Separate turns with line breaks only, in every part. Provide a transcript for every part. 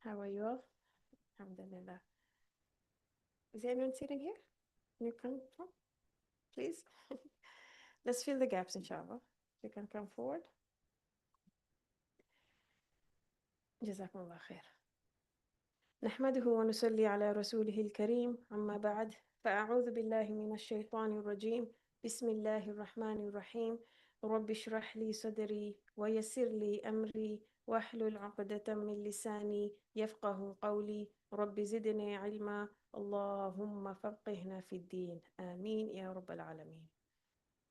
How are you all? Alhamdulillah. Is anyone sitting here? Can you come from, please? Let's fill the gaps, inshallah. You can come forward. جزاكم الله خير. نحمده ونصلي على رسوله الكريم أما بعد فأعوذ بالله من الشيطان الرجيم بسم الله الرحمن الرحيم رب اشرح لي صدري ويسر لي أمري واحلل عقدة من لساني يفقه قولي رب زدني علما اللهم فقهنا في الدين آمين يا رب العالمين.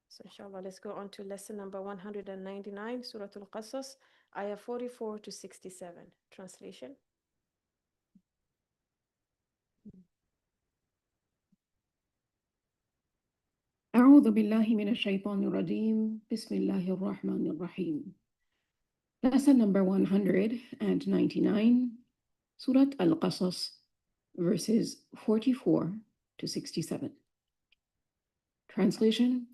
So inshallah, let's go on to lesson number 199, Surah Al-Qasas, ayah 44 to 67. Translation.
أعوذ بالله من الشيطان الرجيم بسم الله الرحمن الرحيم. Lesson number 199, Surah Al-Qasas, verses 44 to 67. Translation.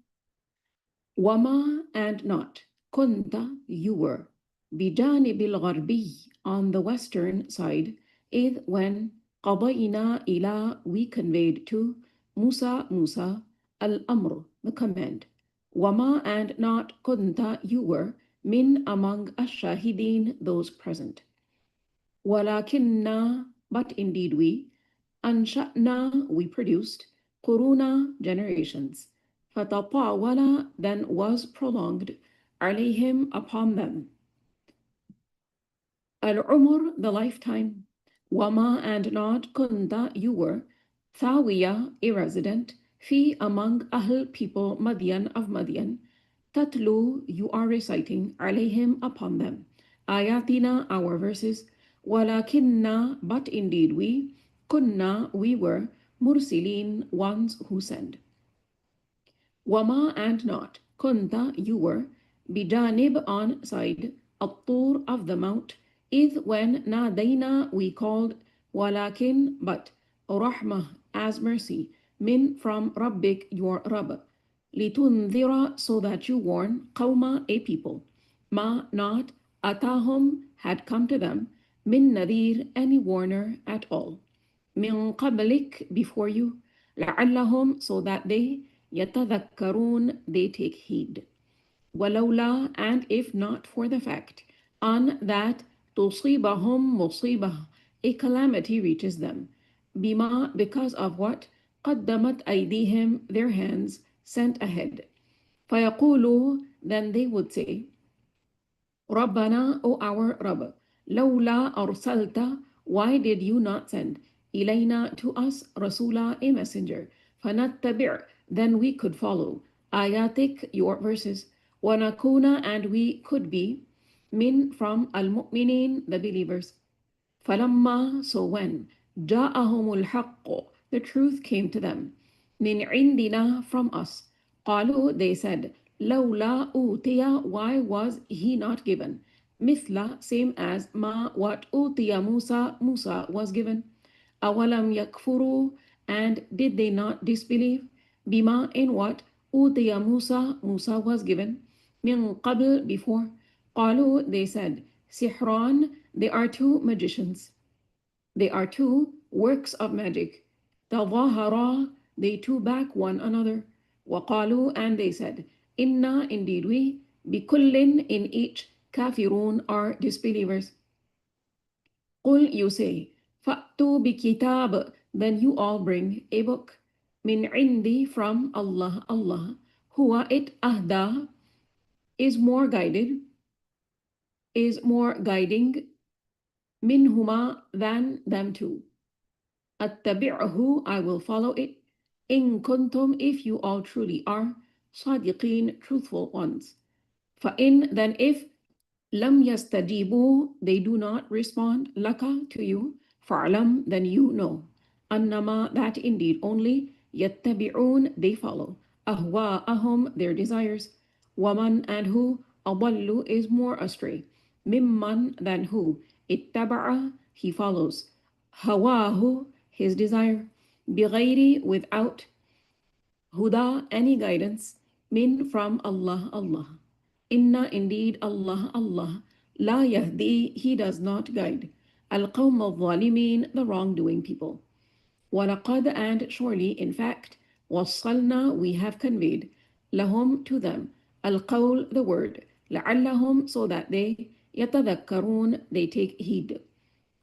Wama and not, kunta you were, bijanib al-gharbi on the western side, id when qadayna ila we conveyed to Musa al-amr the command. Wama and not kunta you were, min among ash-shahidin those present. Walakinna but indeed we, ansha'na we produced, quruna generations. Fatatawala then was prolonged, alayhim upon them. Al-umr the lifetime, wama and not kunta you were, thawiya a resident, fi among ahl people Madian of Madian, tatlu you are reciting, alayhim upon them, ayatina our verses, walakinna but indeed we, kunna we were, mursilin ones who send. Wama and not, kunta you were, bijanib on side, at-tur of the mount, id when nadayna we called, walakin but, rahmah as mercy, min from rabbik your Rabb, litunzira so that you warn, qawma a people, ma not, atahum had come to them, min nadir any warner at all, min qablik before you, la'allahum so that they يتذكرون they take heed. ولولا and if not for the fact on that تصيبهم مصيبة a calamity reaches them بما because of what قدمت أيديهم their hands sent ahead فيقولوا then they would say ربنا O our Rabb لولا أرسلت why did you not send إلينا to us رسولا a messenger فنتبع then we could follow ayatik your verses ونكون and we could be min from المؤمنين the believers فلما so when جاءهم الحق the truth came to them من عندنا from us قالوا they said لولا أوتي why was he not given مثل same as ما what أوتي Musa was given أولم يكفروا and did they not disbelieve بما in what أوتي Musa was given من قبل before قالوا they said سحران they are two magicians they are two works of magic تظاهرا they two back one another وقالوا and they said إنا indeed we بكل in each كافرون are disbelievers قل you say فأتوا بكتاب then you all bring a book من عندي from Allah هو it أهدى is more guided is more guiding منهما than them two أتبعه I will follow it إن كنتم if you all truly are صادقين truthful ones فإن then if لم يستجيبوا they do not respond لك to you فاعلم then you know أنما that indeed only يتبعون they follow أهواءهم their desires ومن and who أضل is more astray ممن than who اتبع he follows هواه his desire بغير without huda any guidance min from Allah Inna indeed Allah la yahdi he does not guide القوم الظالمين, the wrongdoing people. وَلَقَدْ, and surely, in fact, وَصَّلْنَا, we have conveyed, لَهُم, to them, الْقَوْل, the word, لَعَلَّهُم, so that they, يَتَذَكَّرُونَ, they take heed.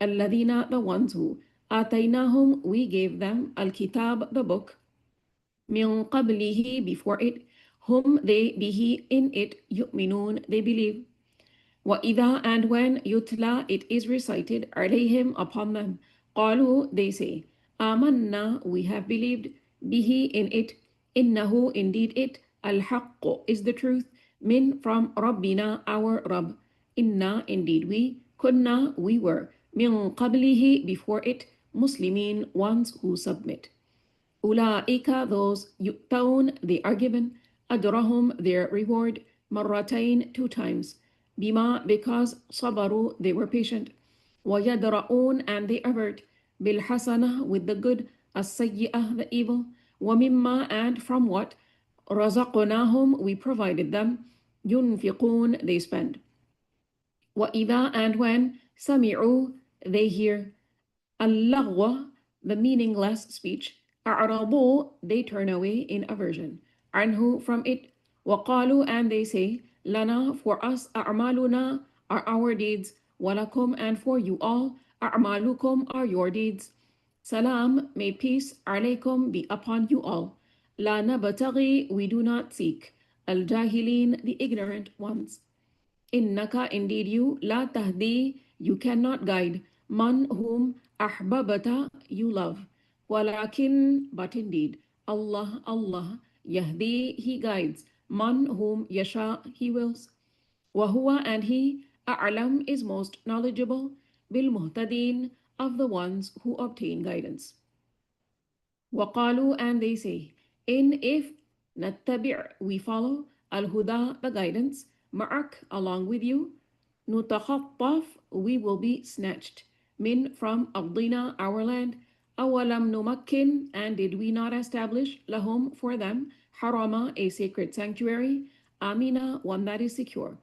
الَّذِينَ, the ones who, آتَيْنَاهُم, we gave them, الْكِتَاب, the book, مِنْ قَبْلِهِ, before it, whom they, bihi, in it, يُؤْمِنُونَ, they believe. وَإِذَا, and when يُتْلَى, it is recited, عَلَيْهِمْ, upon them, قَالُوا, they say, آمَنَّا, we have believed, bihi, in it, إِنَّهُ, indeed it, الْحَقُّ, is the truth, min, from رَبِّنَا, our Rabb, إِنَّا, indeed we, كُنَّا, we were, مِنْ قَبْلِهِ, before it, Muslimin, ones who submit. أولئك, those يؤتون, they are given, أجرهم, their reward, مرتين, 2 times, بما, because صبروا, they were patient, ويدرؤون, and they avert, بالحسنة, with the good, السيئة, the evil, ومما, and from what, رزقناهم, we provided them, ينفقون, they spend. وإذا, and when سمعوا, they hear, اللغو, the meaningless speech, أعرضوا, they turn away in aversion, عنه, from it, وقالوا, and they say, لنا, for us, أعمالنا, are our deeds, ولكم, and for you all, أعمالكم, are your deeds. Salam, may peace, عليكم, be upon you all. لا نبتغي, we do not seek, الجاهلين, the ignorant ones. Innaka, indeed you, la tahdi, you cannot guide, man, whom, ahbabata, you love. Walakin, but indeed, Allah, Allah, yahdi, he guides, man, whom, yasha, he wills. Wahuwa, and he, a'lam, is most knowledgeable, bil muhtadin, of the ones who obtain guidance. وقالوا, and they say, in, if, نتبع, we follow, al-huda, the guidance, ma'ak, along with you, نتخطف, we will be snatched, min, from أرضنا, our land, أولم نمكن, and did we not establish, lahum, for them, harama, a sacred sanctuary, amina, one that is secure,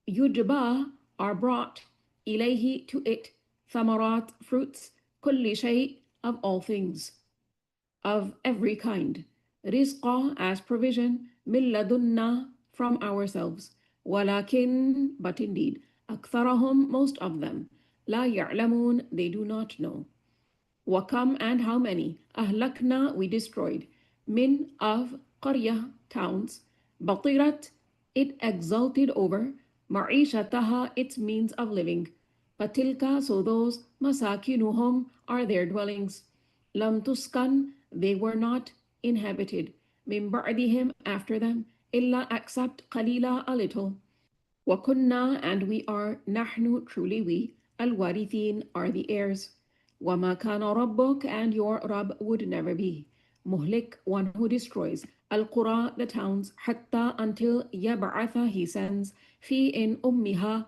yujba, are brought, ilayhi, to it, thamarat, fruits, kulli shay, of all things, of every kind, rizqa, as provision, min ladunna, from ourselves, walakin, but indeed, aktharahum, most of them, la ya'lamun, they do not know. Wakam, and how many, ahlakna, we destroyed, min, of, qaryah, towns, batirat, it exalted over, ma'ishataha, its means of living, patilka, so those, masakinuhum, are their dwellings, lam tuskan, they were not inhabited, min ba'dihim, after them, illa, except qalila, a little. وَكُنَّا, and we are, نحن, truly we, الوارثين, are the heirs. وَمَا كَانَ رَبُّكَ, and your Rabb would never be. مُهْلِك, one who destroys. القرى, the towns. حتى, until يبعث, he sends. في, in أمها,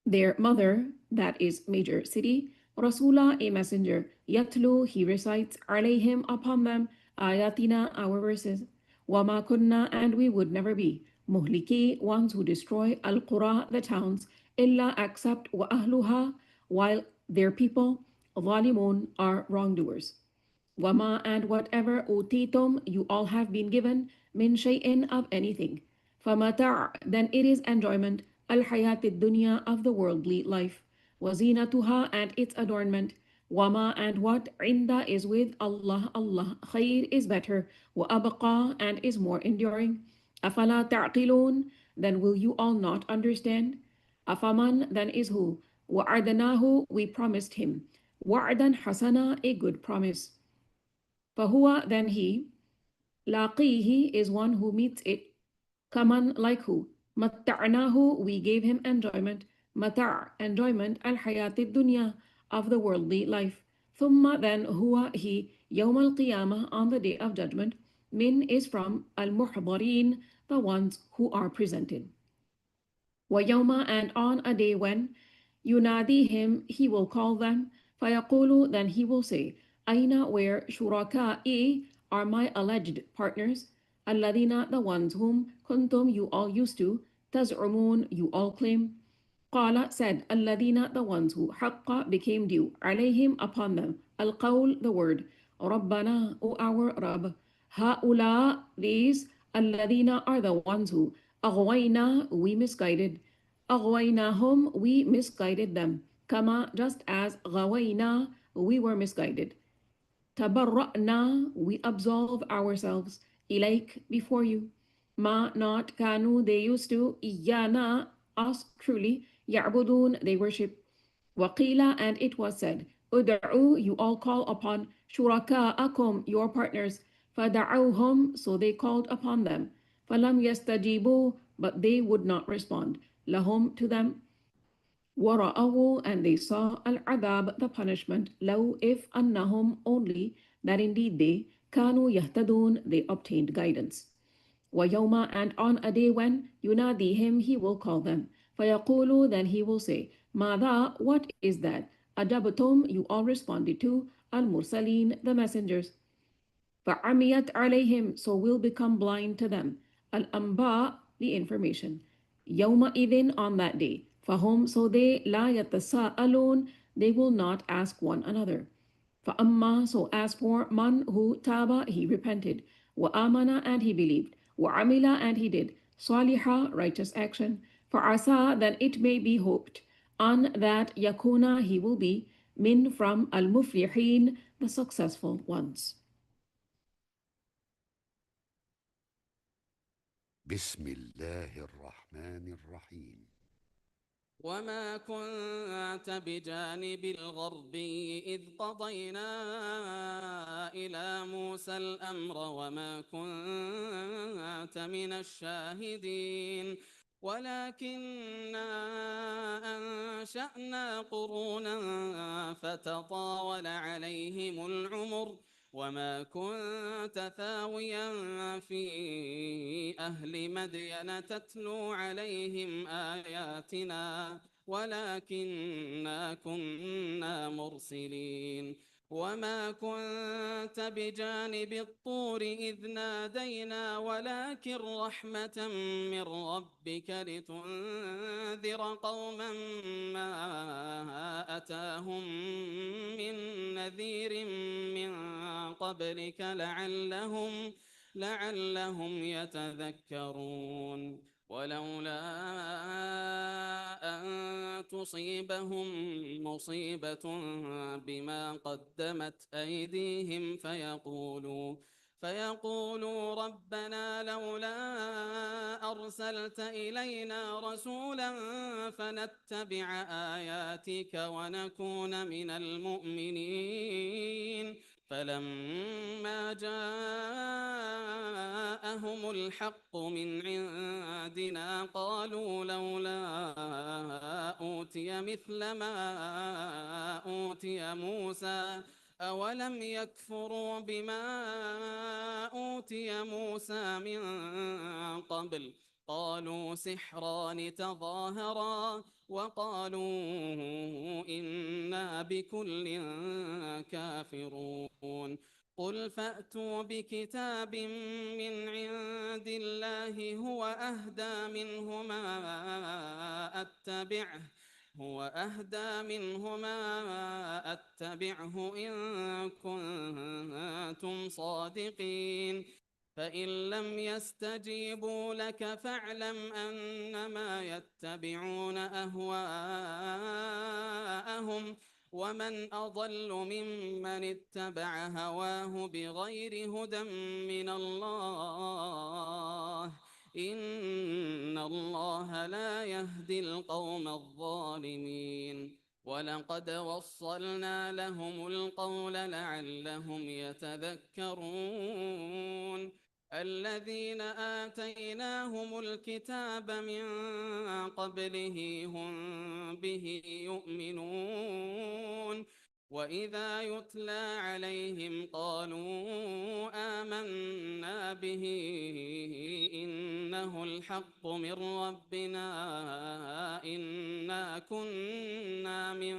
their mother, that is major city. Rasula, a messenger. Yatlu, he recites. Alayhim, upon them. Ayatina, our verses. Wama kunna, and we would never be. Muhliki, ones who destroy. Al-Qura, the towns. Illa, except. Wa ahluha, while their people. Zalimun, are wrongdoers. Wama, and whatever utitum, you all have been given. Min shay'in, of anything. Famata', then it is enjoyment. Al-hayat dunya, of the worldly life. Wazinatuha, and its adornment. Wama, and what inda is with Allah, Allah. Khair is better. Wa abqa, and is more enduring. Afala ta'qilun, then will you all not understand? Afaman, then is who? Wa'adanahu, we promised him. Wa'adan hasana, a good promise. Fahuwa, then he. Laqihi is one who meets it. Kaman, like who? Matta'nahu, we gave him enjoyment. Mata', enjoyment, al-hayatid dunya, of the worldly life. Thumma, then huwa, he, yawm al-qiyamah, on the day of judgment. Min is from al-muhdarin, the ones who are presented. Wa yawma, and on a day when yunadihim, he will call them. Fayaqulu, then he will say, Aina, where shuraka'i, are my alleged partners. Alladina, the ones whom kuntum, you all used to, taz'umun, you all claim. Qala said, Alladina, the ones who haqqa became due, alayhim upon them, al-qawl, the word, Rabbana, O our Rabb, ha'ula, these, alladina are the ones who, aghwayna, we misguided, aghwaynahum, we misguided them, kama, just as, ghawayna, we were misguided. Tabarra'na, we absolve ourselves, ilayk, before you. Ma, not, kanu, they used to, iyana, us, truly, ya'budun, they worship. Waqila, and it was said, Ud'u, you all call upon, shuraka'akum, your partners, fada'uhum, so they called upon them. Falam yastajibu, but they would not respond. Lahum, to them. وَرَأَوْا, and they saw al-adab, the punishment, low if annahum, only that indeed they, kanu yahtadun, they obtained guidance. وَيَوْمَ, and on a day when, yunadihim, he will call them. فَيَقُولُ, then he will say, مَاذَا, what is that? أَجَبْتُمْ, you all responded to, al-mursaleen, the messengers. فَعَمِيَتْ عَلَيْهِمْ, so will become blind to them. Al-Amba, the information. يَوْمَئِذٍ, on that day. فَهُمْ, so they, لَا يَتَسَاءَلُونَ, they will not ask one another. فَأَمَّا, so as for man who taba, he repented. وَآمَنَ, and he believed. وَعَمِلَ, and he did. صَالِحًا, righteous action. فَعَسَى, then it may be hoped. On that yakuna, he will be. Min, from al-muflihin, the successful ones.
بسم الله الرحمن الرحيم.
وما كنت بجانب الغربي إذ قضينا إلى موسى الأمر وما كنت من الشاهدين ولكننا أنشأنا قرونا فتطاول عليهم العمر وما كنت ثاويا في أهل مدين تتلو عليهم آياتنا ولكننا كنا مرسلين وما كنت بجانب الطور إذ نادينا ولكن رحمة من ربك لتنذر قوما ما أتاهم من نذير من قبلك لعلهم يتذكرون ولولا أن تصيبهم مصيبة بما قدمت أيديهم فيقولوا ربنا لولا أرسلت إلينا رسولا فنتبع آياتك ونكون من المؤمنين فلما جاءهم الحق من عندنا قالوا لولا أوتي مثل ما أوتي موسى أولم يكفروا بما أوتي موسى من قبل قالوا سحران تظاهرا وقالوا إنا بكل كافرون قل فأتوا بكتاب من عند الله هو أهدى منهما أتبعه إن كنتم صادقين فإن لم يستجيبوا لك فاعلم أنما يتبعون أهواءهم ومن أضل ممن اتبع هواه بغير هدى من الله إن الله لا يهدي القوم الظالمين ولقد وصلنا لهم القول لعلهم يتذكرون الذين آتيناهم الكتاب من قبله هم به يؤمنون وإذا يتلى عليهم قالوا آمنا به إنه الحق من ربنا إنا كنا من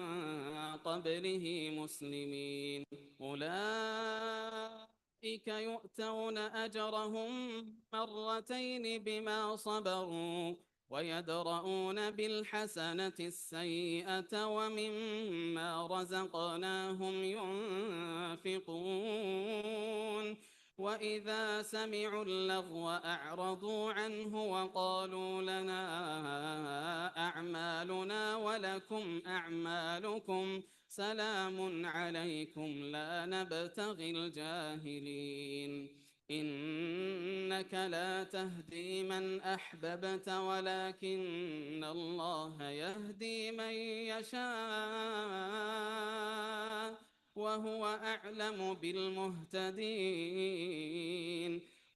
قبله مسلمين أولئك يؤتون أجرهم مرتين بما صبروا ويدرؤون بالحسنة السيئة ومما رزقناهم ينفقون وإذا سمعوا اللغو أعرضوا عنه وقالوا لنا أعمالنا ولكم أعمالكم سلام عليكم لا نبتغي الجاهلين إنك لا تهدي من أحببت ولكن الله يهدي من يشاء وهو أعلم بالمهتدين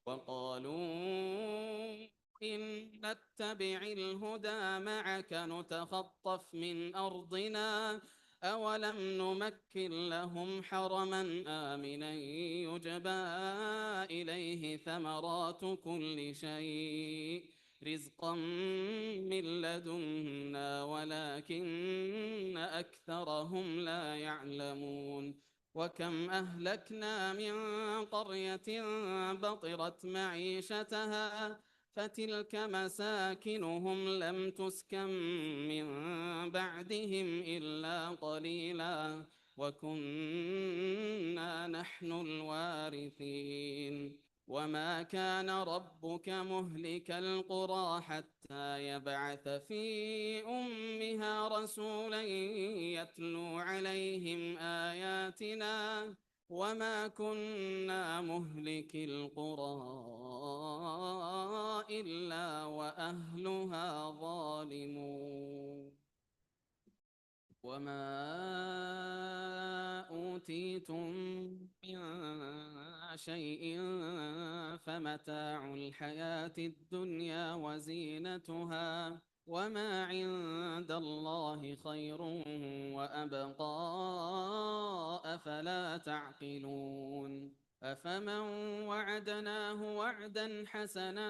وقالوا إن نتبع الهدى معك نتخطف من أرضنا أولم نمكن لهم حرما آمنا يجبى إليه ثمرات كل شيء رزقا من لدنا ولكن أكثرهم لا يعلمون وكم أهلكنا من قرية بطرت معيشتها فتلك مساكنهم لم تسكن من بعدهم إلا قليلا وكنا نحن الوارثين وما كان ربك مهلك القرى حتى يبعث في أمها رسولا يتلو عليهم آياتنا وما كنا مهلك القرى إلا وأهلها ظالمون وما أوتيتم من شيء فمتاع الحياة الدنيا وزينتها وما عند الله خير وأبقى أفلا تعقلون أفمن وعدناه وعدا حسنا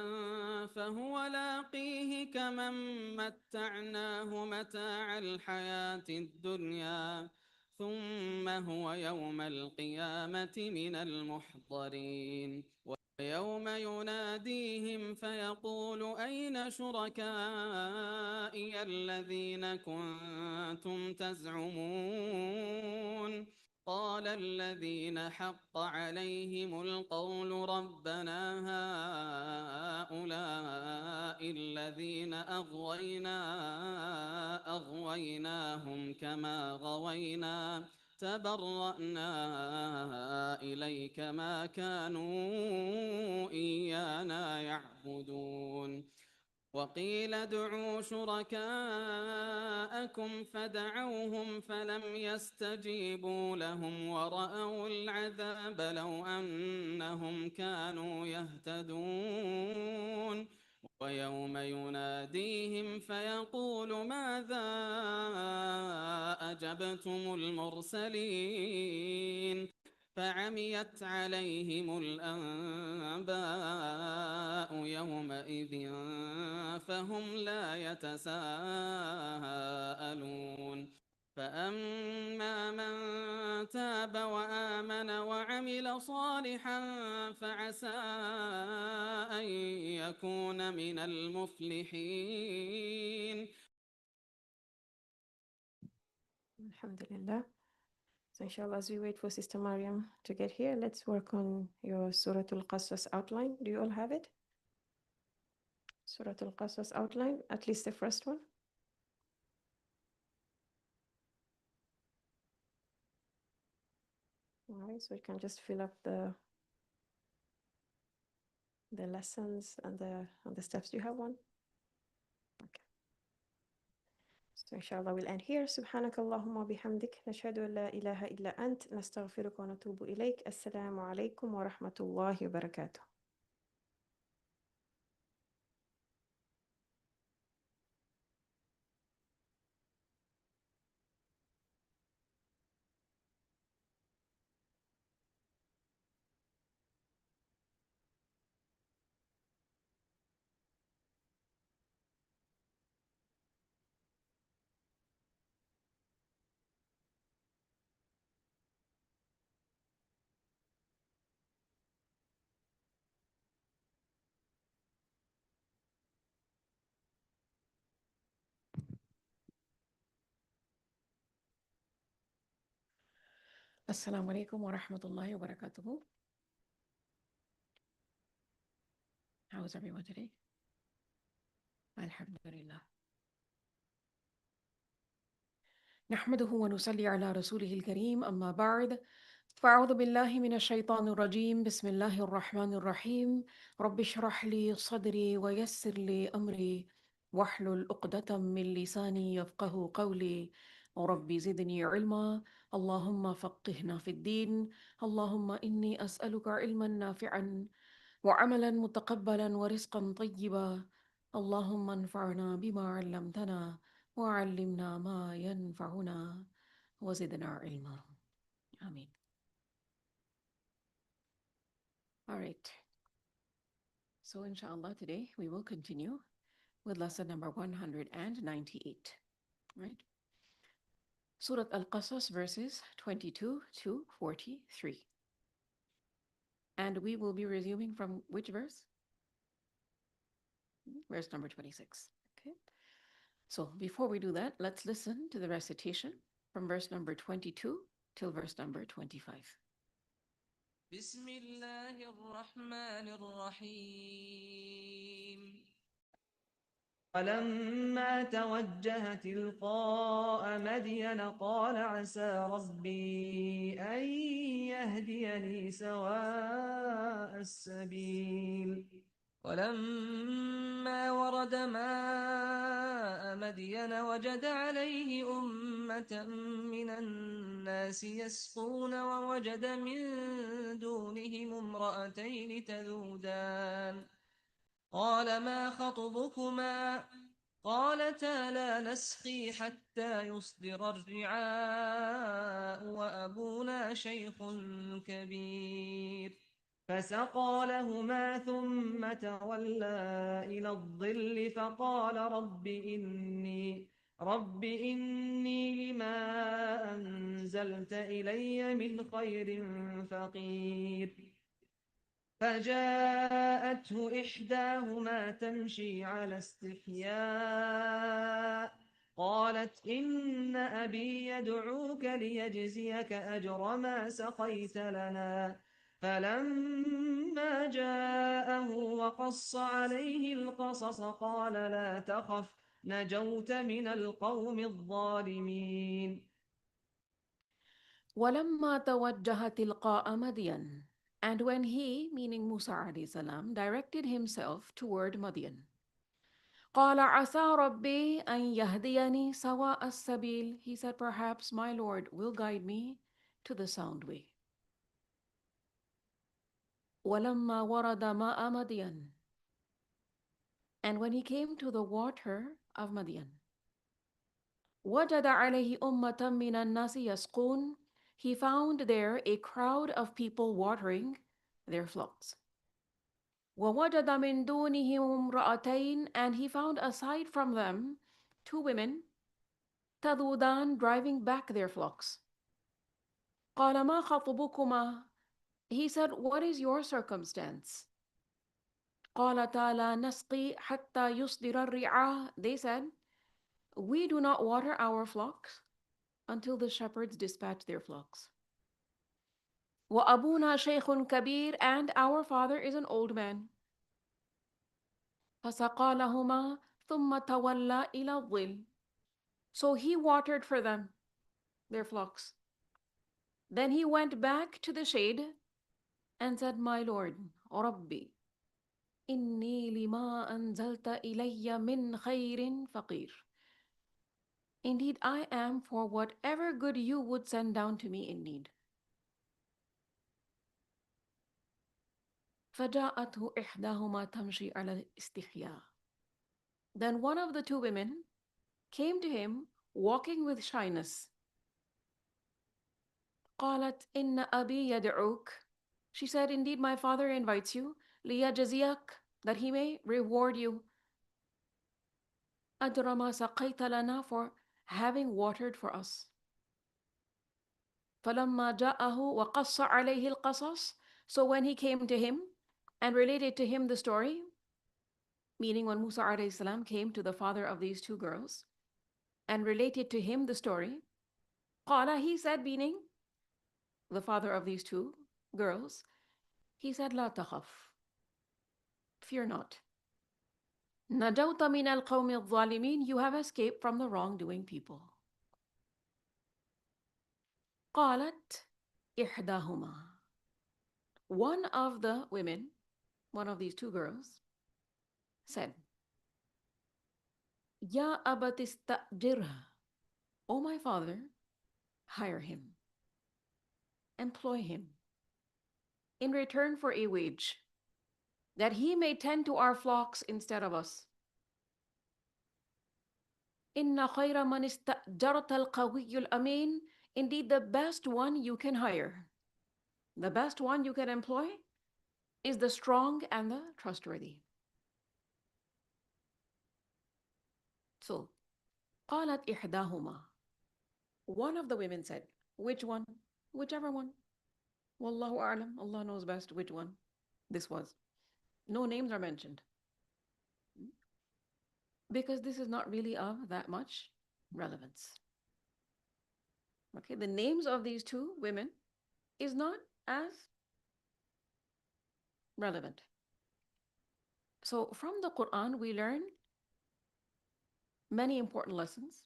فهو لاقيه كمن متعناه متاع الحياة الدنيا ثم هو يوم القيامة من المحضرين ويوم يناديهم فيقول أين شركائي الذين كنتم تزعمون قال الذين حق عليهم القول ربنا هؤلاء الذين أغويناهم كما غوينا تبرأنا إليك ما كانوا إيانا يعبدون وقيل ادعوا شركاءكم فدعوهم فلم يستجيبوا لهم ورأوا العذاب لو أنهم كانوا يهتدون ويوم يناديهم فيقول ماذا أجبتم المرسلين فعميت عليهم الأنباء يومئذ فهم لا يتساءلون فأما من تاب وآمن وعمل صالحا فعسى أن يكون من المفلحين.
Alhamdulillah. So inshallah, as we wait for Sister Mariam to get here, let's work on your Surah Al-Qasas outline. Do you all have it? Surah Al-Qasas outline, at least the first one. All right, so you can just fill up the lessons and the steps. Do you have one? Okay. So inshallah we'll end here. سبحانك اللهم وبحمدك نشهد أن لا إله إلا أنت نستغفرك ونتوب إليك. السلام عليكم ورحمة الله وبركاته.
Assalamu alaikum wa rahmatullahi wa barakatuhu. How is everyone today? Alhamdulillah. نحمده ونصلي على رسوله الكريم أما بعد فأعوذ بالله من الشيطان الرجيم بسم الله الرحمن الرحيم رب اشرح لي صدري ويسر لي أمري واحلل عقدة من لساني يفقه قولي رب زدني علما اللهم فقهنا في الدين اللهم إني أسألك علما نافعا وعملا متقبلا ورزقا طيبا اللهم انفعنا بما علمتنا وعلمنا ما ينفعنا وزدنا علما. Ameen. All right. So inshallah today we will continue with lesson number 198. Right? Surah Al-Qasas verses 22 to 43. And we will be resuming from which verse? Verse number 26. Okay. So before we do that, let's listen to the recitation from verse number 22 till verse number 25.
بسم الله الرحمن الرحيم ولما توجه تلقاء مدين قال عسى ربي أن يهديني سواء السبيل ولما ورد ماء مدين وجد عليه أمة من الناس يسقون ووجد من دونهم امرأتين تذودان قال ما خطبكما قالتا لا نسقي حتى يصدر الرعاء وأبونا شيخ كبير فسقى لهما ثم تولى إلى الظل فقال رب إني لما أنزلت إلي من خير فقير فجاءته إحداهما تمشي على استحياء قالت إن أبي يدعوك ليجزيك أجر ما سقيت لنا فلما جاءه وقص عليه القصص قال لا تخف نجوت من القوم الظالمين
وَلَمَّا تَوَجَّهَ تِلْقَاءَ مَدْيَنَ And when he, meaning Musa alayhi salam, directed himself toward Madian, قَالَ عَسَى رَبِّي أَن يَهْدِيَنِي سَوَاءَ السَّبِيلِ He said, perhaps my Lord will guide me to the sound way. وَلَمَّا وَرَدَ مَاءَ مَدْيَنَ And when he came to the water of Madian, وَجَدَ عَلَيْهِ أُمَّةً مِّنَ النَّاسِ يَسْقُونَ He found there a crowd of people watering their flocks. وَوَجَدَ مِن دُونِهِمْ امْرَأَتَيْنِ And he found aside from them two women, تَذُودَانِ driving back their flocks. قَالَ مَا خَطْبُكُمَا He said, what is your circumstance? قَالَتَا لَا نَسْقِي حَتَّى يُصْدِرَ الرِّعَاء They said, we do not water our flocks until the shepherds dispatch their flocks. وَأَبُونَا شَيْخٌ كَبِيرٌ And our father is an old man. فَسَقَى لَهُمَا ثُمَّ تَوَلَّى إِلَى الظِّلِّ So he watered for them, their flocks. Then he went back to the shade and said, my Lord, رَبِّي إِنِّي لِمَا أَنزَلْتَ إِلَيَّ مِنْ خَيْرٍ فَقِيرٌ Indeed, I am for whatever good you would send down to me in need. فَجَاءَتْهُ إِحْدَاهُمَا تَمْشِي عَلَى الْإِسْتِحْيَاءِ Then one of the two women came to him walking with shyness. قالت إن أبي يدعوك She said, indeed, my father invites you, ليجزيك that he may reward you أجر ما سقيت لنا for having watered for us. فلما جاءه وقص عليه القصص So when he came to him and related to him the story, meaning when Musa alayhi salam came to the father of these two girls and related to him the story, قال He said, meaning the father of these two girls, he said, لا تخف, fear not. نجوت من القوم الظالمين, you have escaped from the wrongdoing people. قالت إحداهما, one of the women, one of these two girls, said, يا أبت استأجره, O my father, hire him, employ him, in return for a wage, that he may tend to our flocks instead of us. إن خير من استأجرت القوي الأمين, indeed the best one you can hire, the best one you can employ is the strong and the trustworthy. So, قالت إحداهما, one of the women said, which one? Whichever one. Wallahu a'lam, Allah knows best which one this was. No names are mentioned, because this is not really of that much relevance. Okay, the names of these two women is not as relevant. So from the Qur'an, we learn many important lessons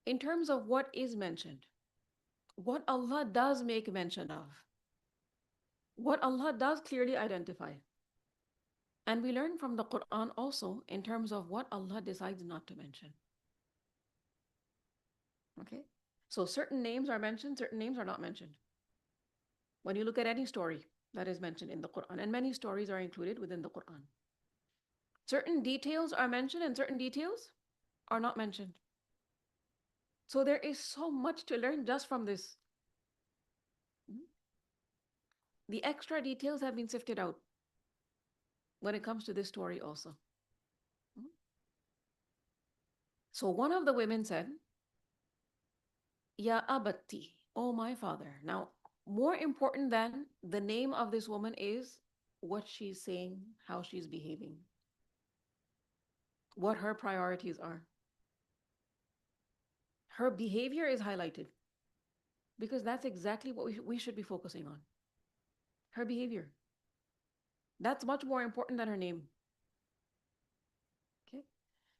in terms of what is mentioned, what Allah does make mention of, what Allah does clearly identify. And we learn from the Qur'an also in terms of what Allah decides not to mention. Okay? So certain names are mentioned, certain names are not mentioned. When you look at any story that is mentioned in the Qur'an, and many stories are included within the Qur'an, certain details are mentioned and certain details are not mentioned. So there is so much to learn just from this. The extra details have been sifted out when it comes to this story also. So one of the women said, Ya abati, oh my father. Now, more important than the name of this woman is what she's saying, how she's behaving, what her priorities are. Her behavior is highlighted because that's exactly what we should be focusing on. Her behavior. That's much more important than her name. Okay?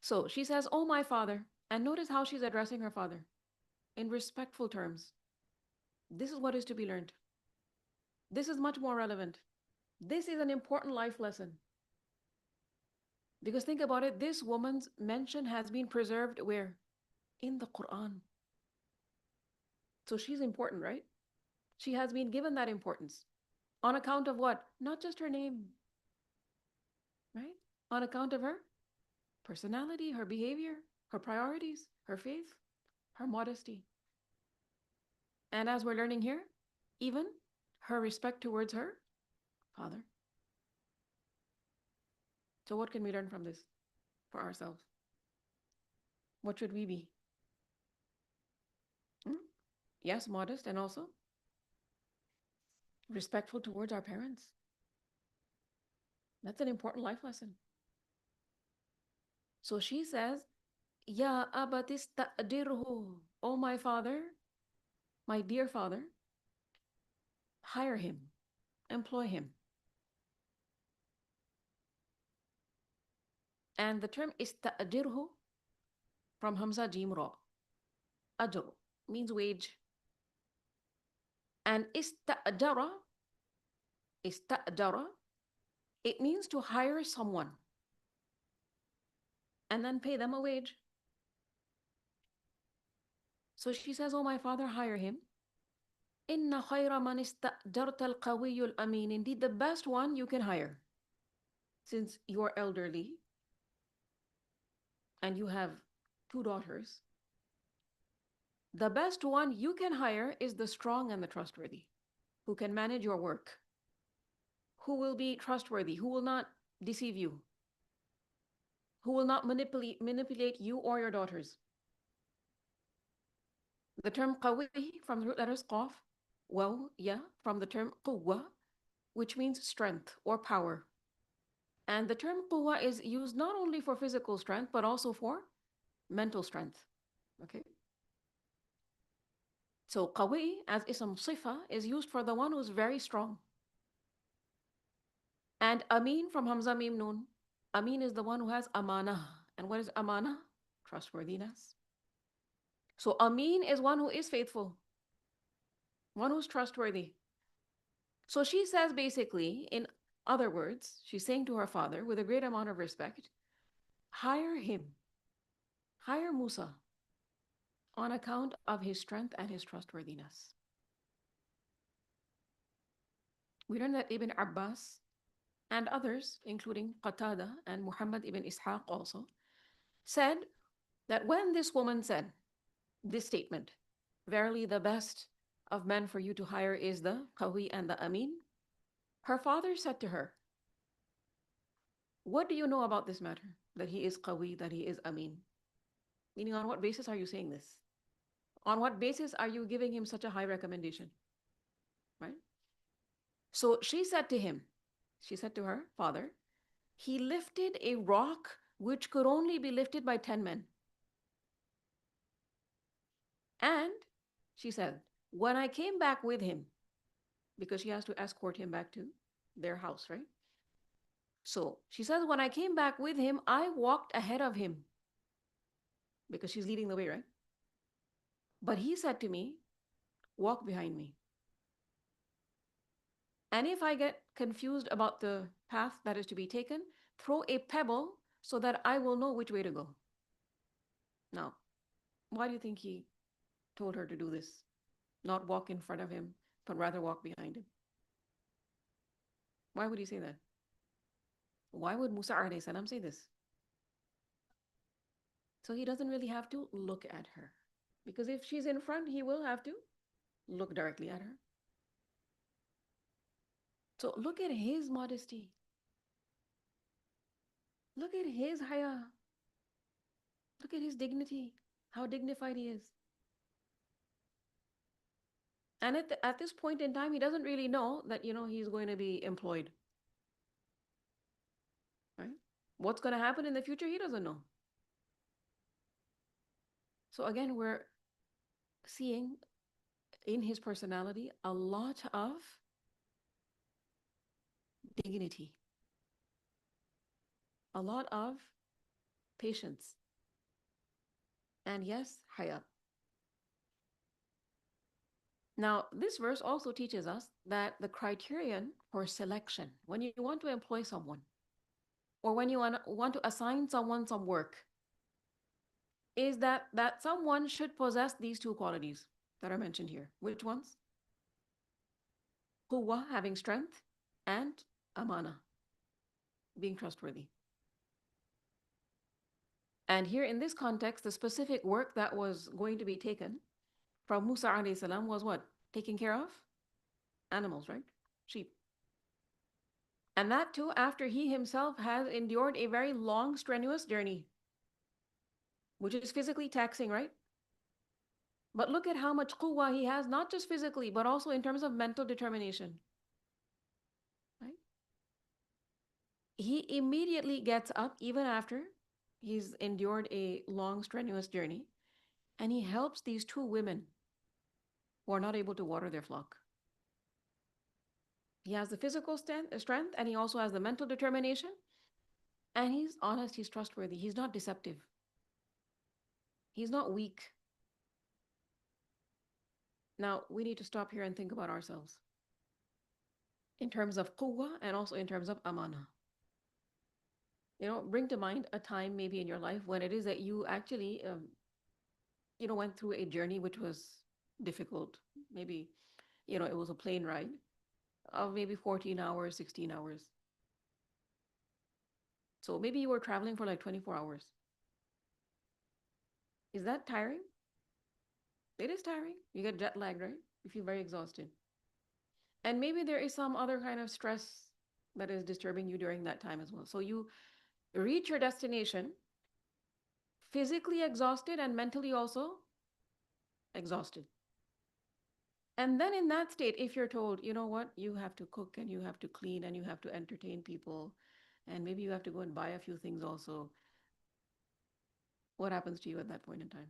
So she says, oh my father. And notice how she's addressing her father in respectful terms. This is what is to be learned. This is much more relevant. This is an important life lesson. Because think about it, this woman's mention has been preserved where? In the Qur'an. So she's important, right? She has been given that importance. On account of what? Not just her name, right? On account of her personality, her behavior, her priorities, her faith, her modesty. And as we're learning here, even her respect towards her father. So what can we learn from this for ourselves? What should we be? Yes, modest and also respectful towards our parents. That's an important life lesson. So she says, Ya abatista'dirhu, oh my father, my dear father, hire him, employ him. And the term ista'dirhu from Hamza Jim Ra, ajr, means wage. And ista'jara, it means to hire someone and then pay them a wage. So she says, oh my father, hire him. Inna khayra man ista'jarta al-qawiyyu al-amin. Indeed, the best one you can hire, since you are elderly and you have two daughters, the best one you can hire is the strong and the trustworthy, who can manage your work, who will be trustworthy, who will not deceive you, who will not manipulate you or your daughters. The term qawi from the root letters qaf, waw, ya, from the term quwwa, which means strength or power. And the term quwwa is used not only for physical strength, but also for mental strength. Okay? So qawi as ism sifa is used for the one who's very strong. And Amin from Hamza Mim Noon. Amin is the one who has amana. And what is amana? Trustworthiness. So Amin is one who is faithful, one who's trustworthy. So she says basically, in other words, she's saying to her father with a great amount of respect, hire him, hire Musa on account of his strength and his trustworthiness. We learn that Ibn Abbas and others, including Qatada and Muhammad ibn Ishaq also, said that when this woman said this statement, verily the best of men for you to hire is the Qawi and the Amin, her father said to her, what do you know about this matter? That he is Qawi, that he is Amin? Meaning, on what basis are you saying this? On what basis are you giving him such a high recommendation? Right? So she said to him, she said to her father, he lifted a rock which could only be lifted by 10 men. And she said, when I came back with him, because she has to escort him back to their house, right? So she says, when I came back with him, I walked ahead of him because she's leading the way, right? But he said to me, walk behind me. And if I get confused about the path that is to be taken, throw a pebble so that I will know which way to go. Now, why do you think he told her to do this? Not walk in front of him, but rather walk behind him. Why would he say that? Why would Musa alayhi salam say this? So he doesn't really have to look at her. Because if she's in front, he will have to look directly at her. So look at his modesty. Look at his haya. Look at his dignity, how dignified he is. And at this point in time, he doesn't really know that, he's going to be employed. Right? What's going to happen in the future, he doesn't know. So again, we're seeing in his personality a lot of dignity, a lot of patience, and yes, haya. Now, this verse also teaches us that the criterion for selection, when you want to employ someone, or when you want to assign someone some work, is that someone should possess these two qualities that are mentioned here. Which ones? Quwwa, having strength, and amana, being trustworthy. And here in this context, the specific work that was going to be taken from Musa alayhi salam was what? Taking care of animals, right? Sheep. And that too after he himself has endured a very long, strenuous journey, which is physically taxing, right? But look at how much quwwa he has, not just physically, but also in terms of mental determination. Right? He immediately gets up, even after he's endured a long, strenuous journey, and he helps these two women who are not able to water their flock. He has the physical strength, and he also has the mental determination, and he's honest, he's trustworthy, he's not deceptive, he's not weak. Now, we need to stop here and think about ourselves in terms of quwwa and also in terms of amana. Bring to mind a time maybe in your life when it is that you actually, went through a journey which was difficult. Maybe, it was a plane ride of maybe 14 hours, 16 hours. So maybe you were traveling for like 24 hours. Is that tiring? It is tiring. You get jet lagged, right? You feel very exhausted. And maybe there is some other kind of stress that is disturbing you during that time as well. So you reach your destination physically exhausted and mentally also exhausted. And then in that state, if you're told, you know what, you have to cook and you have to clean and you have to entertain people, and maybe you have to go and buy a few things also, what happens to you at that point in time?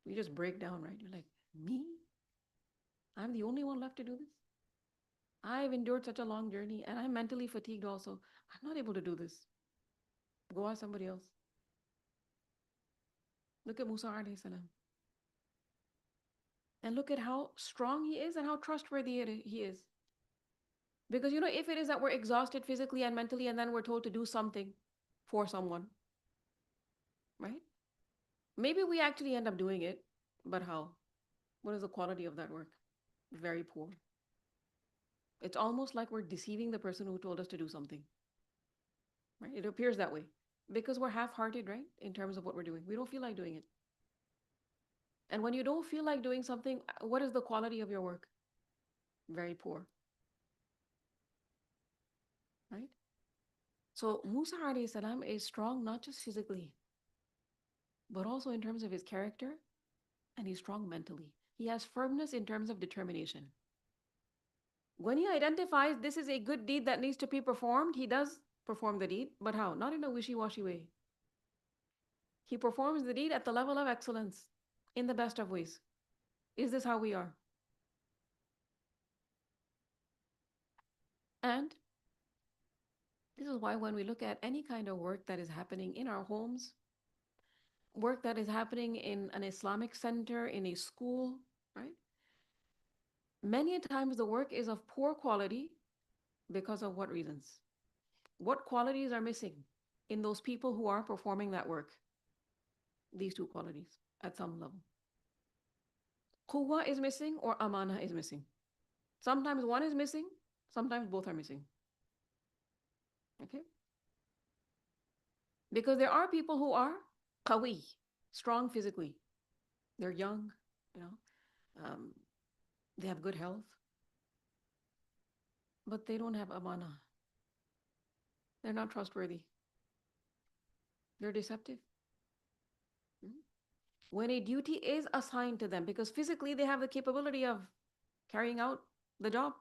You just break down, right? You're like, Me? I'm the only one left to do this? I've endured such a long journey and I'm mentally fatigued also. I'm not able to do this. Go ask somebody else. Look at Musa alayhi salam. And look at how strong he is and how trustworthy he is. Because if it is that we're exhausted physically and mentally and then we're told to do something for someone, right? Maybe we actually end up doing it, but how? What is the quality of that work? Very poor. It's almost like we're deceiving the person who told us to do something, right? It appears that way because we're half-hearted, right? In terms of what we're doing. We don't feel like doing it. And when you don't feel like doing something, what is the quality of your work? Very poor, right? So Musa alayhi salam is strong not just physically, but also in terms of his character, and he's strong mentally. He has firmness in terms of determination. When he identifies this is a good deed that needs to be performed, he does perform the deed, but how? Not in a wishy-washy way. He performs the deed at the level of excellence, in the best of ways. Is this how we are? And this is why when we look at any kind of work that is happening in our homes, work that is happening in an Islamic center, in a school, right? Many times the work is of poor quality because of what reasons? What qualities are missing in those people who are performing that work? These two qualities at some level. Quwwa is missing or amana is missing. Sometimes one is missing, sometimes both are missing. Okay? Because there are people who are qawi, strong physically. They're young, you know, they have good health, but they don't have amana. They're not trustworthy. They're deceptive. When a duty is assigned to them, because physically they have the capability of carrying out the job,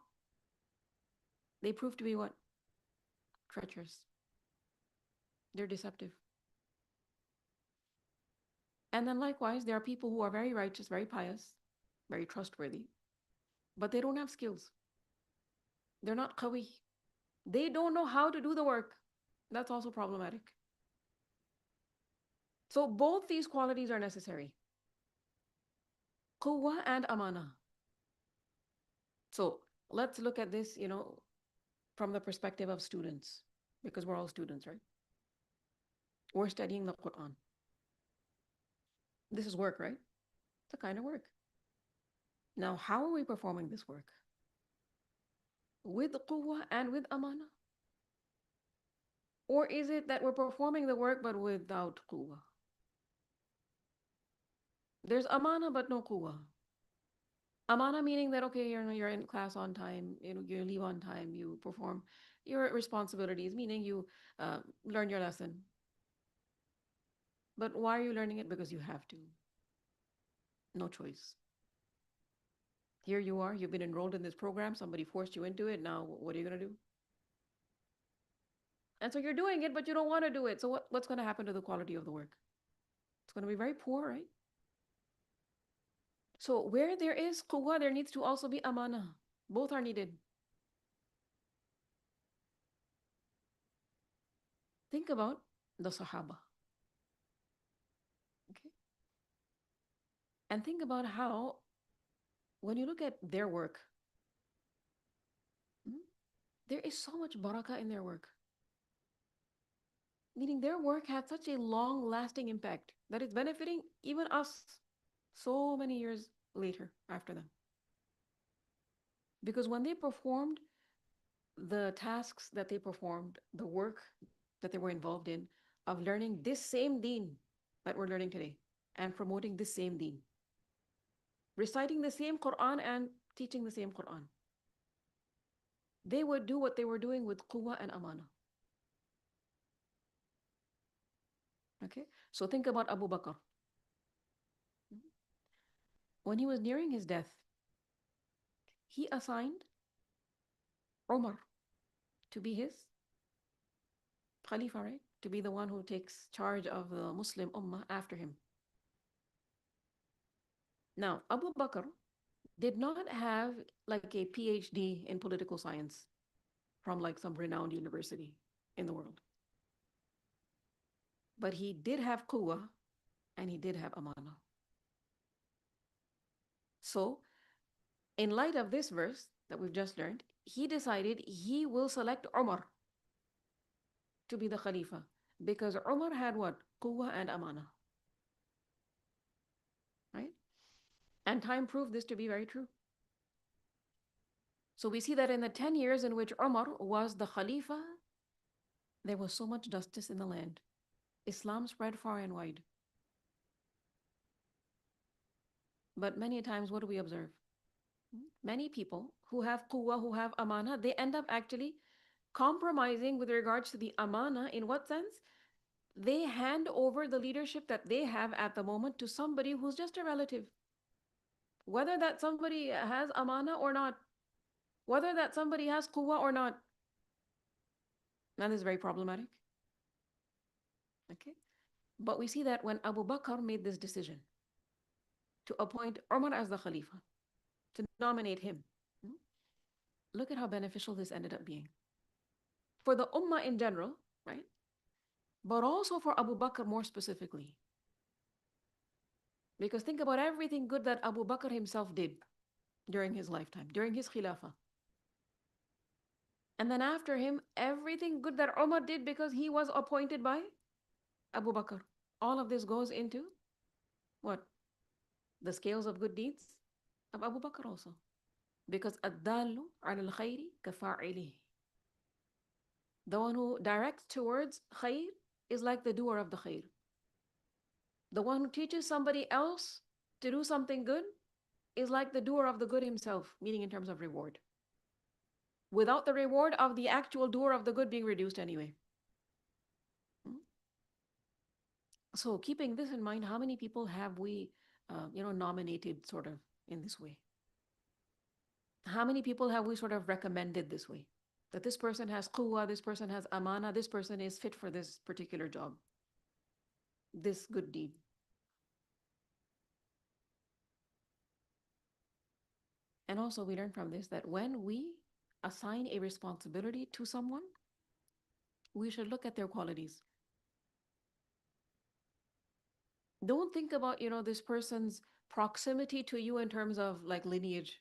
they prove to be what? Treacherous. They're deceptive. And then likewise, there are people who are very righteous, very pious, very trustworthy, but they don't have skills. They're not qawi. They don't know how to do the work. That's also problematic. So both these qualities are necessary. Quwwa and amana. So let's look at this, from the perspective of students, because we're all students, right? We're studying the Qur'an. This is work, right? It's a kind of work. Now, how are we performing this work? With quwwa and with amana? Or is it that we're performing the work but without quwwa? There's amana but no quwwa. Amana meaning that, okay, you're in class on time, you leave on time, you perform your responsibilities, meaning you learn your lesson. But why are you learning it? Because you have to. No choice. Here you are, you've been enrolled in this program, somebody forced you into it, now what are you going to do? And so you're doing it, but you don't want to do it. So what's going to happen to the quality of the work? It's going to be very poor, right? So where there is quwwa, there needs to also be amana. Both are needed. Think about the Sahaba. Okay? And think about how, when you look at their work, there is so much barakah in their work. Meaning their work had such a long-lasting impact that it's benefiting even us so many years later after them. Because when they performed the tasks that they performed, the work that they were involved in, of learning this same deen that we're learning today and promoting this same deen, reciting the same Qur'an and teaching the same Qur'an, they would do what they were doing with quwwa and amana. Okay, so think about Abu Bakr. When he was nearing his death, he assigned Umar to be his Khalifa, right? To be the one who takes charge of the Muslim Ummah after him. Now, Abu Bakr did not have like a PhD in political science from like some renowned university in the world. But he did have quwwah and he did have amana. So, in light of this verse that we've just learned, he decided he will select Umar to be the Khalifa because Umar had what? Quwwah and amana. Right? And time proved this to be very true. So we see that in the 10 years in which Umar was the Khalifa, there was so much justice in the land. Islam spread far and wide. But many times, what do we observe? Many people who have quwwah, who have amana, they end up actually compromising with regards to the amana. In what sense? They hand over the leadership that they have at the moment to somebody who's just a relative. Whether that somebody has amana or not, whether that somebody has quwwah or not. And this is very problematic. Okay? But we see that when Abu Bakr made this decision to appoint Umar as the Khalifa, to nominate him, look at how beneficial this ended up being. For the Ummah in general, right? But also for Abu Bakr more specifically. Because think about everything good that Abu Bakr himself did during his lifetime, during his Khilafah. And then after him, everything good that Umar did because he was appointed by Abu Bakr. All of this goes into what? The scales of good deeds of Abu Bakr also. Because ad-dallu ala al-khayri kafa'ilihi. The one who directs towards khair is like the doer of the khair. The one who teaches somebody else to do something good is like the doer of the good himself, meaning in terms of reward. Without the reward of the actual doer of the good being reduced anyway. So keeping this in mind, how many people have we, nominated sort of in this way? How many people have we sort of recommended this way? That this person has quwwah, this person has amana, this person is fit for this particular job, this good deed. And also we learn from this that when we assign a responsibility to someone, we should look at their qualities. Don't think about, this person's proximity to you in terms of like lineage.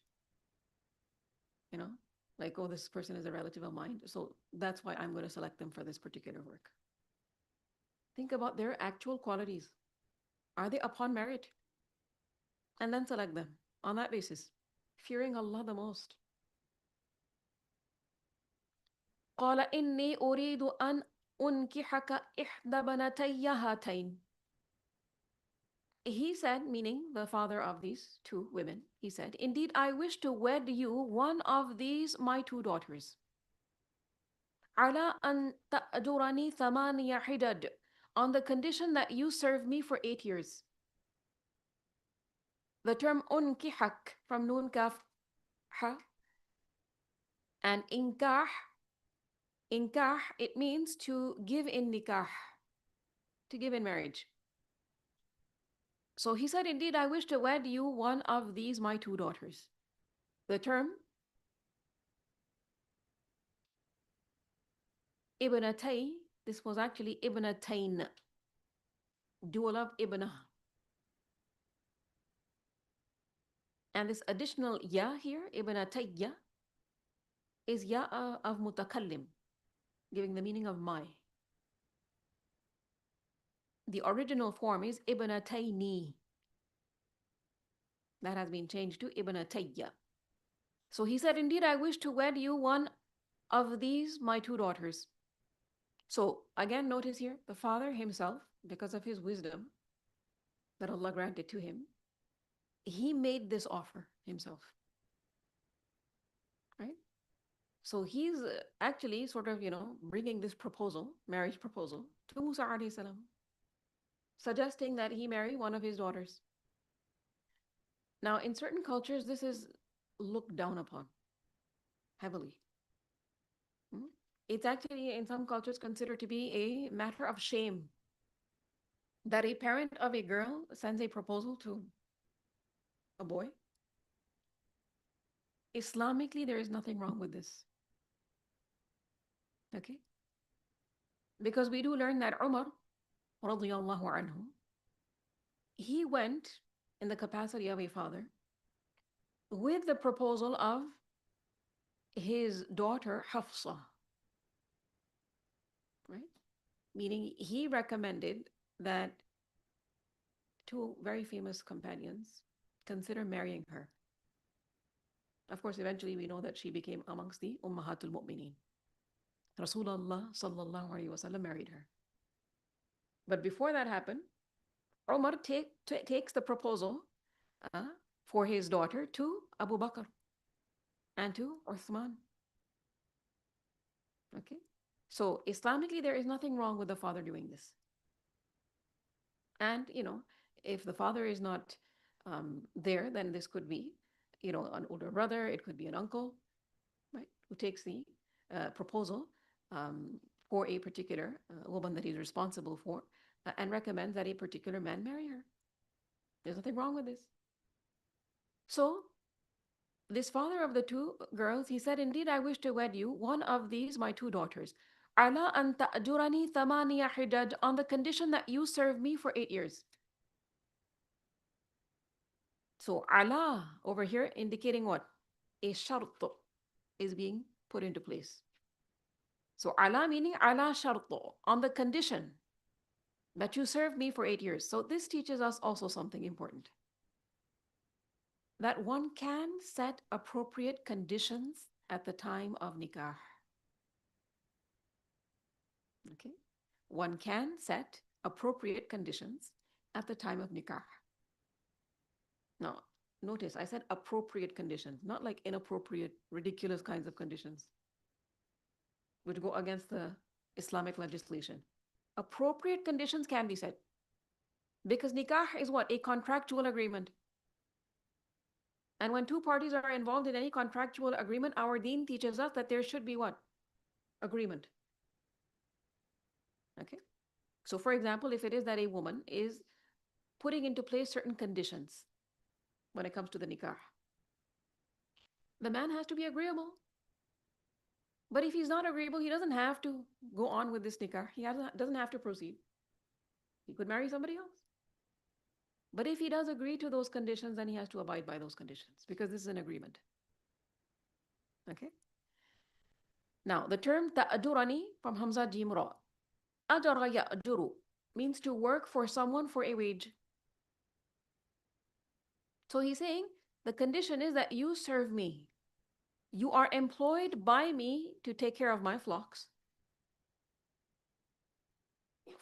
Like, oh, this person is a relative of mine, so that's why I'm going to select them for this particular work. Think about their actual qualities. Are they upon merit? And then select them on that basis, fearing Allah the most. قال إني أريد أن أنكحك إحدى بنتي هاتين. He said, meaning the father of these two women, he said, indeed, I wish to wed you one of these my two daughters. على أن تأجرني ثمانية حدد, on the condition that you serve me for 8 years. The term unkihak from nun kaf ha and inkah, it means to give in nikah, to give in marriage. So he said, indeed, I wish to wed you one of these my two daughters. The term ibnatay, this was actually ibnatain, dual of ibnah. And this additional ya here, ibnatayya, is ya of mutakallim, giving the meaning of my. The original form is ibnatayni. That has been changed to ibnatayya. So he said, indeed, I wish to wed you one of these my two daughters. So again, notice here, the father himself, because of his wisdom that Allah granted to him, he made this offer himself. Right? So he's actually sort of, bringing this proposal, marriage proposal, to Musa alayhi salam, suggesting that he marry one of his daughters. Now, in certain cultures, this is looked down upon heavily. It's actually, in some cultures, considered to be a matter of shame that a parent of a girl sends a proposal to a boy. Islamically, there is nothing wrong with this. Okay? Because we do learn that Umar, radiallahu anhu, he went in the capacity of a father with the proposal of his daughter Hafsa, right? Meaning he recommended that two very famous companions consider marrying her. Of course, eventually we know that she became amongst the Ummahatul Mu'mineen. Rasulullah sallallahu alaihi wasallam married her. But before that happened, Umar takes the proposal for his daughter to Abu Bakr and to Uthman. Okay? So Islamically, there is nothing wrong with the father doing this. And, if the father is not there, then this could be, an older brother, it could be an uncle, right, who takes the proposal for a particular woman that he's responsible for and recommends that a particular man marry her. There's nothing wrong with this. So, this father of the two girls, he said, indeed, I wish to wed you, one of these, my two daughters. Ala an ta'jurani thamaniya hijaj, on the condition that you serve me for 8 years. So, ala over here indicating what? A shart is being put into place. So, ala meaning ala shart, on the condition that you serve me for 8 years. So, this teaches us also something important. That one can set appropriate conditions at the time of nikah. Okay? One can set appropriate conditions at the time of nikah. Now, notice I said appropriate conditions, not like inappropriate, ridiculous kinds of conditions, which go against the Islamic legislation. Appropriate conditions can be set. Because nikah is what? A contractual agreement. And when two parties are involved in any contractual agreement, our deen teaches us that there should be what? Agreement. Okay? So for example, if it is that a woman is putting into place certain conditions when it comes to the nikah, the man has to be agreeable. But if he's not agreeable, he doesn't have to go on with this nikah. He doesn't have to proceed. He could marry somebody else. But if he does agree to those conditions, then he has to abide by those conditions because this is an agreement. Okay? Now, the term ta'adurani from Hamza Jim Ra. Ajara ya'juru means to work for someone for a wage. So he's saying the condition is that you serve me. You are employed by me to take care of my flocks.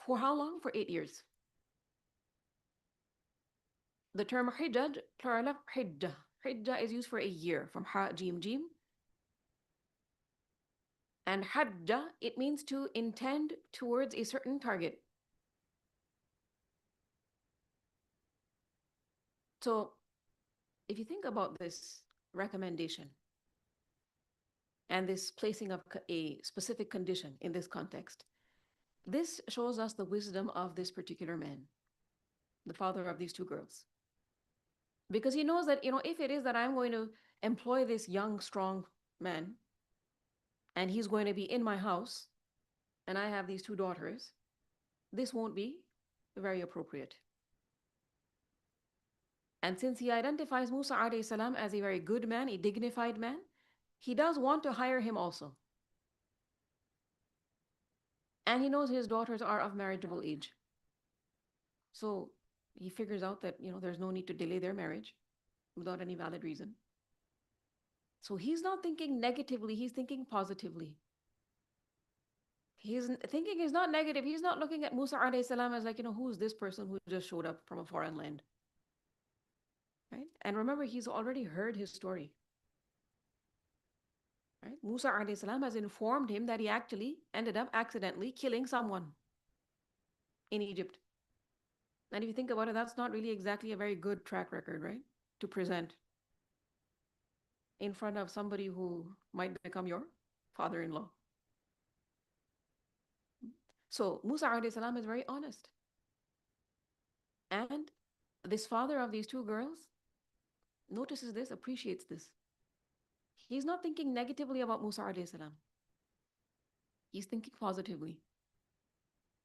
For how long? For 8 years. The term hijaj, plural of hijjah. Hijjah is used for a year from ha, jim, jim. And hajjah, it means to intend towards a certain target. So, if you think about this recommendation and this placing of a specific condition in this context, this shows us the wisdom of this particular man, the father of these two girls. Because he knows that, if it is that I'm going to employ this young, strong man, and he's going to be in my house, and I have these two daughters, this won't be very appropriate. And since he identifies Musa alayhi salam as a very good man, a dignified man, he does want to hire him also. And he knows his daughters are of marriageable age. So he figures out that, there's no need to delay their marriage without any valid reason. So he's not thinking negatively, he's thinking positively. His thinking is not negative. He's not looking at Musa alayhi salam as like, who's this person who just showed up from a foreign land? Right? And remember, he's already heard his story. Right? Musa alayhi salam has informed him that he actually ended up accidentally killing someone in Egypt. And if you think about it, that's not really exactly a very good track record, right? To present in front of somebody who might become your father-in-law. So Musa alayhi salam is very honest. And this father of these two girls, notices this, appreciates this. He's not thinking negatively about Musa alayhi salam. He's thinking positively.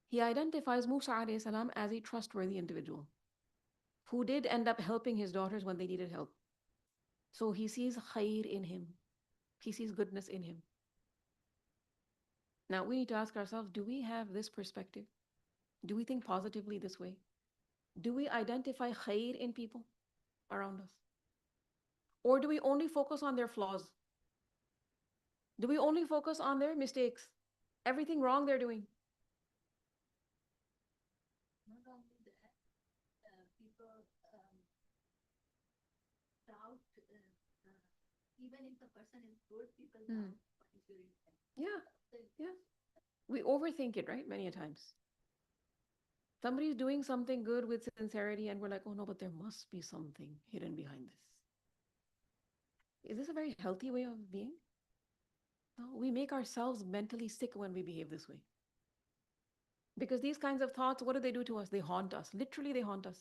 He identifies Musa alayhi salam as a trustworthy individual who did end up helping his daughters when they needed help. So he sees khair in him. He sees goodness in him. Now we need to ask ourselves, do we have this perspective? Do we think positively this way? Do we identify khair in people around us? Or do we only focus on their flaws? Do we only focus on their mistakes? Everything wrong they're doing?
Not only that, people doubt, even if the person is good, people doubt what is your intent.
Yeah, yeah. We overthink it, right? Many a times. Somebody's doing something good with sincerity, and we're like, oh no, but there must be something hidden behind this. Is this a very healthy way of being? No, we make ourselves mentally sick when we behave this way. Because these kinds of thoughts, what do they do to us? They haunt us. Literally, they haunt us.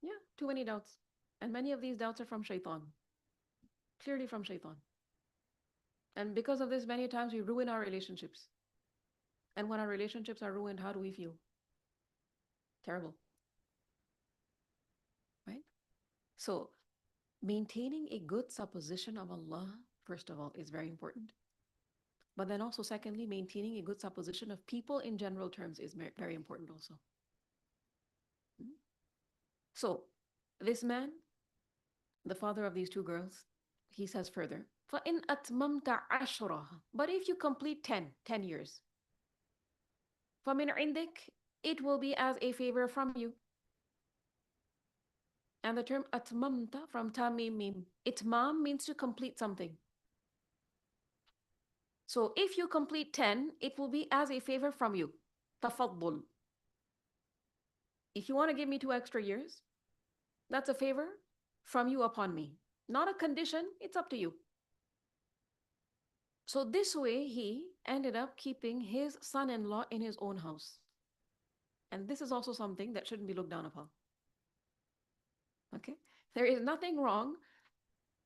Yeah, too many doubts. And many of these doubts are from shaitan. Clearly from shaitan. And because of this, many times we ruin our relationships. And when our relationships are ruined, how do we feel? Terrible. Right? So, maintaining a good supposition of Allah, first of all, is very important. But then also, secondly, maintaining a good supposition of people in general terms is very important also. So, this man, the father of these two girls, he says further, فَإِنْ أَتْمَمْتَ عَشْرًا, but if you complete 10 years, فَمِنْ عِنْدِكَ, it will be as a favor from you. And the term atmamta from tamim mim, itmam means to complete something. So if you complete 10, it will be as a favor from you. Tafaddul. If you want to give me 2 extra years, that's a favor from you upon me. Not a condition, it's up to you. So this way, he ended up keeping his son-in-law in his own house. And this is also something that shouldn't be looked down upon. Okay? There is nothing wrong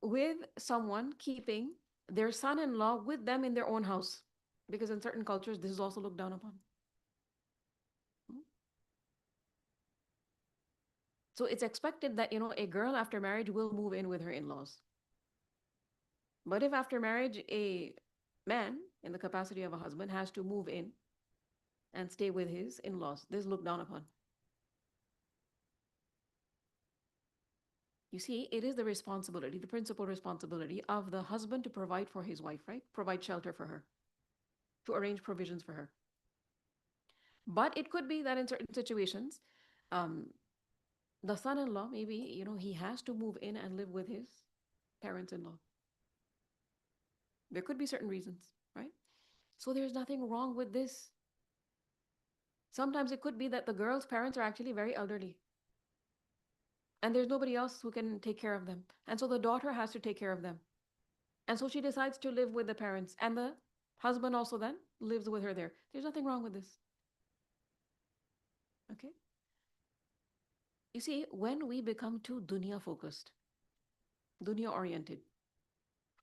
with someone keeping their son-in-law with them in their own house. Because in certain cultures, this is also looked down upon. So it's expected that, a girl after marriage will move in with her in-laws. But if after marriage, a man in the capacity of a husband has to move in and stay with his in-laws, this is looked down upon. You see, it is the responsibility, the principal responsibility of the husband to provide for his wife, right? Provide shelter for her, to arrange provisions for her. But it could be that in certain situations, the son-in-law, maybe, he has to move in and live with his parents-in-law. There could be certain reasons, right? So there's nothing wrong with this. Sometimes it could be that the girl's parents are actually very elderly. And there's nobody else who can take care of them. And so the daughter has to take care of them. And so she decides to live with the parents. And the husband also then lives with her there. There's nothing wrong with this. Okay? You see, when we become too dunya focused, dunya oriented,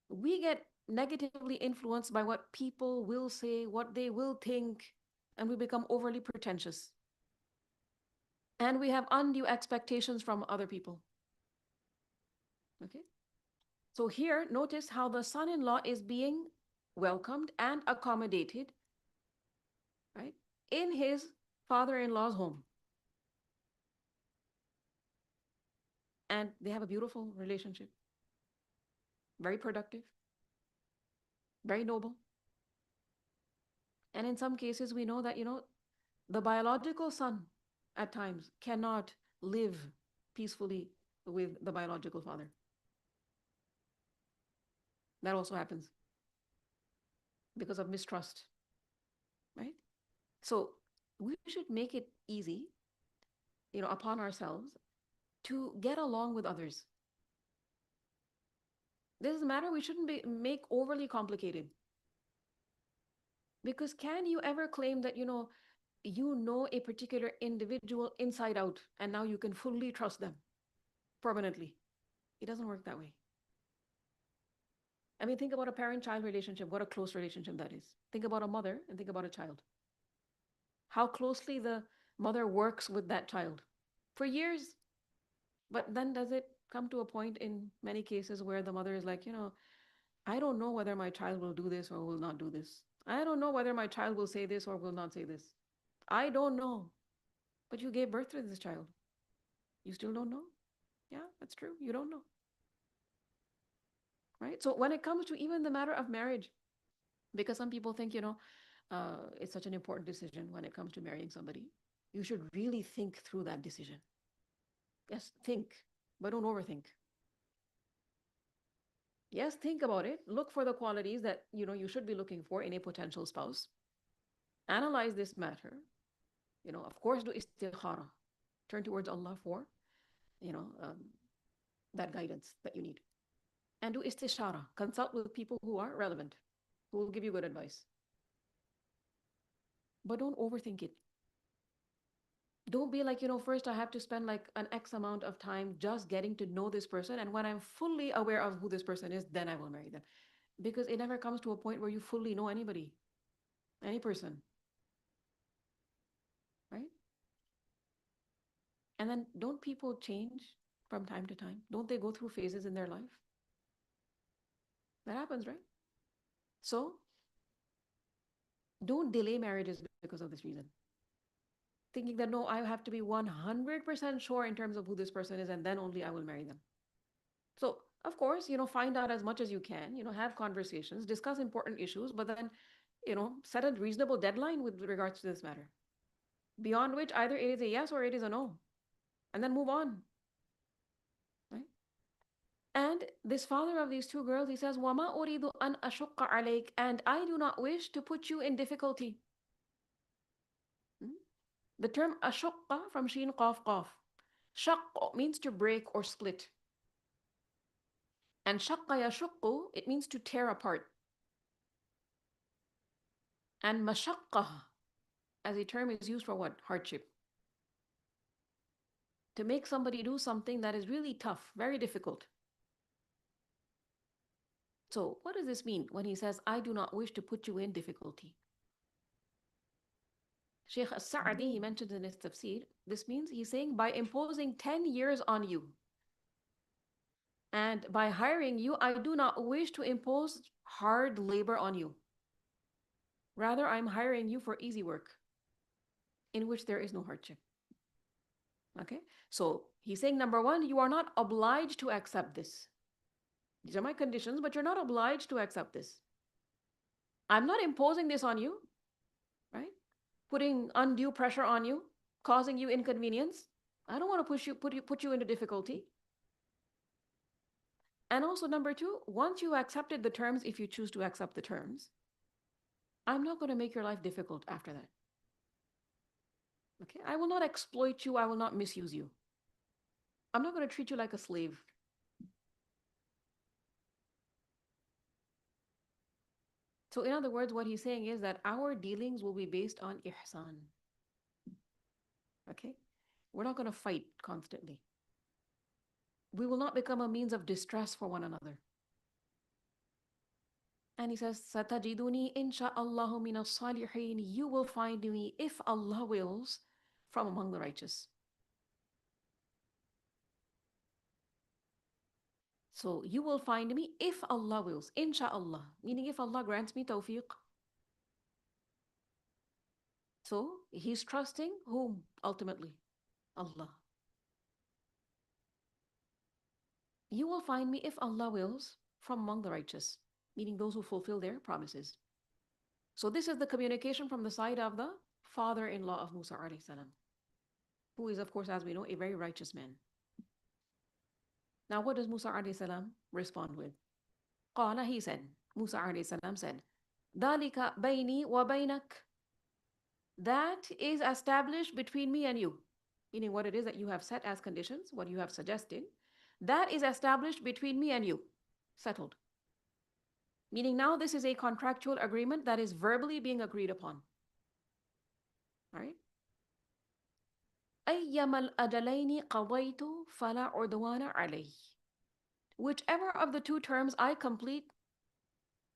we get negatively influenced by what people will say, what they will think, and we become overly pretentious. And we have undue expectations from other people. Okay? So here, notice how the son-in-law is being welcomed and accommodated, right, in his father-in-law's home. And they have a beautiful relationship. Very productive. Very noble. And in some cases, we know that, the biological son at times cannot live peacefully with the biological father. That also happens because of mistrust, right? So we should make it easy, upon ourselves to get along with others. This is a matter we shouldn't make overly complicated. Because can you ever claim that, you know a particular individual inside out, and now you can fully trust them permanently. It doesn't work that way. I mean, think about a parent-child relationship, what a close relationship that is. Think about a mother and think about a child. How closely the mother works with that child for years. But then does it come to a point in many cases where the mother is like, I don't know whether my child will do this or will not do this. I don't know whether my child will say this or will not say this. I don't know. But you gave birth to this child. You still don't know? Yeah, that's true. You don't know. Right? So when it comes to even the matter of marriage, because some people think, it's such an important decision when it comes to marrying somebody, you should really think through that decision. Yes, think, but don't overthink. Yes, think about it. Look for the qualities that you should be looking for in a potential spouse. Analyze this matter. Of course, do istikhara. Turn towards Allah for you know um, that guidance that you need, and do istishara. Consult with people who are relevant, who will give you good advice. But don't overthink it. Don't be like, first I have to spend like an X amount of time just getting to know this person, and when I'm fully aware of who this person is, then I will marry them. Because it never comes to a point where you fully know anybody, any person, right? And then don't people change from time to time? Don't they go through phases in their life? That happens, right? So don't delay marriages because of this reason. Thinking that, no, I have to be 100% sure in terms of who this person is, and then only I will marry them. So, of course, find out as much as you can, have conversations, discuss important issues, but then, set a reasonable deadline with regards to this matter. Beyond which, either it is a yes or it is a no. And then move on. Right? And this father of these two girls, he says, وَمَا أُرِيدُ أَنْ أَشُقَّ عَلَيْكَ, and I do not wish to put you in difficulty. The term ashukka from sheen qaf qaf. Shaq means to break or split. And shaqqa yashukku, it means to tear apart. And mashaqqa as a term is used for what? Hardship. To make somebody do something that is really tough, very difficult. So what does this mean when he says, I do not wish to put you in difficulty? Sheikh As-Sa'di, he mentioned in his tafsir, this means he's saying by imposing 10 years on you and by hiring you, I do not wish to impose hard labor on you. Rather, I'm hiring you for easy work in which there is no hardship. Okay? So he's saying, number one, you are not obliged to accept this. These are my conditions, but you're not obliged to accept this. I'm not imposing this on you, right? Putting undue pressure on you, causing you inconvenience. I don't want to put you into difficulty. And also, number two, once you accepted the terms, if you choose to accept the terms, I'm not going to make your life difficult after that. Okay? I will not exploit you. I will not misuse you. I'm not going to treat you like a slave. So in other words, what he's saying is that our dealings will be based on ihsan. Okay? We're not going to fight constantly. We will not become a means of distress for one another. And he says, Satajiduni insha'Allahu minas salihin. You will find me, if Allah wills, from among the righteous. So you will find me if Allah wills, insha'Allah, meaning if Allah grants me tawfiq. So he's trusting whom ultimately? Allah. You will find me, if Allah wills, from among the righteous, meaning those who fulfill their promises. So this is the communication from the side of the father-in-law of Musa alayhi salam, who is, of course, as we know, a very righteous man. Now, what does Musa alayhi salam respond with? Qala, he said, Musa alayhi salam said, Dalika bayni wa baynak. That is established between me and you. Meaning what it is that you have set as conditions, what you have suggested, that is established between me and you. Settled. Meaning now this is a contractual agreement that is verbally being agreed upon. right? أيما الأجلين قضيت فلا عدوان علي. Whichever of the two terms I complete,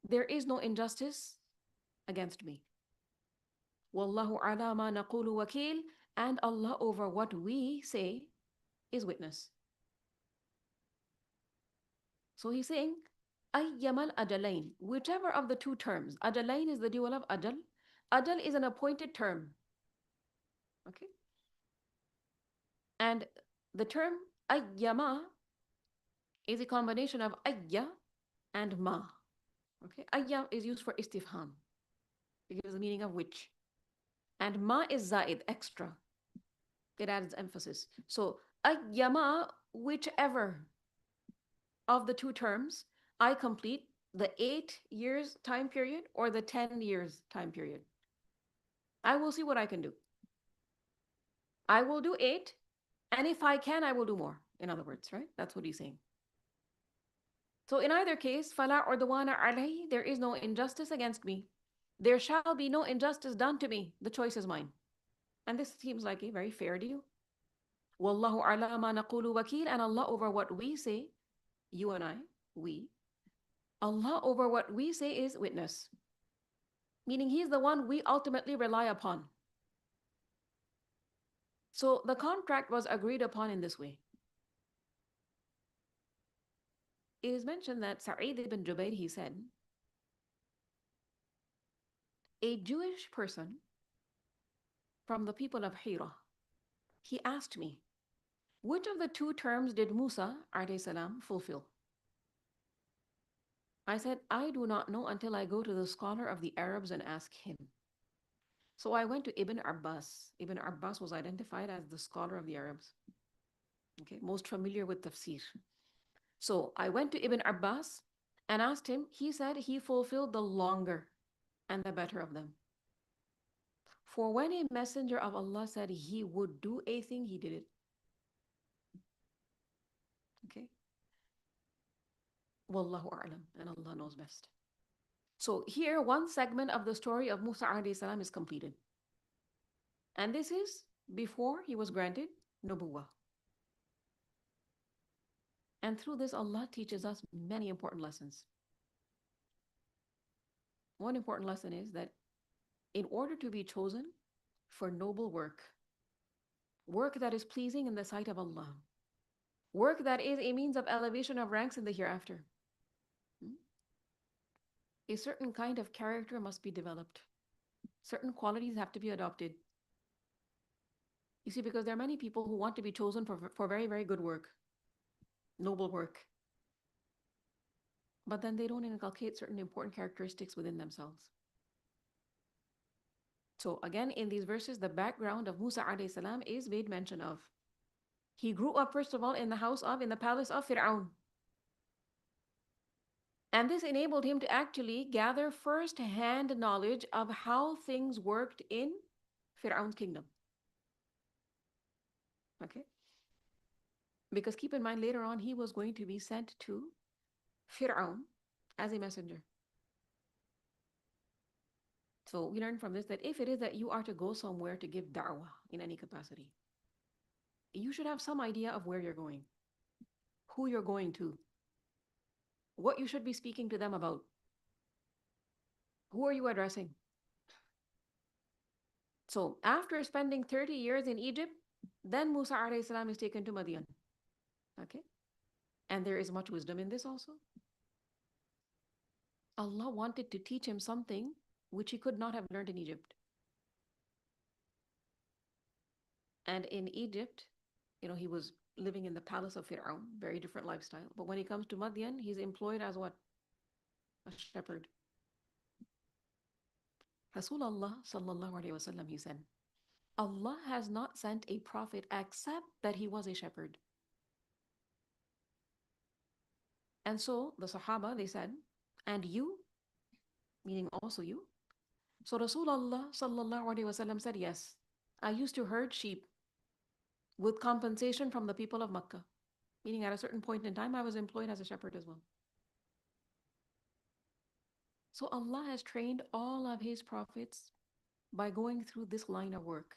there is no injustice against me. Wallahu ala ma naqulu wakil, and Allah over what we say is witness. So he's saying, ayyamal ajalain, whichever of the two terms. Ajalain is the dual of ajal. Ajal is an appointed term. Okay? And the term ayyama is a combination of ayya and ma. Okay? Ayya is used for istifham. It gives the meaning of which. And ma is zaid, extra. It adds emphasis. So ayyama, whichever of the two terms I complete, the 8 years time period or the 10 years time period. I will see what I can do. I will do 8, and if I can, I will do more. In other words, right? That's what he's saying. So in either case, فَلَا عُدْوَانَ عَلَيْهِ, there is no injustice against me. There shall be no injustice done to me. The choice is mine. And this seems like a very fair deal. وَاللَّهُ عَلَى مَا نَقُولُ وَكِيلٌ, and Allah over what we say, you and I, we, Allah over what we say is witness. Meaning He's the one we ultimately rely upon. So the contract was agreed upon in this way. It is mentioned that Sa'id ibn Jubayr, he said, a Jewish person from the people of Hira, he asked me, which of the two terms did Musa alayhi salam fulfill? I said, I do not know until I go to the scholar of the Arabs and ask him. So I went to Ibn Abbas. Ibn Abbas was identified as the scholar of the Arabs. Okay, most familiar with tafsir. So I went to Ibn Abbas and asked him. He said he fulfilled the longer and the better of them. For when a messenger of Allah said he would do a thing, he did it. Okay. Wallahu a'lam, and Allah knows best. So here, one segment of the story of Musa alayhi salam is completed. And this is before he was granted nubuwwah. And through this, Allah teaches us many important lessons. One important lesson is that in order to be chosen for noble work, work that is pleasing in the sight of Allah, work that is a means of elevation of ranks in the hereafter, a certain kind of character must be developed. Certain qualities have to be adopted. You see, because there are many people who want to be chosen for very, very good work, noble work. But then they don't inculcate certain important characteristics within themselves. So again, in these verses, the background of Musa alayhi salam is made mention of. He grew up, first of all, in the palace of Fir'aun. And this enabled him to actually gather first-hand knowledge of how things worked in Fir'aun's kingdom. Okay? Because keep in mind, later on, he was going to be sent to Fir'aun as a messenger. So we learn from this that if it is that you are to go somewhere to give da'wah in any capacity, you should have some idea of where you're going, who you're going to, what you should be speaking to them about. Who are you addressing? So after spending 30 years in Egypt, then Musa alayhi salam is taken to Madian. Okay? And there is much wisdom in this also. Allah wanted to teach him something which he could not have learned in Egypt. And in Egypt, he was living in the palace of Fir'aun, very different lifestyle. But when he comes to Madian, he's employed as what? A shepherd. Rasulullah sallallahu alaihi wasallam, he said, Allah has not sent a prophet except that he was a shepherd. And so the Sahaba, they said, and you, meaning also you. So Rasulullah sallallahu alaihi wasallam said, yes, I used to herd sheep with compensation from the people of Makkah. Meaning at a certain point in time, I was employed as a shepherd as well. So Allah has trained all of his prophets by going through this line of work.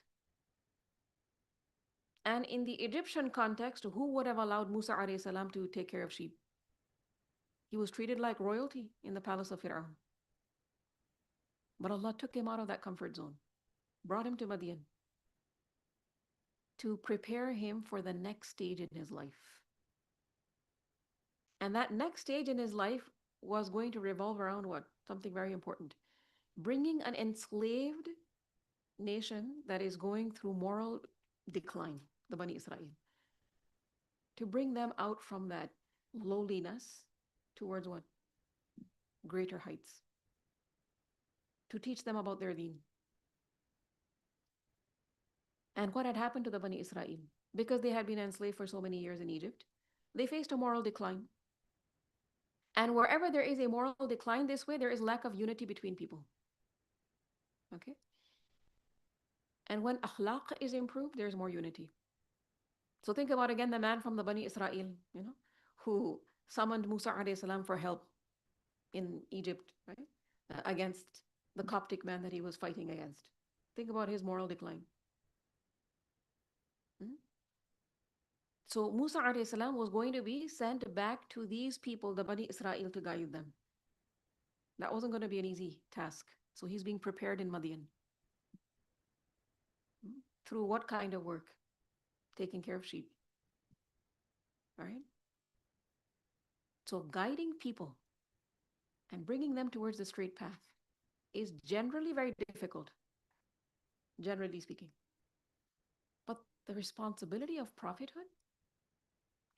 And in the Egyptian context, who would have allowed Musa alayhi salam to take care of sheep? He was treated like royalty in the palace of Fir'aun. But Allah took him out of that comfort zone, brought him to Madian to prepare him for the next stage in his life. And that next stage in his life was going to revolve around what? Something very important. Bringing an enslaved nation that is going through moral decline, the Bani Israel, to bring them out from that lowliness towards what? Greater heights. To teach them about their deen. And what had happened to the Bani Israel? Because they had been enslaved for so many years in Egypt, they faced a moral decline. And wherever there is a moral decline this way, there is lack of unity between people. Okay? And when akhlaq is improved, there's more unity. So think about again the man from the Bani Israel, who summoned Musa alayhi salam for help in Egypt, right? Against the Coptic man that he was fighting against. Think about his moral decline. So Musa alayhi salam was going to be sent back to these people, the Bani Israel, to guide them. That wasn't going to be an easy task. So he's being prepared in Madian. Through what kind of work? Taking care of sheep. All right? So guiding people and bringing them towards the straight path is generally very difficult, generally speaking. But the responsibility of prophethood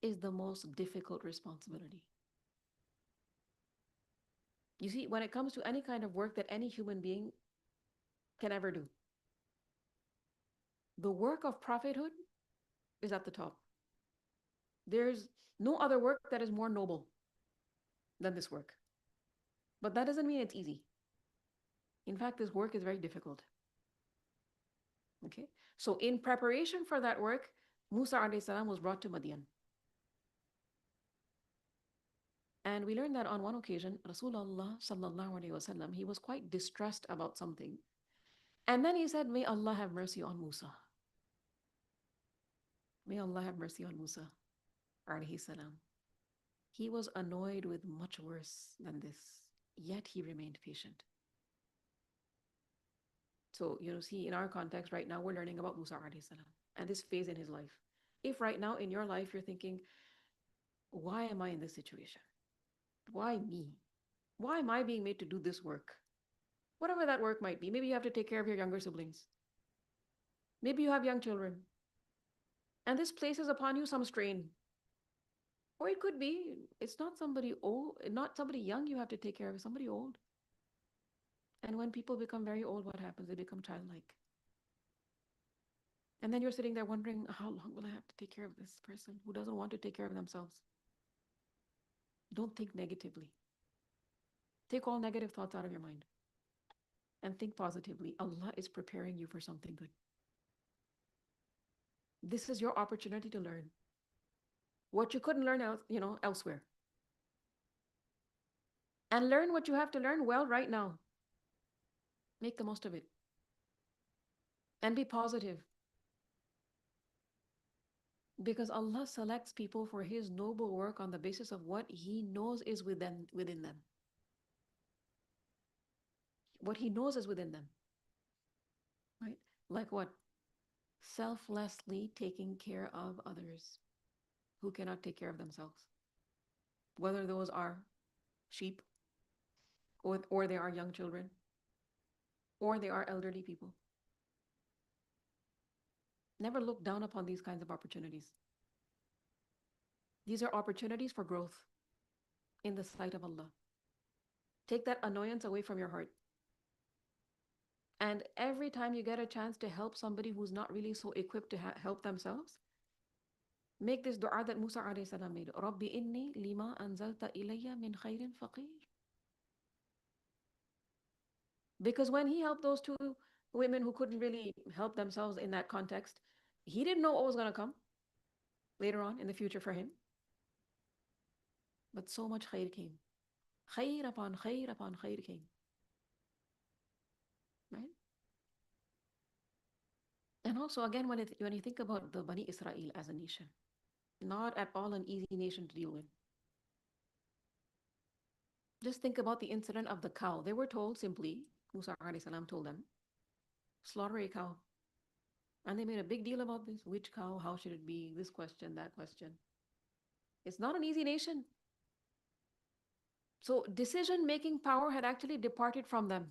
is the most difficult responsibility. You see, when it comes to any kind of work that any human being can ever do, the work of prophethood is at the top. There's no other work that is more noble than this work. But that doesn't mean it's easy. In fact, this work is very difficult. Okay? So in preparation for that work, Musa alayhi salam was brought to Madian. And we learned that on one occasion, Rasulullah sallallahu alaihi wasallam, he was quite distressed about something. And then he said, may Allah have mercy on Musa. May Allah have mercy on Musa alayhi salam. He was annoyed with much worse than this, yet he remained patient. So, see, in our context right now, we're learning about Musa alayhi salam and this phase in his life. If right now in your life you're thinking, why am I in this situation? Why me? Why am I being made to do this work? Whatever that work might be. Maybe you have to take care of your younger siblings. Maybe you have young children. And this places upon you some strain. Or it could be, it's not somebody old, not somebody young you have to take care of, it's somebody old. And when people become very old, what happens? They become childlike. And then you're sitting there wondering, how long will I have to take care of this person who doesn't want to take care of themselves? Don't think negatively. Take all negative thoughts out of your mind. And think positively. Allah is preparing you for something good. This is your opportunity to learn what you couldn't learn elsewhere. And learn what you have to learn well right now. Make the most of it. And be positive. Because Allah selects people for His noble work on the basis of what He knows is within them. What He knows is within them. Right? Like what? Selflessly taking care of others who cannot take care of themselves. Whether those are sheep, or they are young children, or they are elderly people. Never look down upon these kinds of opportunities. These are opportunities for growth in the sight of Allah. Take that annoyance away from your heart. And every time you get a chance to help somebody who's not really so equipped to help themselves, make this dua that Musa alayhi salam made. Rabbi inni lima anzalta ilayya min khairin faqir. Because when he helped those two women who couldn't really help themselves in that context, he didn't know what was going to come later on in the future for him. But so much khair came. Khair upon khair upon khair came. Right? And also, again, when you think about the Bani Israel as a nation, not at all an easy nation to deal with. Just think about the incident of the cow. They were told simply, Musa alayhi salam told them, slaughter a cow. And they made a big deal about this. Which cow? How should it be? This question, that question. It's not an easy nation. So decision-making power had actually departed from them.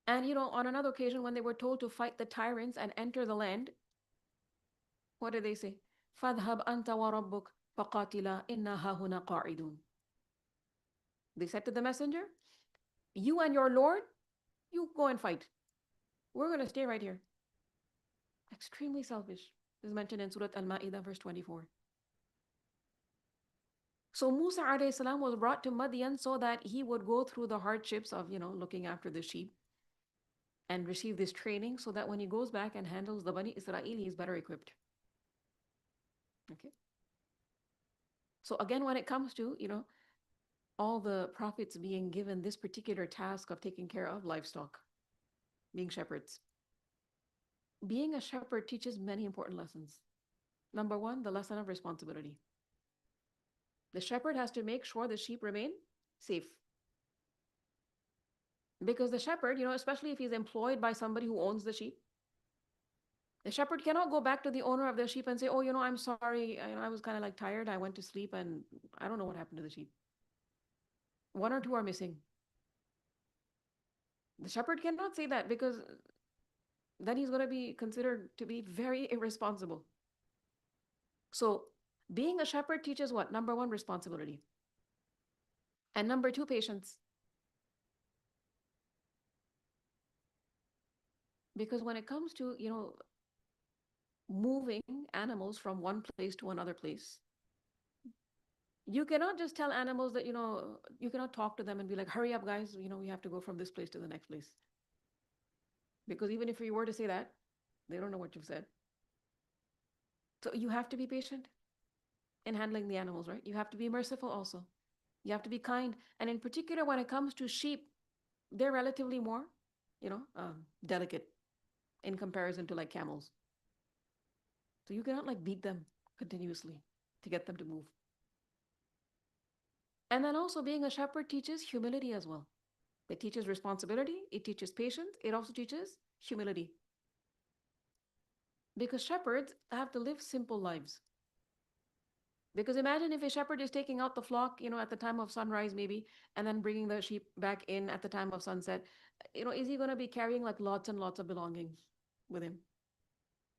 And on another occasion, when they were told to fight the tyrants and enter the land, what did they say? فَاذْهَبْ أَنْتَ وَرَبُّكَ فَقَاتِلَا إِنَّا هَاهُنَا قَاعِدُونَ. They said to the messenger, you and your Lord, you go and fight. We're going to stay right here. Extremely selfish. This is mentioned in Surah Al-Ma'idah, verse 24. So Musa alayhi salam was brought to Madian so that he would go through the hardships of, looking after the sheep and receive this training so that when he goes back and handles the Bani Israel, he's better equipped. Okay. So again, when it comes to, all the prophets being given this particular task of taking care of livestock, being shepherds. Being a shepherd teaches many important lessons. Number one, the lesson of responsibility. The shepherd has to make sure the sheep remain safe. Because the shepherd, especially if he's employed by somebody who owns the sheep, the shepherd cannot go back to the owner of the sheep and say, oh, I'm sorry, I was kind of like tired, I went to sleep and I don't know what happened to the sheep. One or two are missing. The shepherd cannot say that because then he's going to be considered to be very irresponsible. So being a shepherd teaches what? Number one, responsibility. And number two, patience. Because when it comes to, moving animals from one place to another place, you cannot just tell animals that, you cannot talk to them and be like, hurry up, guys, we have to go from this place to the next place. Because even if you were to say that, they don't know what you've said. So you have to be patient in handling the animals, right? You have to be merciful also. You have to be kind. And in particular, when it comes to sheep, they're relatively more, delicate in comparison to like camels. So you cannot like beat them continuously to get them to move. And then also being a shepherd teaches humility as well. It teaches responsibility, it teaches patience, it also teaches humility. Because shepherds have to live simple lives. Because imagine if a shepherd is taking out the flock, at the time of sunrise maybe, and then bringing the sheep back in at the time of sunset. Is he going to be carrying like lots and lots of belongings with him?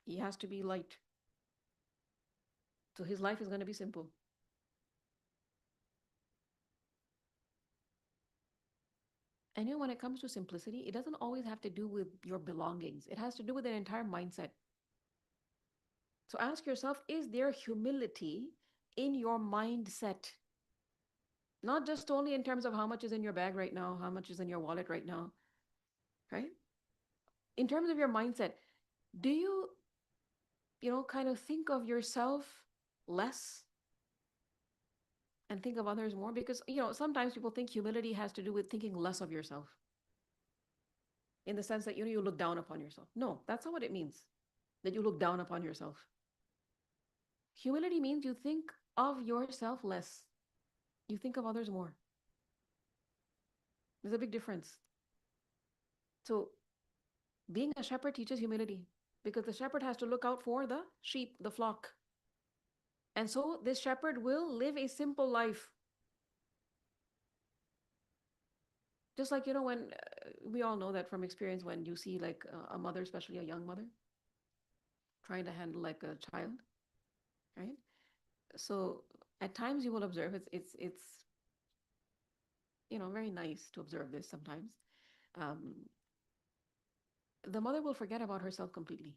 He has to be light. So his life is going to be simple. And when it comes to simplicity, it doesn't always have to do with your belongings. It has to do with an entire mindset. So ask yourself, is there humility in your mindset? Not just only in terms of how much is in your bag right now, how much is in your wallet right now, right? In terms of your mindset, do you, kind of think of yourself less and think of others more? Because, sometimes people think humility has to do with thinking less of yourself. In the sense that, you look down upon yourself. No, that's not what it means, that you look down upon yourself. Humility means you think of yourself less. You think of others more. There's a big difference. So being a shepherd teaches humility because the shepherd has to look out for the sheep, the flock. And so this shepherd will live a simple life. Just like, when we all know that from experience, when you see like a mother, especially a young mother, trying to handle like a child, right? So at times you will observe it's very nice to observe this sometimes. The mother will forget about herself completely.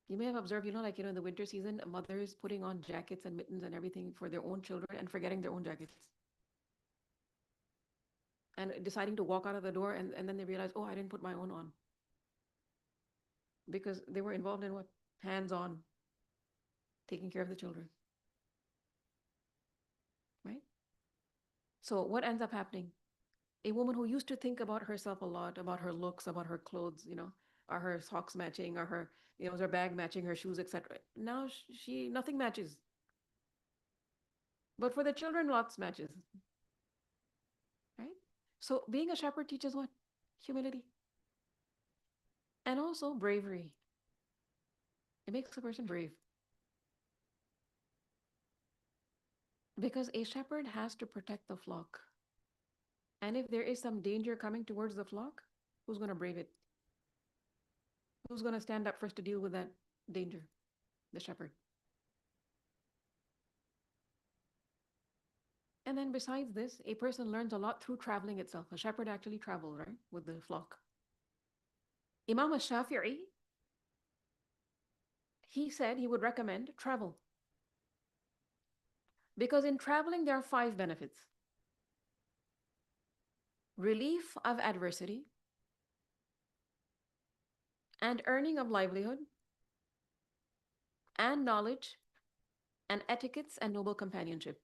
You may have observed, like, in the winter season, mothers putting on jackets and mittens and everything for their own children and forgetting their own jackets. And deciding to walk out of the door and then they realize, oh, I didn't put my own on. Because they were involved in what? Hands-on, taking care of the children. Right? So what ends up happening? A woman who used to think about herself a lot, about her looks, about her clothes, are her socks matching, are her, is her bag matching, her shoes, etc. Now she nothing matches. But for the children, lots matches. Right? So being a shepherd teaches what? Humility. And also bravery. It makes a person brave. Because a shepherd has to protect the flock. And if there is some danger coming towards the flock, who's going to brave it? Who's going to stand up first to deal with that danger? The shepherd. And then besides this, a person learns a lot through traveling itself. A shepherd actually travels, right, with the flock. Imam al-Shafi'i, he said he would recommend travel. Because in traveling, there are 5 benefits. Relief of adversity, and earning of livelihood, and knowledge, and etiquettes, and noble companionship.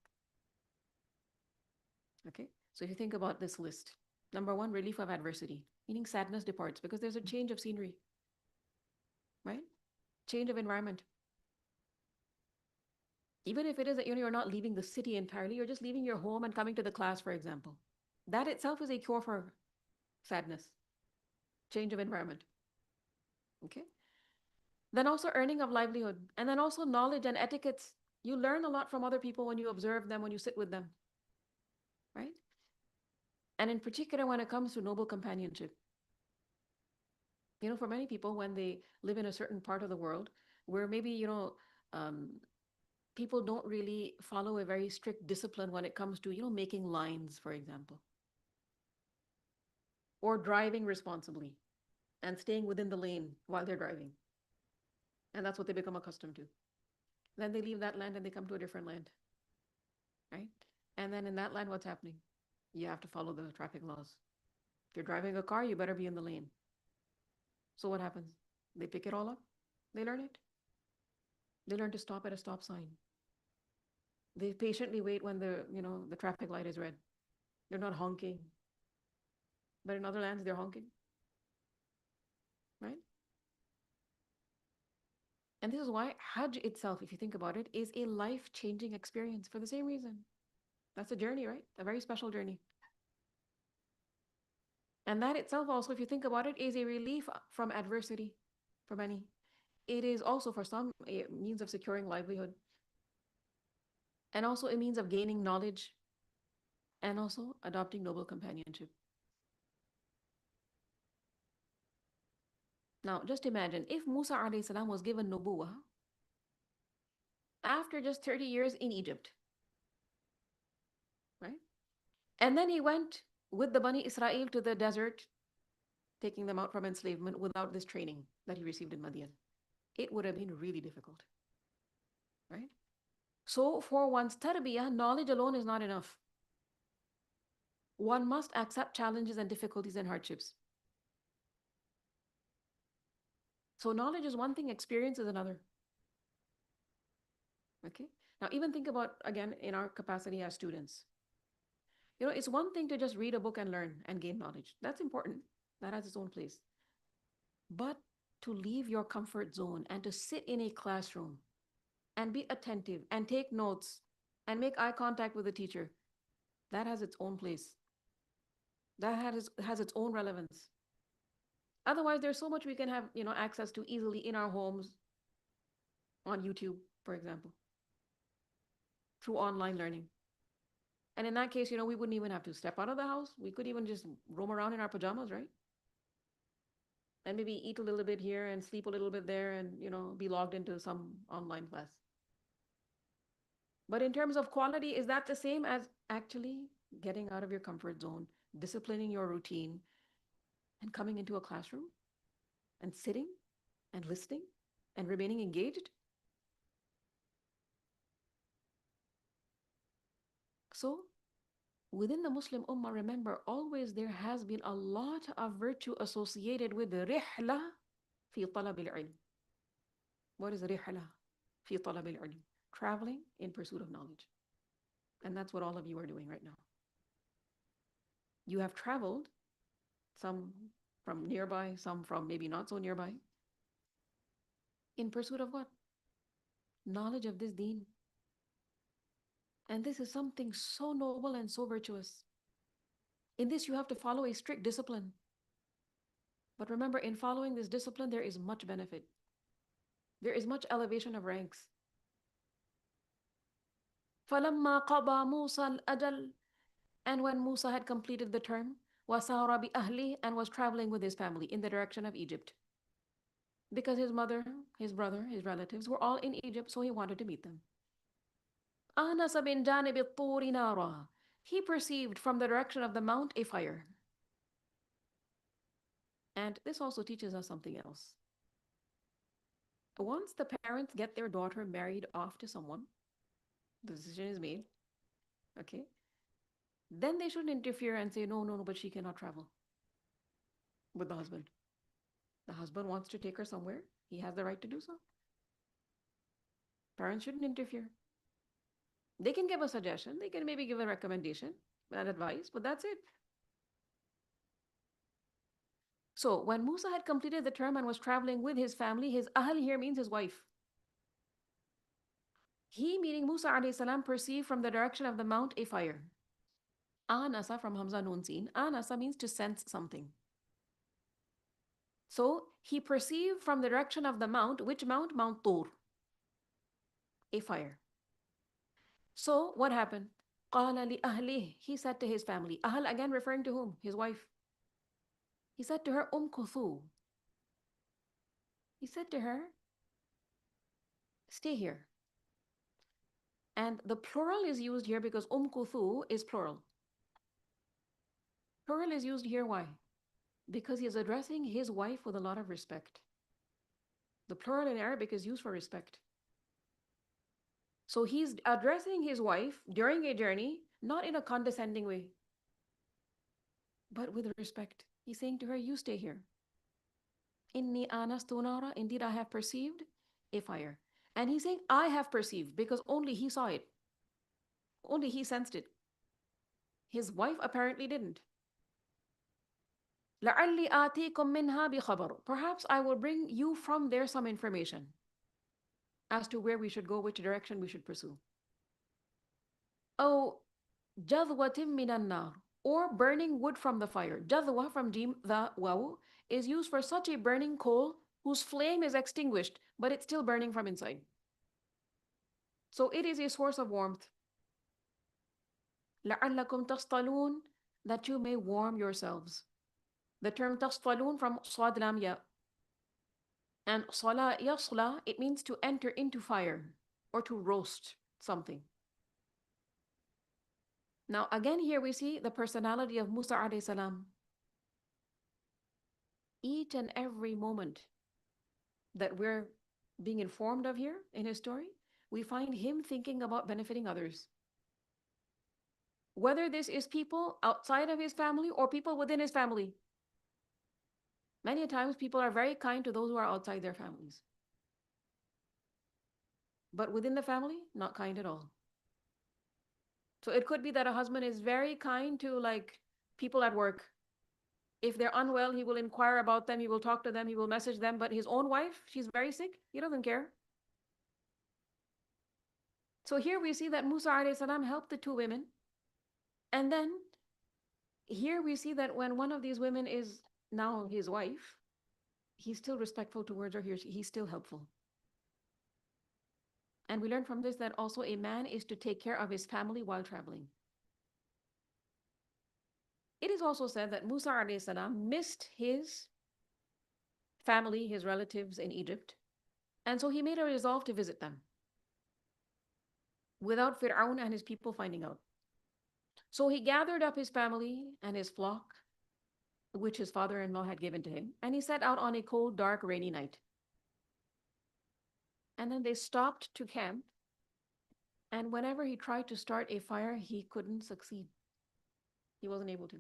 Okay, so if you think about this list, number 1, relief of adversity, meaning sadness departs because there's a change of scenery, right? Change of environment. Even if it is that you're not leaving the city entirely, you're just leaving your home and coming to the class, for example. That itself is a cure for sadness. Change of environment. Okay. Then also earning of livelihood. And then also knowledge and etiquettes. You learn a lot from other people when you observe them, when you sit with them. Right? And in particular, when it comes to noble companionship. For many people, when they live in a certain part of the world where maybe, people don't really follow a very strict discipline when it comes to, making lines, for example, or driving responsibly and staying within the lane while they're driving. And that's what they become accustomed to. Then they leave that land and they come to a different land, right? And then in that land, what's happening? You have to follow the traffic laws. If you're driving a car, you better be in the lane. So what happens? They pick it all up. They learn it. They learn to stop at a stop sign. They patiently wait when the traffic light is red. They're not honking. But in other lands, they're honking. Right? And this is why Hajj itself, if you think about it, is a life-changing experience for the same reason. That's a journey, right? A very special journey. And that itself also, if you think about it, is a relief from adversity for many. It is also for some a means of securing livelihood. And also a means of gaining knowledge. And also adopting noble companionship. Now, just imagine if Musa alayhi salam was given nubuwah after just 30 years in Egypt, right? And then he went with the Bani Israel to the desert, taking them out from enslavement without this training that he received in Madian. It would have been really difficult, right? So for one's tarbiyah, knowledge alone is not enough. One must accept challenges and difficulties and hardships. So knowledge is one thing, experience is another. Okay? Now even think about, again, in our capacity as students. It's one thing to just read a book and learn and gain knowledge. That's important. That has its own place. But to leave your comfort zone and to sit in a classroom and be attentive and take notes and make eye contact with the teacher, that has its own place. That has its own relevance. Otherwise, there's so much we can have, access to easily in our homes, on YouTube, for example, through online learning. And in that case, we wouldn't even have to step out of the house. We could even just roam around in our pajamas, right? And maybe eat a little bit here and sleep a little bit there and, be logged into some online class. But in terms of quality, is that the same as actually getting out of your comfort zone, disciplining your routine, and coming into a classroom and sitting and listening and remaining engaged? So within the Muslim Ummah, remember, always there has been a lot of virtue associated with the rihla fi talab al-ilm. What is rihla fi talab al-ilm? Traveling in pursuit of knowledge. And that's what all of you are doing right now. You have traveled, some from nearby, some from maybe not so nearby, in pursuit of what? Knowledge of this deen. And this is something so noble and so virtuous. In this, you have to follow a strict discipline. But remember, in following this discipline, there is much benefit. There is much elevation of ranks. فَلَمَّا قَضَى مُوسَى الْأَجَلَ, and when Musa had completed the term, وَسَارَ بِأَهْلِهِ, and was traveling with his family in the direction of Egypt. Because his mother, his brother, his relatives were all in Egypt, so he wanted to meet them. آنَسَ مِنْ جَانِبِ الطُّورِ نَارًا, he perceived from the direction of the mount a fire. And this also teaches us something else. Once the parents get their daughter married off to someone, the decision is made, okay? Then they shouldn't interfere and say, no, but she cannot travel with the husband. The husband wants to take her somewhere. He has the right to do so. Parents shouldn't interfere. They can give a suggestion. They can maybe give a recommendation and advice, but that's it. So when Musa had completed the term and was traveling with his family, his ahl here means his wife. He, meaning Musa alayhi salam, perceived from the direction of the mount a fire. Anasa from Hamza Nun Sin. Anasa means to sense something. So he perceived from the direction of the mount, which mount? Mount Tur. A fire. So what happened? قَالَ لِأَهْلِهِ, he said to his family. Ahl again referring to whom? His wife. He said to her, Kuthu. He said to her, stay here. And the plural is used here because Kuthu is plural. Plural is used here, why? Because he is addressing his wife with a lot of respect. The plural in Arabic is used for respect. So he's addressing his wife during a journey, not in a condescending way, but with respect. He's saying to her, you stay here. Inni anastu nara, indeed I have perceived a fire. And he's saying, I have perceived, because only he saw it. Only he sensed it. His wife apparently didn't. لَعَلِّي آتِيكُم مِّنْهَا بِخَبَرٍ, perhaps I will bring you from there some information as to where we should go, which direction we should pursue. أَوْ جَذْوَةٍ مِّنَ النَّارِ, or burning wood from the fire. Jadwa from Jim, the waw, is used for such a burning coal whose flame is extinguished, but it's still burning from inside. So it is a source of warmth. لَعَلَّكُمْ تَصْطَلُونَ, that you may warm yourselves. The term tasfalun from Sad Lam Ya. And Sala Yasla, it means to enter into fire or to roast something. Now again here we see the personality of Musa alayhi salam. Each and every moment that we're being informed of here in his story, we find him thinking about benefiting others. Whether this is people outside of his family or people within his family. Many times people are very kind to those who are outside their families. But within the family, not kind at all. So it could be that a husband is very kind to people at work. If they're unwell, he will inquire about them, he will talk to them, he will message them. But his own wife, she's very sick, he doesn't care. So here we see that Musa alayhi salam helped the two women. And then here we see that when one of these women is now his wife, he's still respectful towards her, he's still helpful. And we learn from this that also a man is to take care of his family while traveling. It is also said that Musa alayhi salam missed his family, his relatives in Egypt. And so he made a resolve to visit them without Fir'aun and his people finding out. So he gathered up his family and his flock, which his father-in-law had given to him, and he set out on a cold, dark, rainy night. And then they stopped to camp, and whenever he tried to start a fire, he couldn't succeed. He wasn't able to.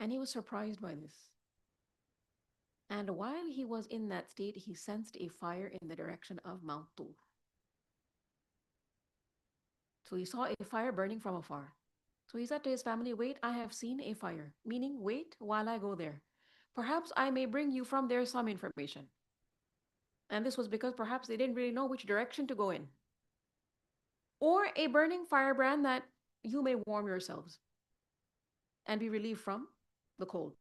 And he was surprised by this. And while he was in that state, he sensed a fire in the direction of Mount Tur. So he saw a fire burning from afar. So he said to his family, wait, I have seen a fire, meaning wait while I go there. Perhaps I may bring you from there some information. And this was because perhaps they didn't really know which direction to go in. Or a burning firebrand that you may warm yourselves and be relieved from the cold.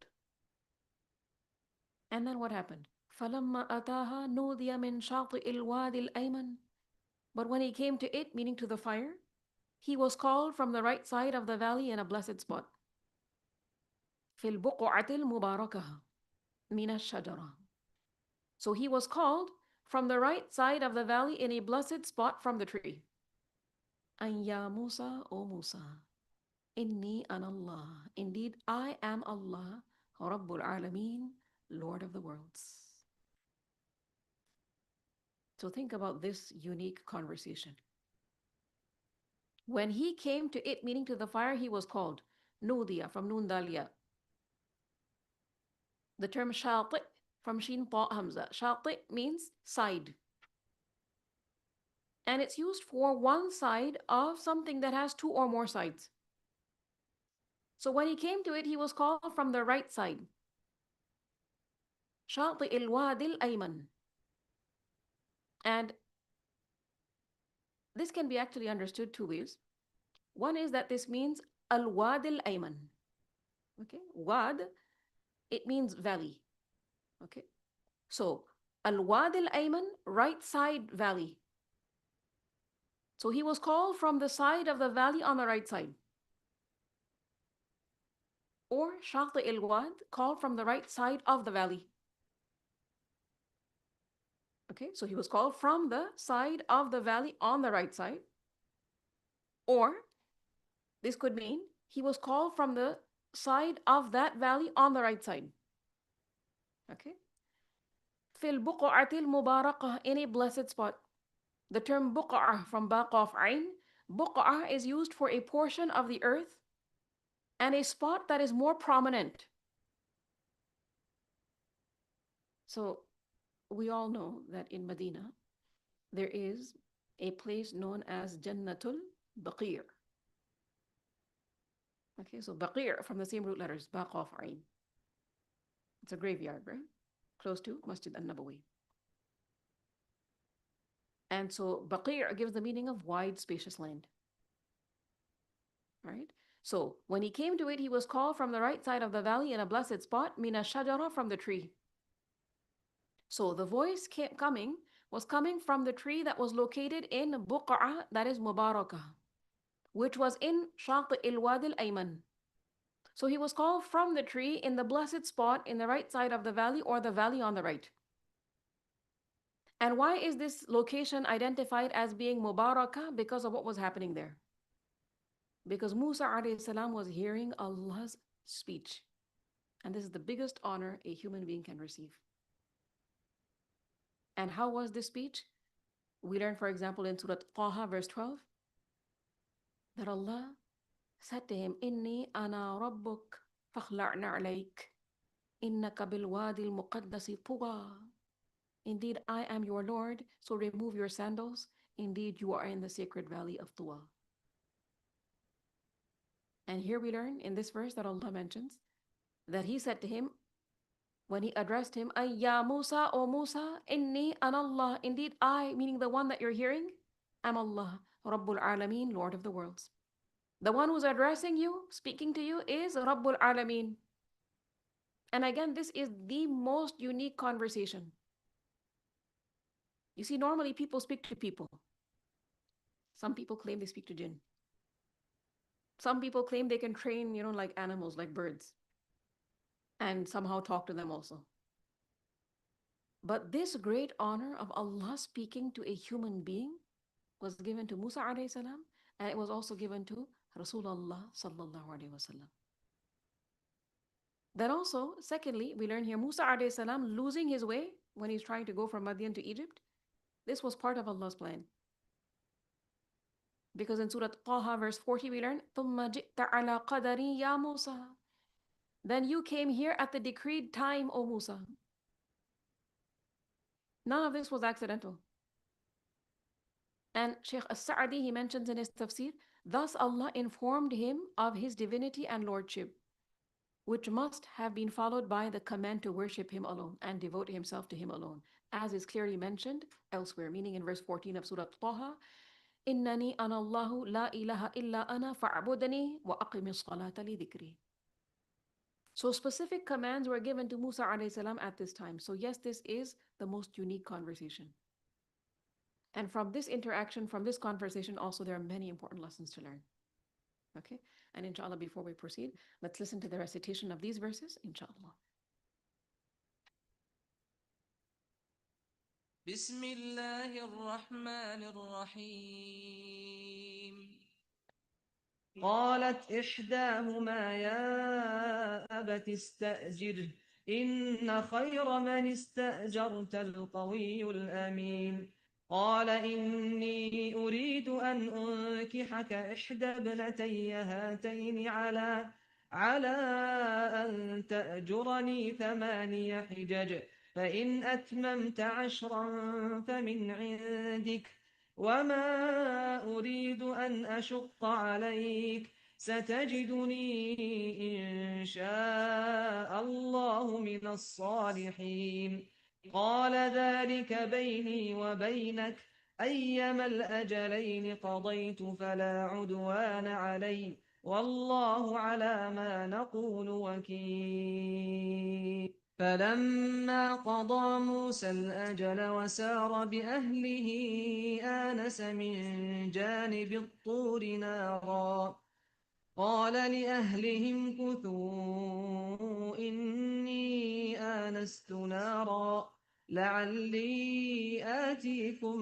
And then what happened? فَلَمَّا أَتَاهَا نُودِيَ مِنْ شَاطِئِ الْوَادِ الْأَيْمَنِ. But when he came to it, meaning to the fire, he was called from the right side of the valley in a blessed spot. فِي الْبُقُعَةِ الْمُبَارَكَةِ مِنَ الشَّجَرَةِ. So he was called from the right side of the valley in a blessed spot from the tree. أَن يَا مُوسَى, O Musa, إِنِّي أَنَا اللَّهِ. Indeed, I am Allah, Rabbul Alameen, Lord of the worlds. So think about this unique conversation. When he came to it, meaning to the fire, he was called Nudiya from Nun Daliya. The term Shati from Shin Ta Hamza. Shati means side. And it's used for one side of something that has two or more sides. So when he came to it, he was called from the right side. Shati al-Wadi al-Ayman. And this can be actually understood two ways. One is that this means al-Wadi al-Ayman. Okay, Wad, it means valley. Okay, so al-Wadi al-Ayman, right side valley. So he was called from the side of the valley on the right side. Or Shati al-Wad, called from the right side of the valley. Okay, so he was called from the side of the valley on the right side. Or this could mean he was called from the side of that valley on the right side. Okay. في البقعة المباركة, in a blessed spot. The term buq'ah from baqaf ayn, buq'ah is used for a portion of the earth and a spot that is more prominent. So we all know that in Medina, there is a place known as Jannatul Baqir. Okay, so Baqir from the same root letters, baqaf ayn. It's a graveyard, right? Close to Masjid al-Nabawi. And so Baqir gives the meaning of wide, spacious land. Right? So when he came to it, he was called from the right side of the valley in a blessed spot, mina shajara, from the tree. So the voice was coming from the tree that was located in Buq'a, that is Mubarakah, which was in Shati al-Wadi al-Ayman. So he was called from the tree in the blessed spot in the right side of the valley, or the valley on the right. And why is this location identified as being Mubarakah? Because of what was happening there. Because Musa alayhi salam was hearing Allah's speech. And this is the biggest honor a human being can receive. And how was this speech? We learn, for example, in Surah Taha, verse 12, that Allah said to him, Inni ana rabbuk fakhla'na alayk, innaka bilwadi al-muqaddasi tuwa. Indeed, I am your Lord, so remove your sandals. Indeed, you are in the sacred valley of Tuwa. And here we learn in this verse that Allah mentions that he said to him, when he addressed him, Ay ya Musa, O Musa, inni an Allah. Indeed, I, meaning the one that you're hearing, am Allah, Rabbul Alameen, Lord of the worlds. The one who's addressing you, speaking to you, is Rabbul Alameen. And again, this is the most unique conversation. You see, normally people speak to people. Some people claim they speak to jinn. Some people claim they can train, like animals, like birds, and somehow talk to them also. But this great honor of Allah speaking to a human being was given to Musa alayhi salam, and it was also given to Rasulullah sallallahu alayhi wasallam. Then also, secondly, we learn here Musa alayhi salam losing his way when he's trying to go from Madian to Egypt. This was part of Allah's plan. Because in Surah Taha, verse 40, we learn, ثُمَّ جِئْتَ عَلَى قَدَرٍ يَا مُوسَى. Then you came here at the decreed time, O Musa. None of this was accidental. And Shaykh As-Sa'di, he mentions in his tafsir Thus Allah informed him of his divinity and lordship, which must have been followed by the command to worship him alone and devote himself to him alone, as is clearly mentioned elsewhere, meaning in verse 14 of Surah Taha, Innani ana Allahu la ilaha illa ana fa'budani wa aqimis salata li dhikri. So specific commands were given to Musa alayhi salam at this time. So yes, this is the most unique conversation. And from this interaction, from this conversation also, there are many important lessons to learn. Okay? And inshallah, before we proceed, let's listen to the recitation of these verses, inshallah.
بسم الله الرحمن الرحيم قالت إحداهما يا أبت استأجره إن خير من استأجرت القوي الأمين قال إني أريد أن أنكحك إحدى ابنتي هاتين على أن تأجرني 8 حجج فإن أتممت 10 فمن عندك وما أريد أن أشق عليك ستجدني إن شاء الله من الصالحين قال ذلك بيني وبينك أيما الأجلين قضيت فلا عدوان علي والله على ما نقول وكيل فلما قضى موسى الأجل وسار بأهله آنس من جانب الطور نارا قال لأهلهم كثوا إني آنست نارا لعلي آتيكم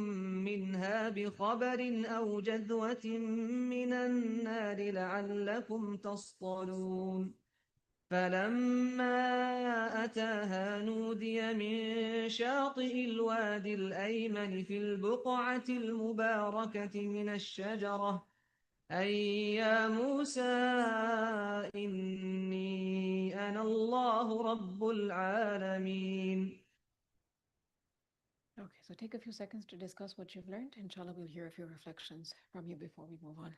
منها بخبر أو جذوة من النار لعلكم تصطلون فلما أتاها نودي من شاطئ الوادي الأيمن في البقعة المباركة من الشجرة أي يا موسى إني أنا الله رب العالمين.
Okay, so take a few seconds to discuss what you've learned. Inshallah, we'll hear a few reflections from you before we move on.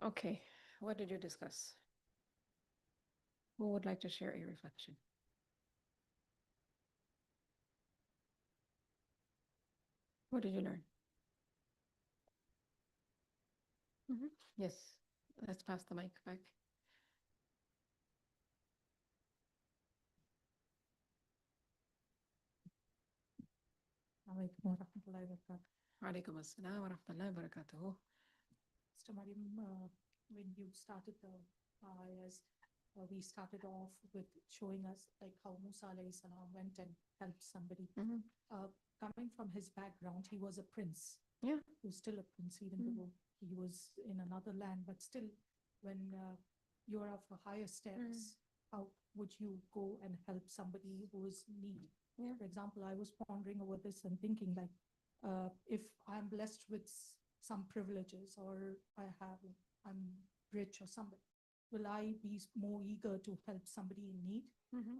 Okay, what did you discuss? Who would like to share a reflection? What did you learn? Yes, let's pass the mic back.
Alaikum wa rahmatullahi wa barakatuh.
Alaikum assalam wa rahmatullahi wa barakatuh.
Mr. Mariam, when you started the ayahs, we started off with showing us like how Musa alayhi salam went and helped somebody. Coming from his background, he was a prince.
Yeah.
He was still a prince, even though he was in another land. But still, when you're of a higher status, how would you go and help somebody who is in need?
Yeah.
For example, I was pondering over this and thinking like, if I'm blessed with some privileges, or I'm rich or something, will I be more eager to help somebody in need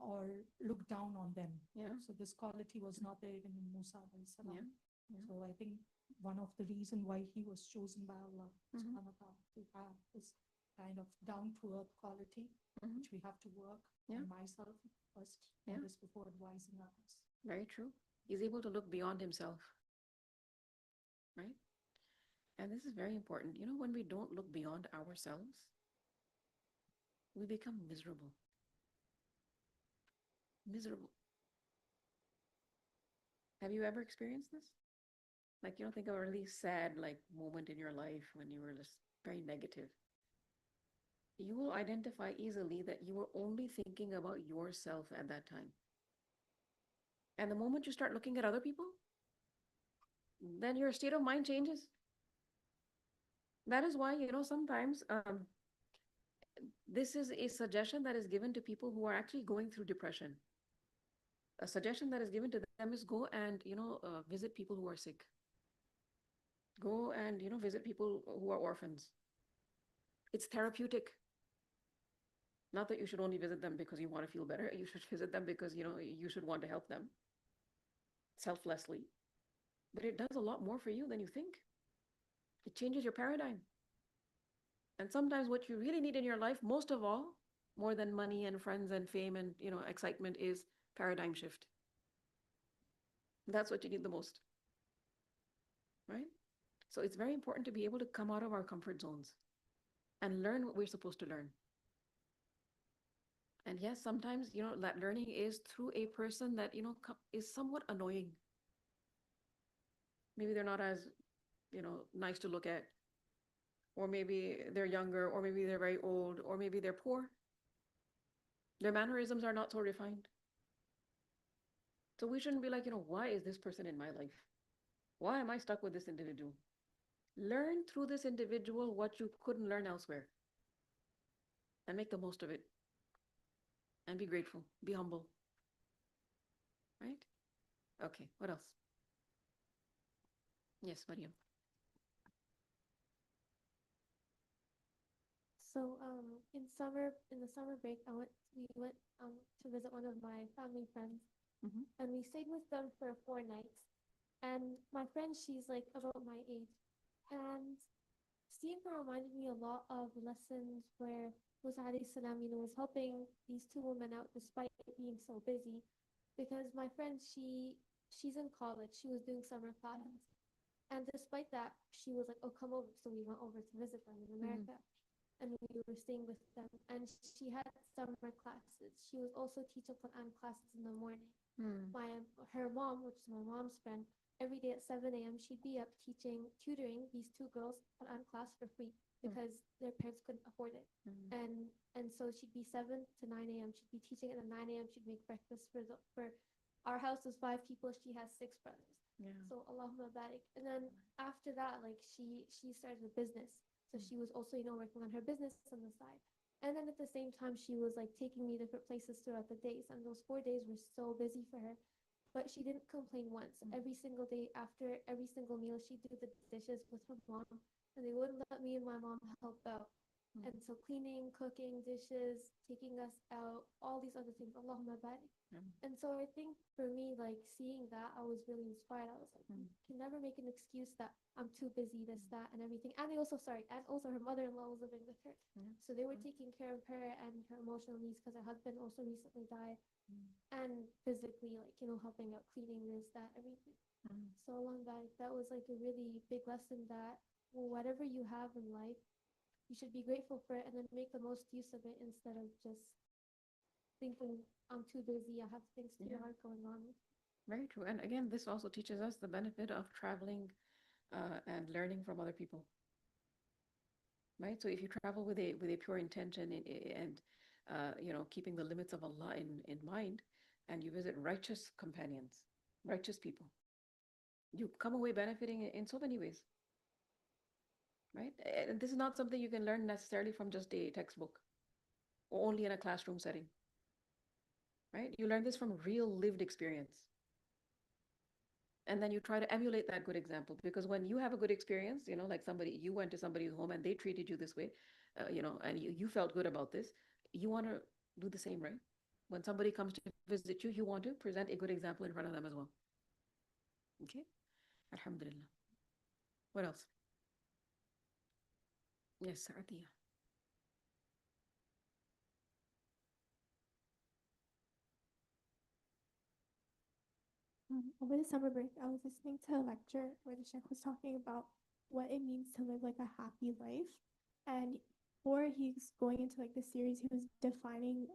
or look down on them?
Yeah.
So this quality was not there even in Musa alayhi salam.
Yeah. Yeah.
So I think one of the reasons why he was chosen by Allah subhanahu wa ta'ala to have this kind of down to earth quality, which we have to work on myself first,
Yeah.
and this before advising others.
Very true. He's able to look beyond himself, right? And this is very important. You know, when we don't look beyond ourselves, we become miserable. Miserable. Have you ever experienced this? Like, you don't think of a really sad, like, moment in your life when you were just very negative. You will identify easily that you were only thinking about yourself at that time. And the moment you start looking at other people, then your state of mind changes. That is why, you know, sometimes this is a suggestion that is given to people who are actually going through depression. A suggestion that is given to them is go and, you know, visit people who are sick. Go and, you know, visit people who are orphans. It's therapeutic. Not that you should only visit them because you want to feel better. You should visit them because, you know, you should want to help them selflessly. But it does a lot more for you than you think. It changes your paradigm. And sometimes what you really need in your life, most of all, more than money and friends and fame and, you know, excitement, is paradigm shift. That's what you need the most, right? So it's very important to be able to come out of our comfort zones and learn what we're supposed to learn. And yes, sometimes, you know, that learning is through a person that, you know, is somewhat annoying. Maybe they're not as, you know, nice to look at, or maybe they're younger, or maybe they're very old, or maybe they're poor. Their mannerisms are not so refined. So we shouldn't be like, you know, why is this person in my life? Why am I stuck with this individual? Learn through this individual what you couldn't learn elsewhere, and make the most of it. And be grateful, be humble, right? Okay, what else? Yes, Mariam.
So in the summer break, we went to visit one of my family friends, and we stayed with them for 4 nights. And my friend, she's like about my age, and seeing her reminded me a lot of lessons where Musa alayhi salam, was helping these 2 women out despite being so busy, because my friend, she's in college, she was doing summer classes, and despite that, she was like, "Oh, come over." So we went over to visit them in America. And we were staying with them, and she had summer classes. She was also teaching Qur'an classes in the morning. Her mom, which is my mom's friend, every day at 7 a.m. she'd be up tutoring these 2 girls Qur'an class for free because their parents couldn't afford it. And so she'd be 7 to 9 a.m. she'd be teaching, and at 9 a.m. she'd make breakfast for our house is 5 people. She has 6 brothers.
Yeah.
So Allahumma barik. And then after that, like she started a business. So she was also, working on her business on the side. And then at the same time, she was like taking me different places throughout the days. And those 4 days were so busy for her. But she didn't complain once. Every single day, after every single meal, she'd do the dishes with her mom. And they wouldn't let me and my mom help out. And so cleaning, cooking, dishes, taking us out, all these other things, Allahumma barik. And so I think for me, like seeing that, I was really inspired. I was like, you can never make an excuse that I'm too busy, this, that, and everything. And also her mother-in-law was living with her. So they were taking care of her and her emotional needs because her husband also recently died. And physically, like, helping out, cleaning this, that, everything. So along that was like a really big lesson that whatever you have in life, you should be grateful for it and then make the most use of it instead of just thinking I'm too busy, I have things too hard going on.
Very true. And again, this also teaches us the benefit of traveling and learning from other people. Right? So if you travel with a pure intention and keeping the limits of Allah in mind, and you visit righteous companions, righteous people, you come away benefiting in so many ways. Right? And this is not something you can learn necessarily from just a textbook or only in a classroom setting. right? You learn this from real lived experience. And then you try to emulate that good example, because when you have a good experience, like you went to somebody's home and they treated you this way, and you felt good about this, you want to do the same, right? When somebody comes to visit you, you want to present a good example in front of them as well. Okay? Alhamdulillah. What else? Yes, Saadia.
Over the summer break, I was listening to a lecture where the Sheikh was talking about what it means to live like a happy life. And before he's going into like the series, he was defining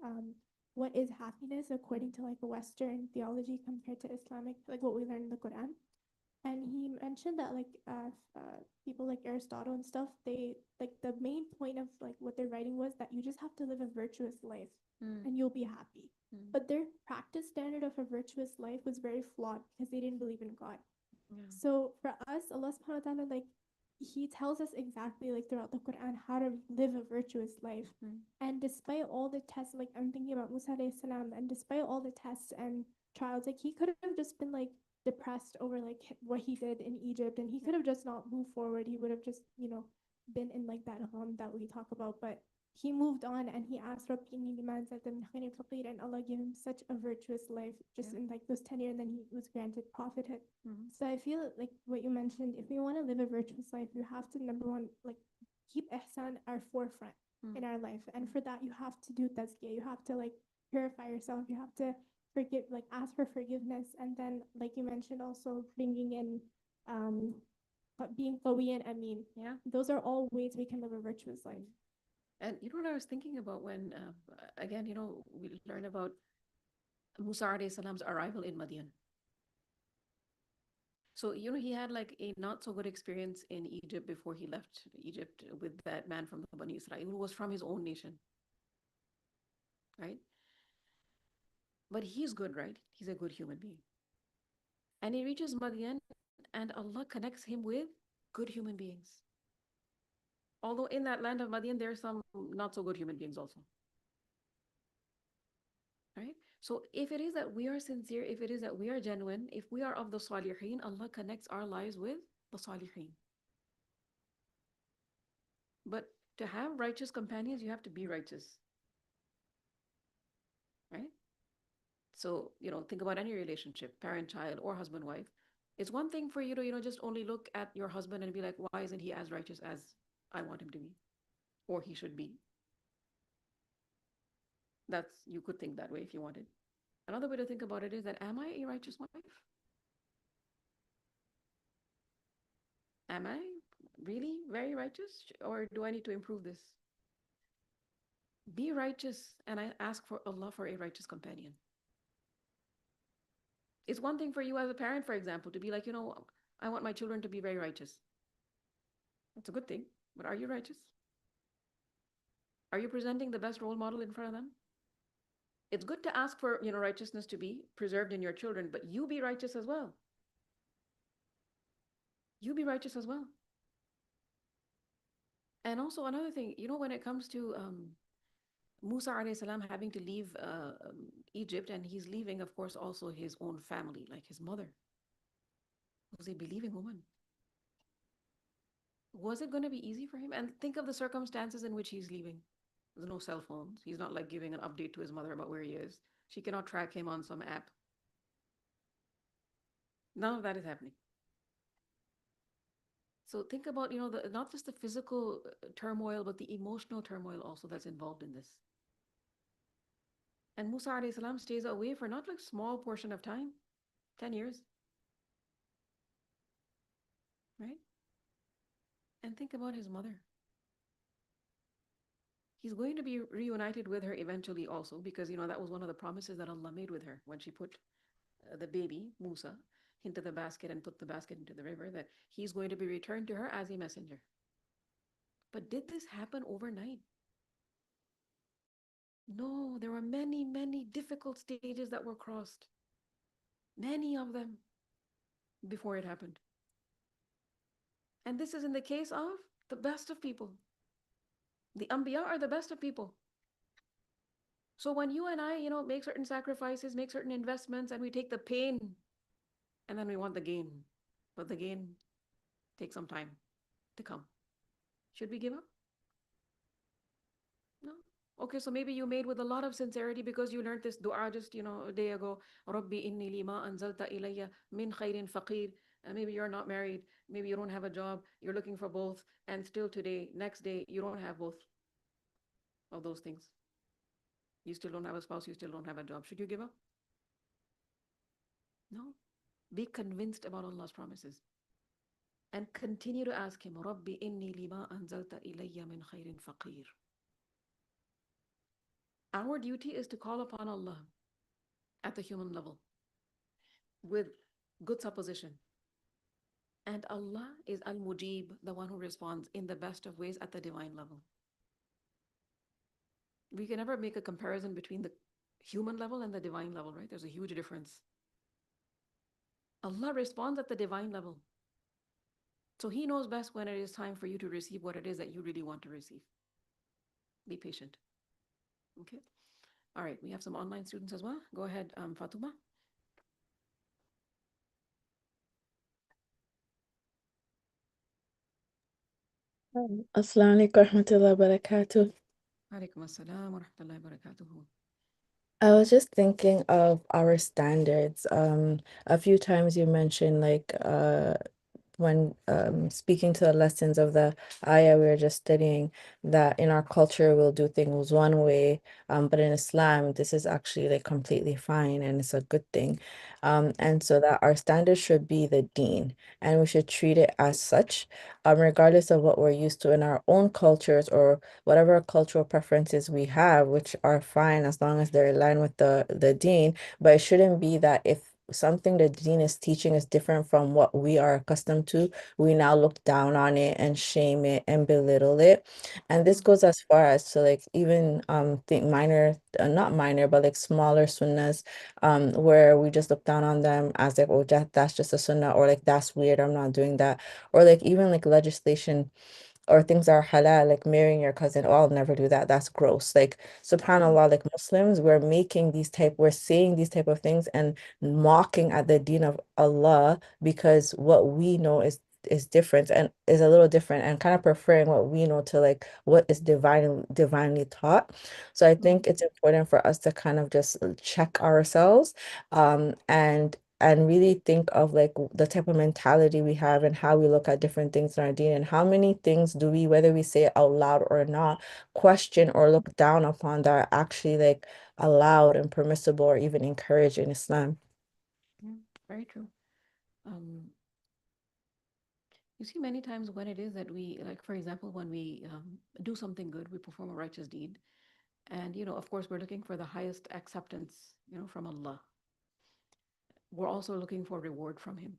what is happiness according to like a Western theology compared to Islamic, like what we learn in the Qur'an. And he mentioned that like people like Aristotle and stuff, they like the main point of like what they're writing was that you just have to live a virtuous life and you'll be happy. But their practice standard of a virtuous life was very flawed because they didn't believe in God. So for us, Allah subhanahu wa ta'ala, like he tells us exactly like throughout the Quran how to live a virtuous life. And despite all the tests, like I'm thinking about Musa alayhi salam, and despite all the tests and trials, like he could have just been like depressed over like what he did in Egypt, and he could have just not moved forward. He would have just, been in like that home that we talk about. But he moved on and he asked Rabbi demands at them, and Allah gave him such a virtuous life just in like those 10 years, and then he was granted prophethood. So I feel like what you mentioned, if we want to live a virtuous life, you have to, number one, like keep ihsan our forefront in our life. And for that, you have to do tazkiyah. You have to like purify yourself. You have to forgive, like ask for forgiveness. And then, like you mentioned, also bringing in being qawi and ameen.
Yeah.
Those are all ways we can live a virtuous life.
And you know what I was thinking about when, again, we learn about Musa alayhi salam's arrival in Madian. So, he had like a not so good experience in Egypt before he left Egypt with that man from the Bani Israel who was from his own nation, right? But he's good, right? He's a good human being. And he reaches Madian and Allah connects him with good human beings. Although in that land of Madian, there are some not so good human beings also. Right? So if it is that we are sincere, if it is that we are genuine, if we are of the Salihin, Allah connects our lives with the Salihin. But to have righteous companions, you have to be righteous. Right? So, think about any relationship, parent-child or husband-wife. It's one thing for you to, just only look at your husband and be like, why isn't he as righteous as I want him to be? Or he should be. You could think that way if you wanted. Another way to think about it is that, am I a righteous wife? Am I really very righteous? Or do I need to improve this? Be righteous, and I ask for Allah for a righteous companion. It's one thing for you as a parent, for example, to be like, I want my children to be very righteous. That's a good thing. But are you righteous? Are you presenting the best role model in front of them? It's good to ask for, righteousness to be preserved in your children, but you be righteous as well. You be righteous as well. And also another thing, when it comes to Musa alayhi salam having to leave Egypt, and he's leaving, of course, also his own family, like his mother, who's a believing woman. Was it going to be easy for him? And think of the circumstances in which he's leaving. There's no cell phones. He's not like giving an update to his mother about where he is. She cannot track him on some app. None of that is happening. So think about, not just the physical turmoil, but the emotional turmoil also that's involved in this. And Musa alayhi salam stays away for not like small portion of time, 10 years. Right? And think about his mother. He's going to be reunited with her eventually also, because, that was one of the promises that Allah made with her when she put the baby, Musa, into the basket and put the basket into the river, that he's going to be returned to her as a messenger. But did this happen overnight? No, there were many, many difficult stages that were crossed. Many of them before it happened. And this is in the case of the best of people. The Anbiya are the best of people. So when you and I, make certain sacrifices, make certain investments, and we take the pain and then we want the gain, but the gain takes some time to come. Should we give up? No. Okay, so maybe you made with a lot of sincerity because you learned this dua just, a day ago. Rabbi inni lima anzalta ilayya min khairin faqir. And maybe you're not married. Maybe you don't have a job. You're looking for both. And still today, next day, you don't have both of those things. You still don't have a spouse. You still don't have a job. Should you give up? No. Be convinced about Allah's promises. And continue to ask Him, Rabbi inni lima anzalta ilayya min khairin faqir. Our duty is to call upon Allah at the human level with good supposition. And Allah is Al-Mujib, the one who responds in the best of ways at the divine level. We can never make a comparison between the human level and the divine level, right? There's a huge difference. Allah responds at the divine level. So He knows best when it is time for you to receive what it is that you really want to receive. Be patient. Okay? All right, we have some online students as well. Go ahead, Fatuma.
Assalamu alaikum warahmatullahi wabarakatuh.
Alaikum assalam wa rahmatullahi wa barakatuhu.
I was just thinking of our standards. A few times you mentioned when speaking to the lessons of the ayah we were just studying, that in our culture we'll do things one way, but in Islam this is actually like completely fine and it's a good thing. And so that our standard should be the deen and we should treat it as such, regardless of what we're used to in our own cultures or whatever cultural preferences we have, which are fine as long as they're in line with the deen. But it shouldn't be that if something the deen is teaching is different from what we are accustomed to, we now look down on it and shame it and belittle it. And this goes as far as to like even think minor, not minor, but like smaller sunnahs, where we just look down on them as like, oh, that's just a sunnah, or like that's weird, I'm not doing that. Or like even like legislation or things that are halal, like marrying your cousin. Oh, I'll never do that. That's gross. Like, subhanAllah, like Muslims, we're saying these type of things and mocking at the deen of Allah because what we know is different and is a little different and kind of preferring what we know to like what is divinely taught. So I think it's important for us to kind of just check ourselves, and really think of like the type of mentality we have and how we look at different things in our deen and how many things do we, whether we say it out loud or not, question or look down upon that are actually like allowed and permissible or even encouraged in Islam.
Yeah, very true. You see, many times when it is that we, like, for example, when we do something good, we perform a righteous deed. And, of course, we're looking for the highest acceptance, from Allah. We're also looking for reward from Him.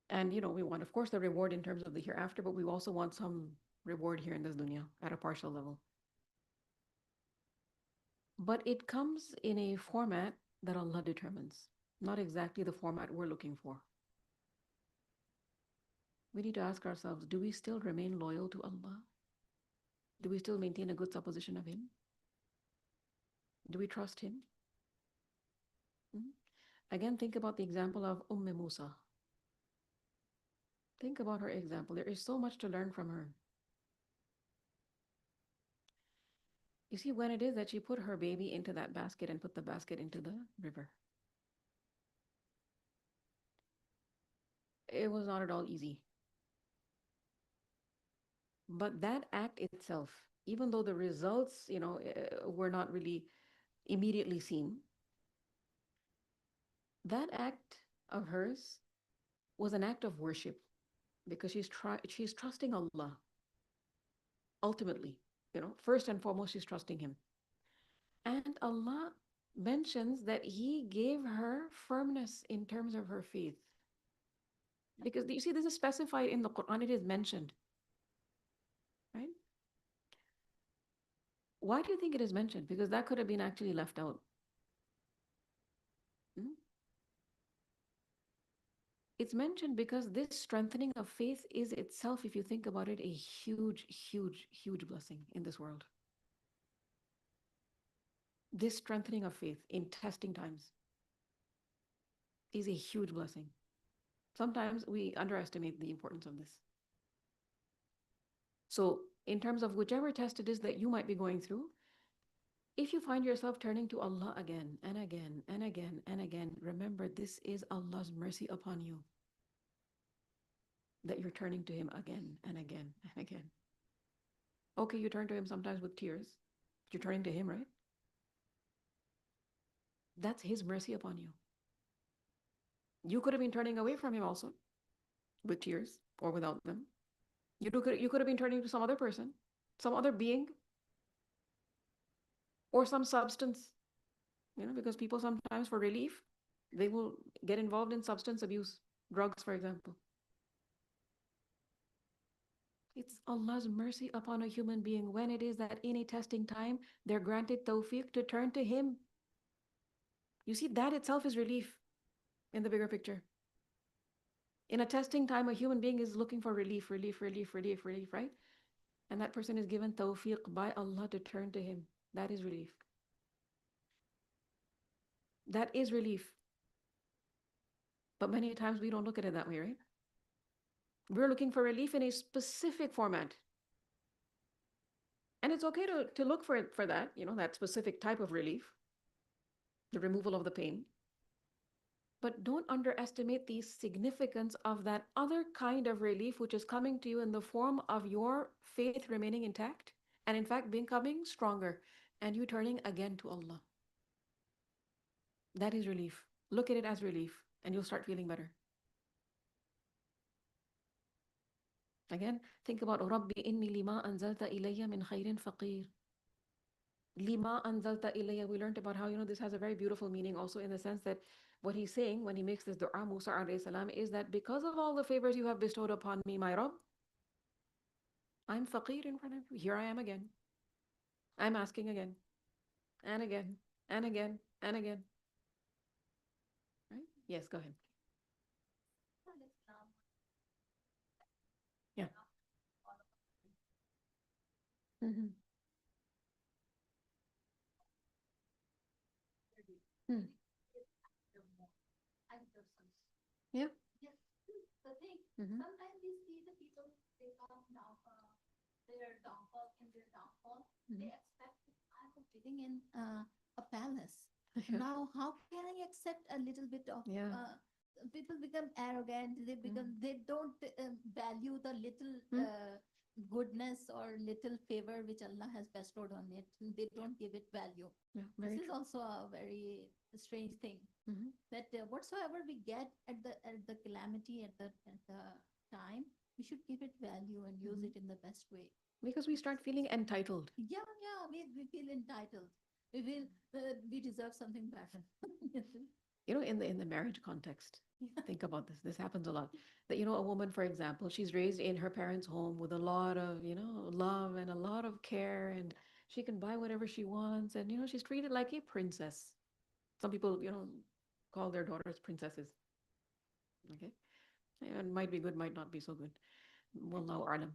And, we want, of course, the reward in terms of the hereafter, but we also want some reward here in this dunya at a partial level. But it comes in a format that Allah determines, not exactly the format we're looking for. We need to ask ourselves, do we still remain loyal to Allah? Do we still maintain a good supposition of Him? Do we trust Him? Again, think about the example of Musa. Think about her example. There is so much to learn from her. You see, when it is that she put her baby into that basket and put the basket into the river, it was not at all easy. But that act itself, even though the results, were not really immediately seen, that act of hers was an act of worship because she's trusting Allah. Ultimately, first and foremost, she's trusting Him. And Allah mentions that He gave her firmness in terms of her faith. Because you see, this is specified in the Qur'an, it is mentioned. Right? Why do you think it is mentioned? Because that could have been actually left out. It's mentioned because this strengthening of faith is itself, if you think about it, a huge, huge, huge blessing in this world. this strengthening of faith in testing times is a huge blessing. Sometimes we underestimate the importance of this. So, in terms of whichever test it is that you might be going through, if you find yourself turning to Allah again and again and again and again, remember this is Allah's mercy upon you, that you're turning to Him again and again and again. Okay, you turn to Him sometimes with tears, but you're turning to Him, right? That's His mercy upon you. You could have been turning away from Him also with tears or without them. You could have been turning to some other person, some other being, or some substance, because people sometimes for relief, they will get involved in substance abuse, drugs, for example. It's Allah's mercy upon a human being when it is that in a testing time, they're granted tawfiq to turn to Him. You see, that itself is relief in the bigger picture. In a testing time, a human being is looking for relief, right? And that person is given tawfiq by Allah to turn to Him. That is relief. That is relief. But many times we don't look at it that way, right? We're looking for relief in a specific format. And it's okay to look for that, that specific type of relief, the removal of the pain. But don't underestimate the significance of that other kind of relief which is coming to you in the form of your faith remaining intact and in fact becoming stronger and you turning again to Allah. That is relief. Look at it as relief and you'll start feeling better. Again, think about Rabbi inni lima anzalta ilayya min khairin faqir. Lima anzalta ilayya. We learned about how, this has a very beautiful meaning also in the sense that what he's saying when he makes this dua, Musa alayhi salam, is that because of all the favors you have bestowed upon me, my Rabb, I'm faqir in front of you. Here I am again. I'm asking again and again and again and again. Right? Yes, go ahead. Yeah. Mm-hmm. Hmm. Yeah.
Yes, the thing.
Mm-hmm.
Sometimes we see the people they come down their downfall in their downfall.
Mm-hmm.
They expect I'm living in a palace.
Yeah.
Now, how can I accept a little bit of?
Yeah.
People become arrogant. They become. They don't value the little goodness or little favor which Allah has bestowed on it. They don't give it value.
Yeah,
This is also a very strange thing.
Mm-hmm.
That whatsoever we get at the calamity at the time, we should give it value and use it in the best way.
Because we start feeling entitled.
Yeah, we feel entitled. We feel we deserve something better.
In the marriage context, think about this. This happens a lot. That, a woman, for example, she's raised in her parents' home with a lot of, love and a lot of care, and she can buy whatever she wants, and, she's treated like a princess. Some people, call their daughters princesses. Okay? And might be good, might not be so good. Wallahu a'lam.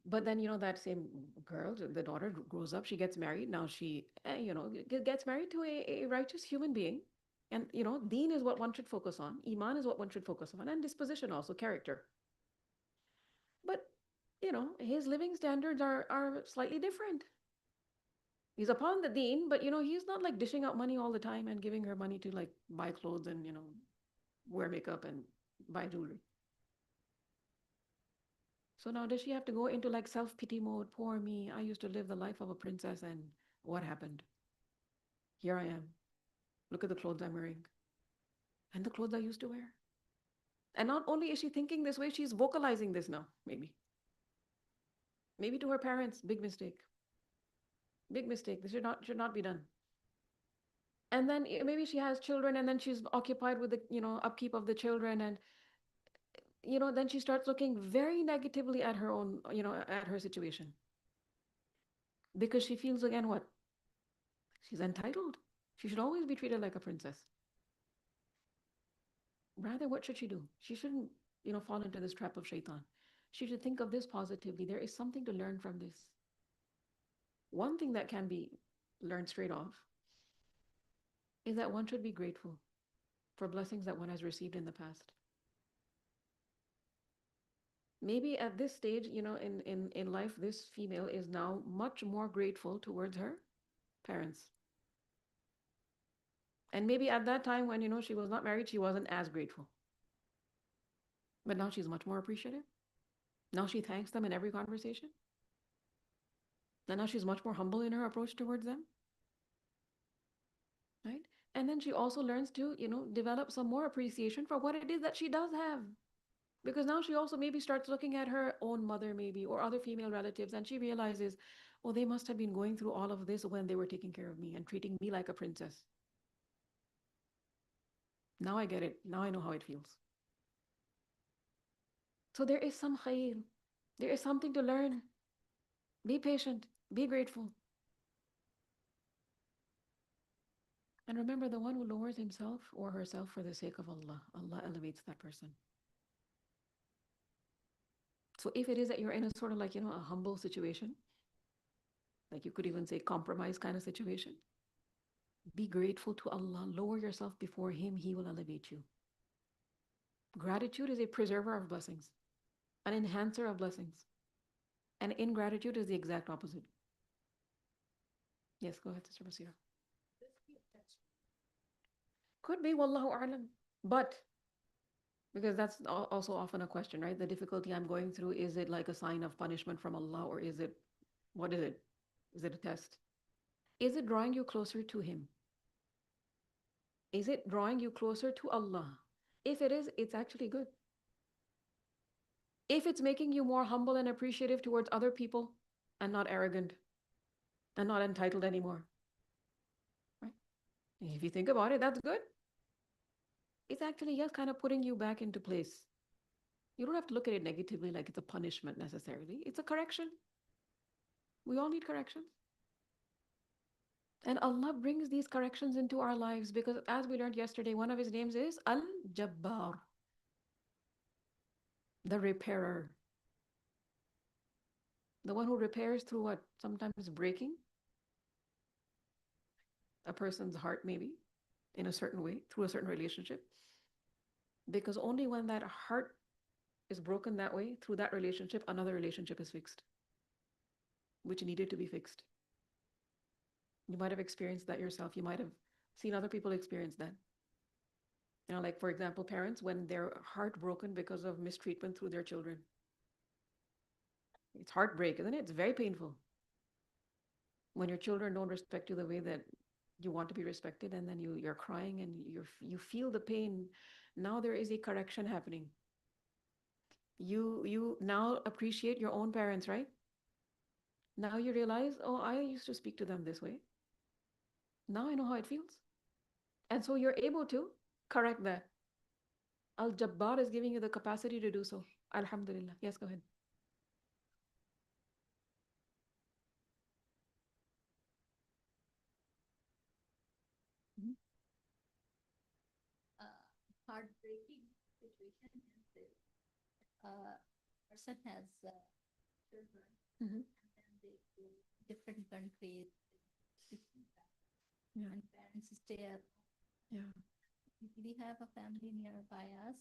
But then, that same girl, the daughter grows up, she gets married. Now she, gets married to a righteous human being. And, deen is what one should focus on. Iman is what one should focus on. And disposition also, character. But, his living standards are slightly different. He's upon the deen, but, he's not like dishing out money all the time and giving her money to like buy clothes and, wear makeup and buy jewelry. So now does she have to go into like self-pity mode? Poor me. I used to live the life of a princess and what happened? Here I am. Look at the clothes I'm wearing. And the clothes I used to wear. And not only is she thinking this way, she's vocalizing this now, maybe. Maybe to her parents, big mistake. Big mistake. This should not be done. And then maybe she has children and then she's occupied with the, upkeep of the children and then she starts looking very negatively at her own, at her situation. Because she feels again what? She's entitled. She should always be treated like a princess. Rather, what should she do? She shouldn't, fall into this trap of shaitan. She should think of this positively. There is something to learn from this. One thing that can be learned straight off is that one should be grateful for blessings that one has received in the past. Maybe at this stage, in life, this female is now much more grateful towards her parents. And maybe at that time when, she was not married, she wasn't as grateful. But now she's much more appreciative. Now she thanks them in every conversation. And now she's much more humble in her approach towards them. Right? And then she also learns to, develop some more appreciation for what it is that she does have. Because now she also maybe starts looking at her own mother maybe or other female relatives, and she realizes, oh, they must have been going through all of this when they were taking care of me and treating me like a princess. Now I get it. Now I know how it feels. So there is some khair. There is something to learn. Be patient. Be grateful. And remember, the one who lowers himself or herself for the sake of Allah, Allah elevates that person. So if it is that you're in a sort of like, a humble situation, like you could even say compromise kind of situation, be grateful to Allah. Lower yourself before Him. He will elevate you. Gratitude is a preserver of blessings, an enhancer of blessings. And ingratitude is the exact opposite. Yes, go ahead, Sister Basira. Could be, wallahu a'lam. But, because that's also often a question, right? The difficulty I'm going through, is it like a sign of punishment from Allah, or what is it? Is it a test? Is it drawing you closer to Him? Is it drawing you closer to Allah? If it is, it's actually good. If it's making you more humble and appreciative towards other people and not arrogant and not entitled anymore, right? If you think about it, that's good. It's actually, yes, kind of putting you back into place. You don't have to look at it negatively like it's a punishment necessarily. It's a correction. We all need corrections. And Allah brings these corrections into our lives because, as we learned yesterday, one of His names is Al-Jabbar, the repairer. The one who repairs through what? Sometimes breaking a person's heart, maybe, in a certain way, through a certain relationship. Because only when that heart is broken that way, through that relationship, another relationship is fixed, which needed to be fixed. You might have experienced that yourself. You might have seen other people experience that. Like, for example, parents, when they're heartbroken because of mistreatment through their children. It's heartbreak, isn't it? It's very painful. When your children don't respect you the way that you want to be respected, and then you're crying and you feel the pain. Now there is a correction happening. You now appreciate your own parents, right? Now you realize, oh, I used to speak to them this way. Now I know how it feels. And so you're able to correct that. Al-Jabbar is giving you the capacity to do so. Alhamdulillah. Yes, go ahead.
Heartbreaking situation is this. Person has children, and then they go different countries, and parents stay at home.
Yeah.
We have a family nearby us.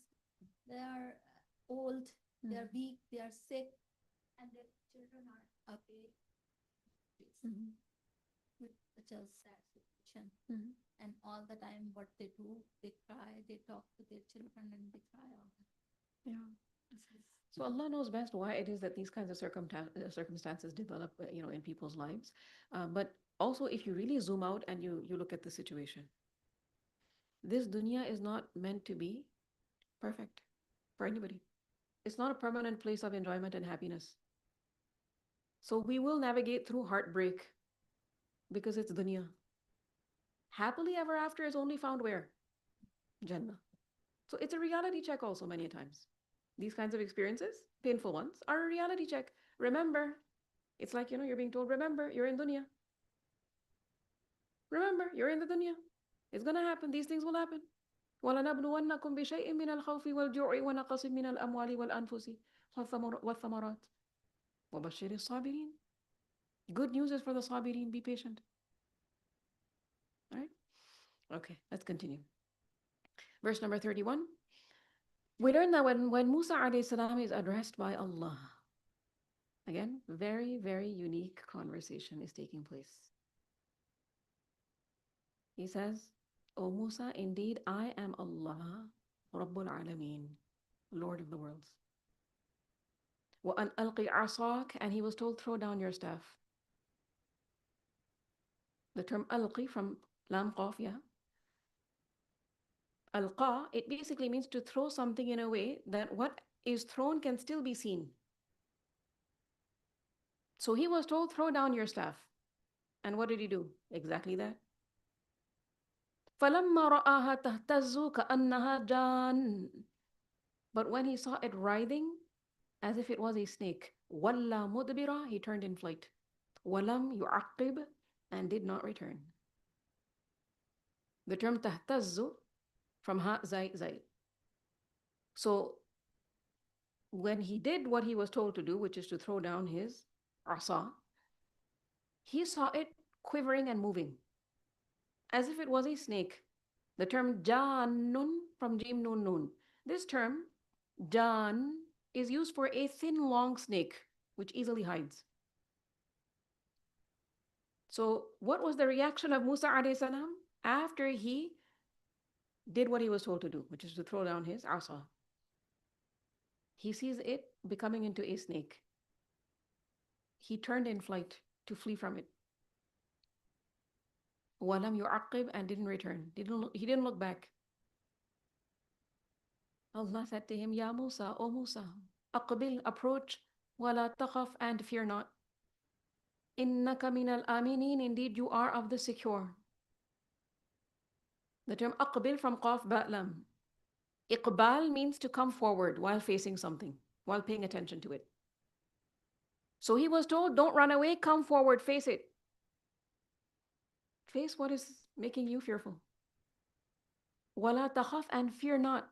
They are old, they are weak, they are sick, and their children are away. With such a sad situation. And all the time what they do, they cry, they talk to their children and they cry all the time.
Yeah. So Allah knows best why it is that these kinds of circumstances develop, in people's lives. But also, if you really zoom out and you look at the situation, this dunya is not meant to be perfect for anybody. It's not a permanent place of enjoyment and happiness. So we will navigate through heartbreak because it's dunya. Happily ever after is only found where? Jannah. So it's a reality check also many times. These kinds of experiences, painful ones, are a reality check. Remember, it's like, you're being told, remember, you're in dunya. Remember, you're in the dunya. It's going to happen. These things will happen. وَلَنَبْلُوَنَّكُمْ بِشَيْءٍ مِّنَ الْخَوْفِ وَالْجُوعِ وَنَقْصٍ مِّنَ الْأَمْوَالِ وَالْأَنفُسِ وَالثَّمَرَاتِ وَبَشِّرِ الصَّابِرِينَ. Good news is for the sabirin. Be patient. All right? Okay, let's continue. Verse number 31. We learn that when Musa alayhi salam is addressed by Allah, again, very, very unique conversation is taking place. He says, O Musa, indeed I am Allah, Rabbul Alameen, Lord of the worlds. وَأَنْ أَلْقِ عَصَاكَ, and he was told, throw down your staff. The term alqi from lam qaf, yeah. Alqa, it basically means to throw something in a way that what is thrown can still be seen. So he was told, throw down your staff. And what did he do? Exactly that. فَلَمَّا رَآهَا تَهْتَزُّ كَأَنَّهَا جَانٌّ. But when he saw it writhing, as if it was a snake, وَلَّا مُدْبِرًا, he turned in flight. وَلَمْ يُعَقِّبْ, and did not return. The term تَهْتَزُّ from ha zai zai. So when he did what he was told to do, which is to throw down his asa, he saw it quivering and moving as if it was a snake. The term jannun from jim nun nun. This term jan is used for a thin long snake which easily hides. So what was the reaction of Musa alayhi salam after he did what he was told to do, which is to throw down his asa? He sees it becoming into a snake. He turned in flight to flee from it. وَلَمْ يُعَقِّبْ, and didn't return. He didn't look back. Allah said to him, Ya Musa, O Musa, أقبل, approach, وَلَا تَخَفْ, and fear not. إِنَّكَ مِنَ الْآمِنِينَ, indeed you are of the secure. The term أقبل from qaf ba lam. Iqbal means to come forward while facing something, while paying attention to it. So he was told, don't run away, come forward, face it. Face what is making you fearful. وَلَا تَخَفْ, and fear not.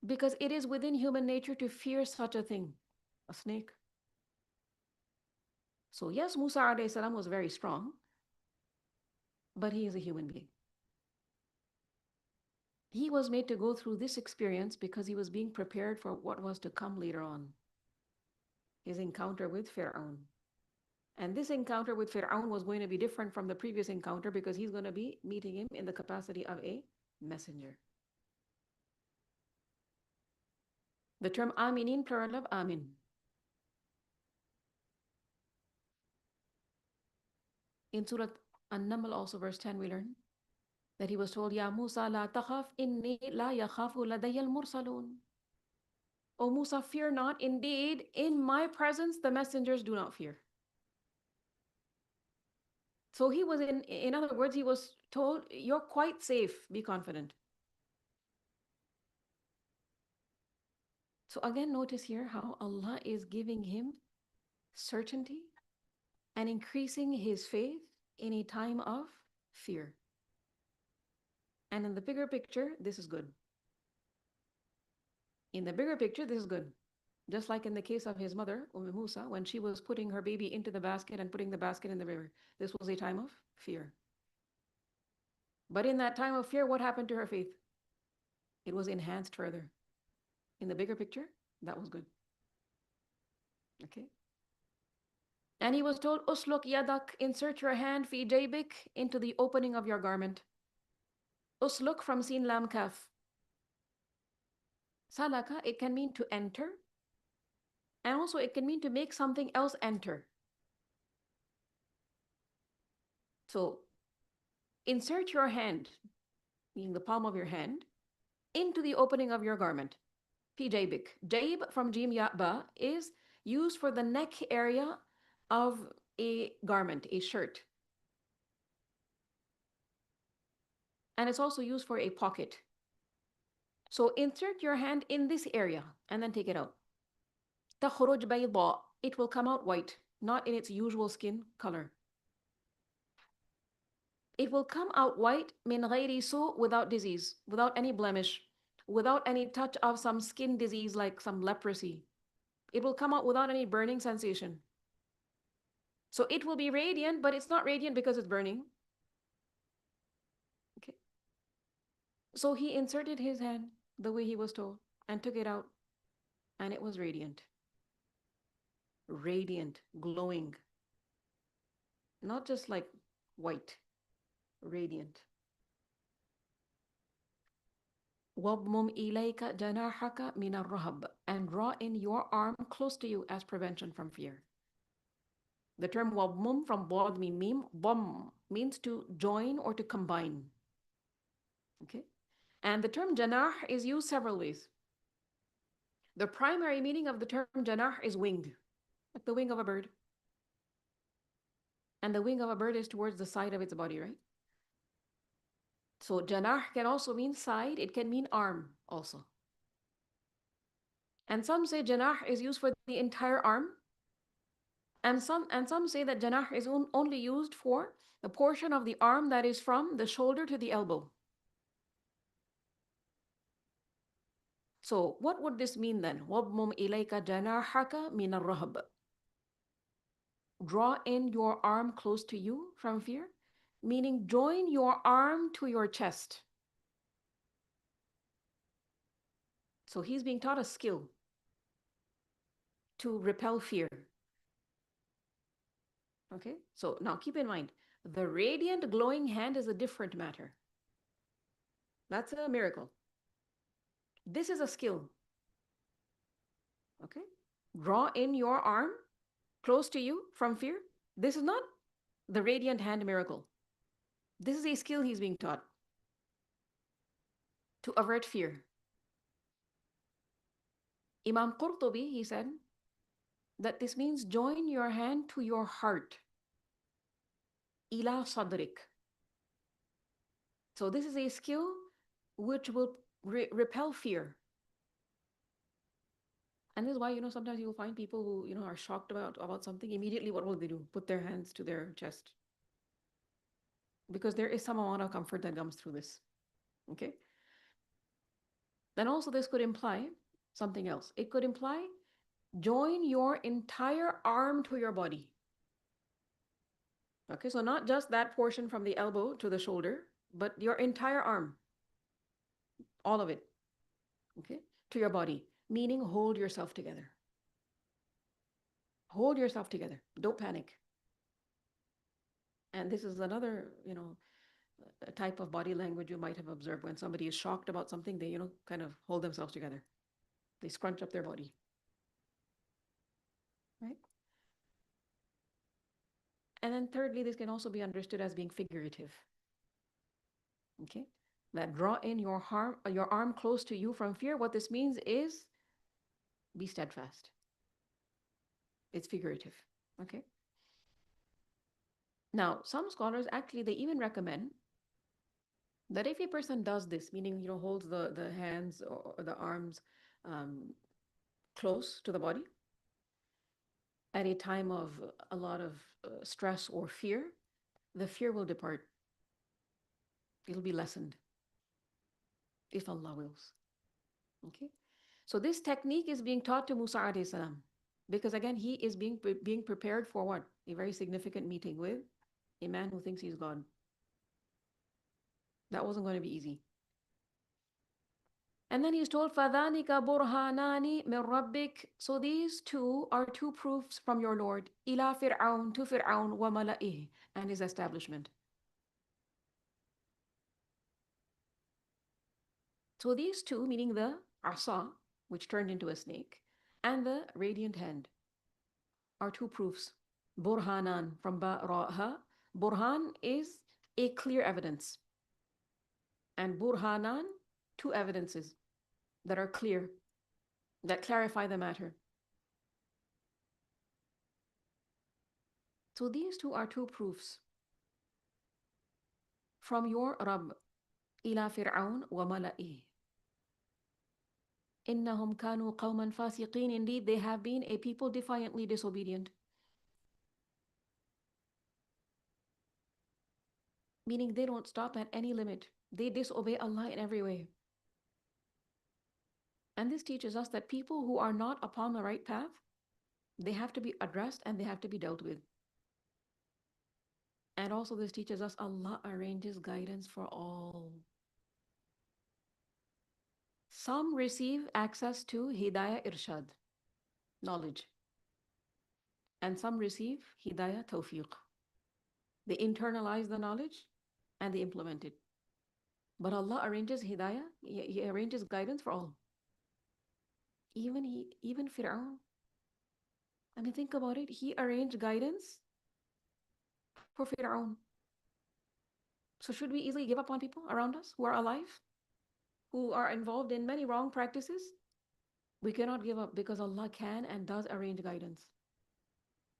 Because it is within human nature to fear such a thing, a snake. So yes, Musa alayhi salam was very strong, but he is a human being. He was made to go through this experience because he was being prepared for what was to come later on. His encounter with Fir'aun. And this encounter with Fir'aun was going to be different from the previous encounter because he's going to be meeting him in the capacity of a messenger. The term aminin, plural of amin. In Surah An-Naml also verse 10 we learn that he was told, Ya Musa la takhaf inni la yakhafu ladayya al-mursalun. O Musa, fear not, indeed in my presence the messengers do not fear. So he was in other words, he was told, you're quite safe, be confident. So again, notice here how Allah is giving him certainty and increasing his faith in a time of fear. And in the bigger picture, this is good. In the bigger picture, this is good. Just like in the case of his mother, Musa, when she was putting her baby into the basket and putting the basket in the river. This was a time of fear. But in that time of fear, what happened to her faith? It was enhanced further. In the bigger picture, that was good. Okay. And he was told, Usluk yadak, insert your hand, fi jaybik, into the opening of your garment. Usluk from sin lam kaf. Salaka, it can mean to enter. And also it can mean to make something else enter. So insert your hand, meaning the palm of your hand, into the opening of your garment. Fi jaybik. Jayb from jim ya ba is used for the neck area of a garment, a shirt. And it's also used for a pocket. So insert your hand in this area and then take it out. تخرج بيضاء. It will come out white, not in its usual skin color. It will come out white من غير سوء, without disease, without any blemish, without any touch of some skin disease like some leprosy. It will come out without any burning sensation. So it will be radiant, but it's not radiant because it's burning. Okay. So he inserted his hand the way he was told and took it out, and it was radiant. Radiant, glowing. Not just like white, radiant. وَاضْمُمْ إِلَيْكَ جَنَاحَكَ مِنَ الرَّهْبِ, and draw in your arm close to you as prevention from fear. The term وَاضْمُمْ from ضاد mean mim, ضم means to join or to combine. Okay? And the term janah is used several ways. The primary meaning of the term janah is wing, like the wing of a bird. And the wing of a bird is towards the side of its body, right? So janah can also mean side, it can mean arm also. And some say janah is used for the entire arm. And some say that janah is only used for the portion of the arm that is from the shoulder to the elbow. So what would this mean then? وَاضْمُمْ إِلَيْكَ جَنَاحَكَ مِنَ الرَّهْبِ. Draw in your arm close to you from fear, meaning join your arm to your chest. So he's being taught a skill to repel fear. Okay, so now keep in mind, the radiant glowing hand is a different matter. That's a miracle. This is a skill. Okay, draw in your arm close to you from fear. This is not the radiant hand miracle. This is a skill he's being taught to avert fear. Imam Qurtubi, he said that this means join your hand to your heart. Ila sadrik. So this is a skill which will repel fear. And this is why, sometimes you'll find people who, are shocked about something. Immediately, what will they do? Put their hands to their chest. Because there is some amount of comfort that comes through this. Okay? Then also this could imply something else. It could imply join your entire arm to your body. Okay, so not just that portion from the elbow to the shoulder, but your entire arm. All of it. Okay, to your body. Meaning hold yourself together. Hold yourself together. Don't panic. And this is another, type of body language you might have observed. When somebody is shocked about something, they, kind of hold themselves together. They scrunch up their body. Right? And then thirdly, this can also be understood as being figurative. Okay? That draw in your arm close to you from fear. What this means is be steadfast. It's figurative. Okay? Now, some scholars actually, they even recommend that if a person does this, meaning, holds the hands or the arms close to the body at a time of a lot of stress or fear, the fear will depart. It'll be lessened, if Allah wills. Okay? So this technique is being taught to Musa alayhi salam, because again, he is being prepared for what? A very significant meeting with a man who thinks he's God. That wasn't going to be easy. And then he's told, فَذَانِكَ بُرْهَانَانِ مِنْ رَبِّكَ. So these two are two proofs from your Lord. إِلَى فِرْعَوْنَ, to Fir'aun, وَمَلَئِهِ, and his establishment. So these two, meaning the asa, which turned into a snake, and the radiant hand, are two proofs. Burhanan, from Ba-Ra-Ha. Burhan is a clear evidence. And Burhanan, two evidences that are clear, that clarify the matter. So these two are two proofs from your Rabb, ila Fir'aun wa mala'ih. Innahum kanu qawman fasiqeen. Indeed, they have been a people defiantly disobedient. Meaning they don't stop at any limit. They disobey Allah in every way. And this teaches us that people who are not upon the right path, they have to be addressed and they have to be dealt with. And also this teaches us Allah arranges guidance for all. Some receive access to Hidayah Irshad, knowledge, and some receive Hidayah Tawfiq. They internalize the knowledge and they implement it. But Allah arranges Hidayah, He arranges guidance for all. Even Fir'aun. I mean, think about it. He arranged guidance for Fir'aun. So should we easily give up on people around us who are alive, who are involved in many wrong practices? We cannot give up because Allah can and does arrange guidance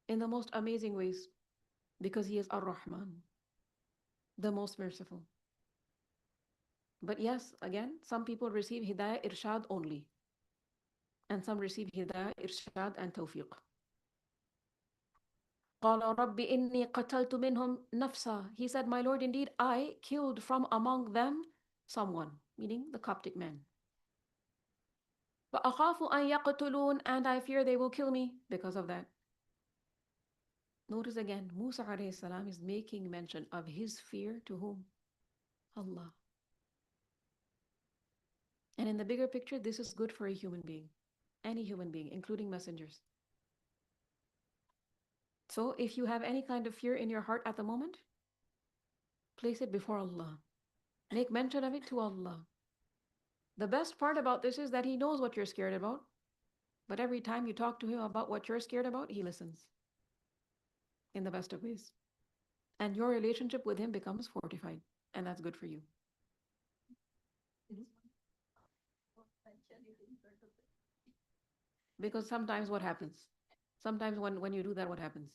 in the most amazing ways because He is Ar-Rahman, the most merciful. But yes, again, some people receive Hidayah Irshad only, and some receive Hidayah Irshad and Tawfiq. قال رب إني قتلت منهم نفسا. He said, my Lord, indeed I killed from among them someone, meaning the Coptic man. فأخاف أن يقتلون, and I fear they will kill me because of that. Notice again, Musa alayhi salam is making mention of his fear to whom? Allah. And in the bigger picture, this is good for a human being, any human being, including messengers. So if you have any kind of fear in your heart at the moment, place it before Allah. Make mention of it to Allah. The best part about this is that He knows what you're scared about, but every time you talk to Him about what you're scared about, He listens in the best of ways. And your relationship with Him becomes fortified, and that's good for you. Because sometimes what happens? Sometimes when you do that, what happens?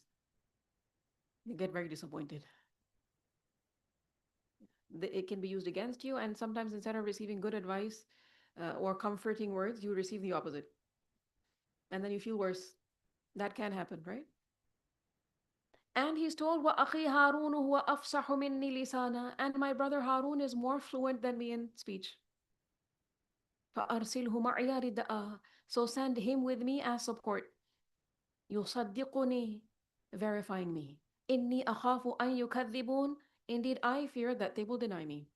You get very disappointed. It can be used against you, and sometimes instead of receiving good advice or comforting words, you receive the opposite. And then you feel worse. That can happen, right? And he's told, وَأَخِي هَارُونُ هُوَ أَفْصَحُ مِنِّي لِسَانًا, and my brother Harun is more fluent than me in speech. فَأَرْسِلْهُ مَعِيَ رِدَءً, so send him with me as support. يُصَدِّقُنِي, verifying me. إِنِّي أَخَافُ أَن يُكَذِّبُونَ, indeed I fear that they will deny me.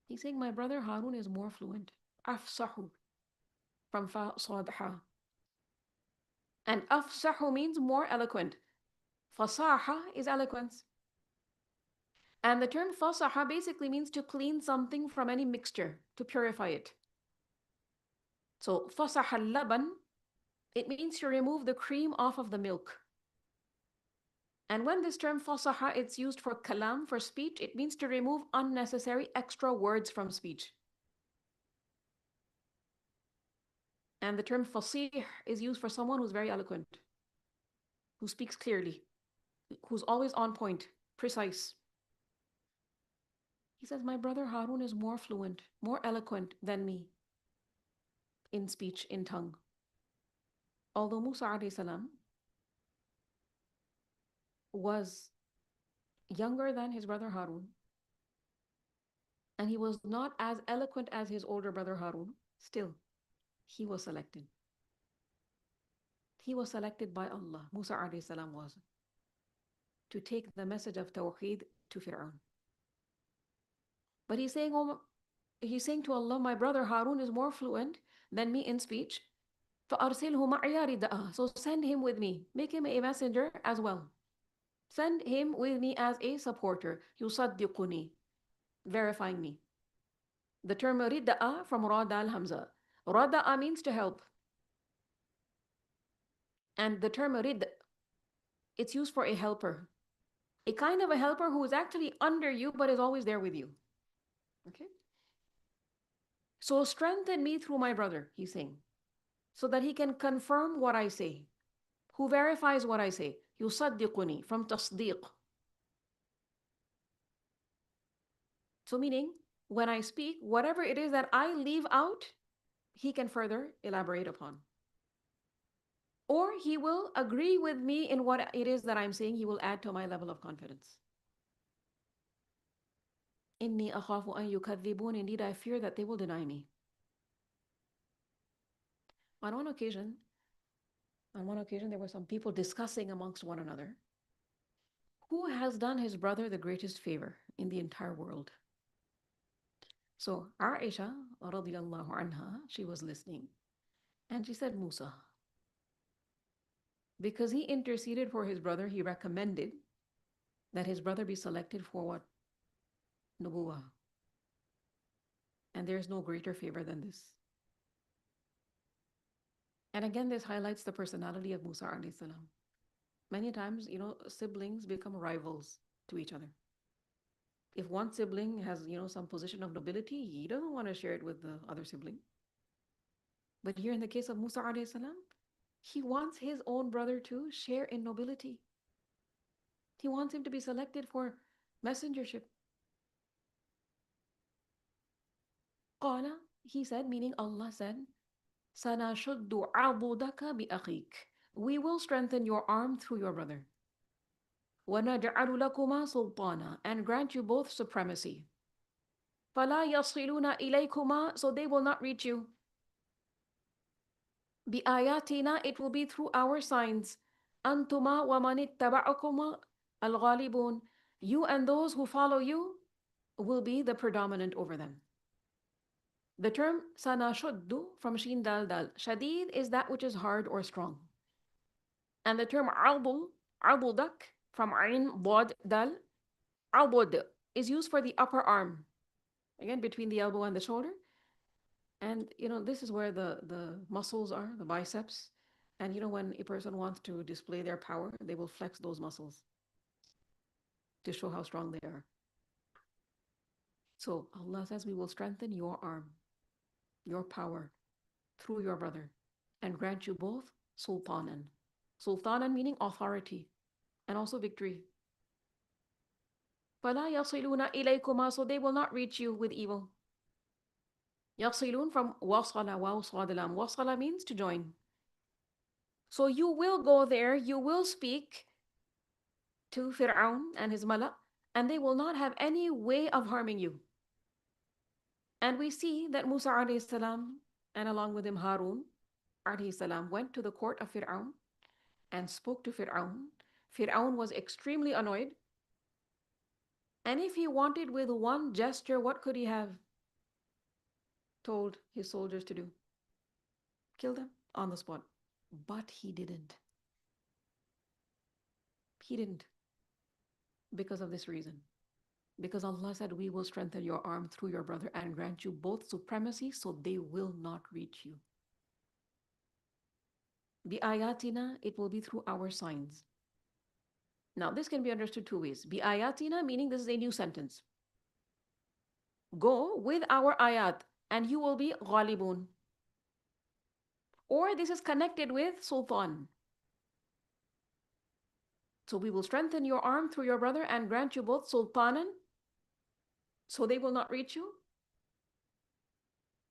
He's saying my brother Harun is more fluent. أَفْصَحُ, from صَادْحَ. And أَفْصَحُ means more eloquent. Fasaha is eloquence. And the term fasaha basically means to clean something from any mixture, to purify it. So fasaha al-laban, it means to remove the cream off of the milk. And when this term fasaha is used for kalam, for speech, it means to remove unnecessary extra words from speech. And the term fasih is used for someone who's very eloquent, who speaks clearly, who's always on point, precise. He says, my brother Harun is more fluent, more eloquent than me in speech, in tongue. Although Musa alayhi salam was younger than his brother Harun, and he was not as eloquent as his older brother Harun, still, he was selected. He was selected by Allah, Musa alayhi salam was, to take the message of Tawheed to Fir'aun. But he's saying to Allah, my brother Harun is more fluent than me in speech. فَأَرْسِلْهُ مَعِيَ رِدَءً, so send him with me. Make him a messenger as well. Send him with me as a supporter. يُصَدِّقُنِي, verifying me. The term rida'a from Rada al-Hamza. Rada'a means to help. And the term rid, it's used for a helper. A kind of a helper who is actually under you but is always there with you. Okay? So strengthen me through my brother, he's saying, so that he can confirm what I say. Who verifies what I say? يُصَدِّقُني, from tasdeeq. So meaning, when I speak, whatever it is that I leave out, he can further elaborate upon. Or he will agree with me in what it is that I'm saying. He will add to my level of confidence. إِنِّي أَخَافُ أَن يُكَذِّبُونَ, indeed I fear that they will deny me. On one occasion, there were some people discussing amongst one another, who has done his brother the greatest favor in the entire world? So Aisha radiallahu anha, she was listening, and she said, Musa, because he interceded for his brother, he recommended that his brother be selected for what? Nubuwah. And there's no greater favor than this. And again, this highlights the personality of Musa alayhi salam. Many times, siblings become rivals to each other. If one sibling has, some position of nobility, he doesn't want to share it with the other sibling. But here in the case of Musa alayhi salam, he wants his own brother to share in nobility. He wants him to be selected for messengership. Qala, he said, meaning Allah said, سَنَشُدُّ عَضُدَكَ بِأَخِيكَ. We will strengthen your arm through your brother. وَنَجْعَلُ لَكُمَا سُلْطَانًا, and grant you both supremacy. فَلَا يَصِلُونَ إِلَيْكُمَا, so they will not reach you. بِآيَاتِنَا, it will be through our signs. أَنْتُمَا وَمَنِ اتَّبَعَكُمَا الْغَالِبُونَ, you and those who follow you will be the predominant over them. The term sanashuddu from sheen dal dal, shadid is that which is hard or strong. And the term albudak from ain bod dal, albud is used for the upper arm. Again, between the elbow and the shoulder. And this is where the muscles are, the biceps. And when a person wants to display their power, they will flex those muscles to show how strong they are. So Allah says, we will strengthen your arm, your power, through your brother, and grant you both sultanan. Sultanan meaning authority, and also victory. فَلَا يَصِلُونَ إِلَيْكُمَا, so they will not reach you with evil. يَصِلُون from wasala, waw sadalam. Wasala means to join. So you will go there, you will speak to Fir'aun and his mala, and they will not have any way of harming you. And we see that Musa alayhi salam, and along with him Harun alayhi salam, went to the court of Fir'aun and spoke to Fir'aun. Fir'aun was extremely annoyed. And if he wanted with one gesture, what could he have told his soldiers to do? Kill them on the spot. But he didn't. He didn't. Because of this reason. Because Allah said, we will strengthen your arm through your brother and grant you both supremacy, so they will not reach you. Bi-ayatina, it will be through our signs. Now, this can be understood two ways. Bi-ayatina, meaning this is a new sentence. Go with our ayat, and you will be ghalibun. Or this is connected with sultan. So we will strengthen your arm through your brother and grant you both sultanan, so they will not reach you.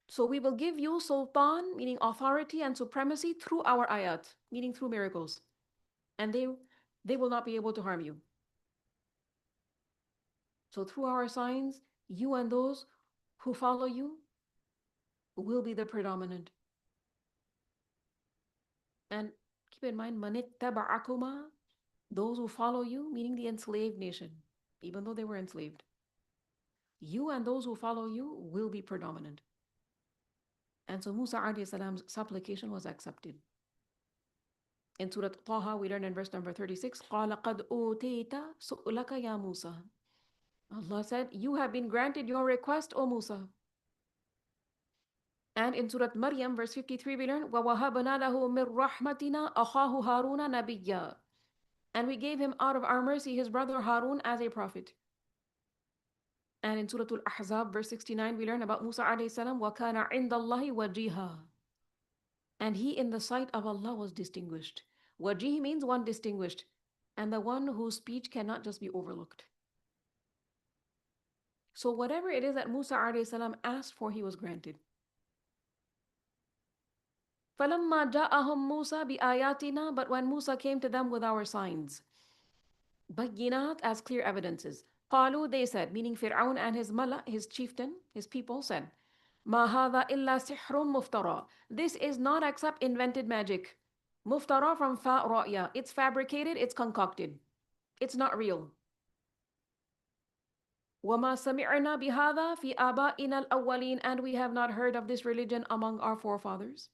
So we will give you sultan, meaning authority and supremacy, through our ayat, meaning through miracles. And they will not be able to harm you. So through our signs, you and those who follow you will be the predominant. And keep in mind, manit taba'akuma, those who follow you, meaning the enslaved nation, even though they were enslaved. You and those who follow you will be predominant. And so Musa alayhi salam's supplication was accepted. In Surah Taha, we learn in verse number 36, قَالَ قَدْ أُوتِيتَ سُؤْلَكَ يَا Musa. Allah said, you have been granted your request, O Musa. And in Surah Maryam, verse 53, we learn, وَوَهَبْنَا لَهُ مِنْ رَحْمَتِنَا أَخَاهُ هَارُونَ نَبِيًّا. And we gave him out of our mercy his brother Harun as a prophet. And in Surah Al-Ahzab, verse 69, we learn about Musa alayhi salam, وَكَانَ عِنْدَ اللَّهِ وَجِيهًا. And he in the sight of Allah was distinguished. Wajih means one distinguished, and the one whose speech cannot just be overlooked. So whatever it is that Musa alayhi salam asked for, he was granted. فَلَمَّا جَاءَهُمْ مُوسَى بِآيَاتِنَا, but when Musa came to them with our signs, بَيِّنَاتٍ, as clear evidences, قَالُوا, they said, meaning Fir'aun and his mala, his chieftain, his people said, مَا هَذَا إِلَّا سِحْرٌ مُفْتَرَى. This is not except invented magic. Muftara from fa ra'ya. It's fabricated, it's concocted. It's not real. وَمَا سَمِعْنَا بِهَذَا فِي آبَائِنَا الْأَوَّلِينَ, and we have not heard of this religion among our forefathers.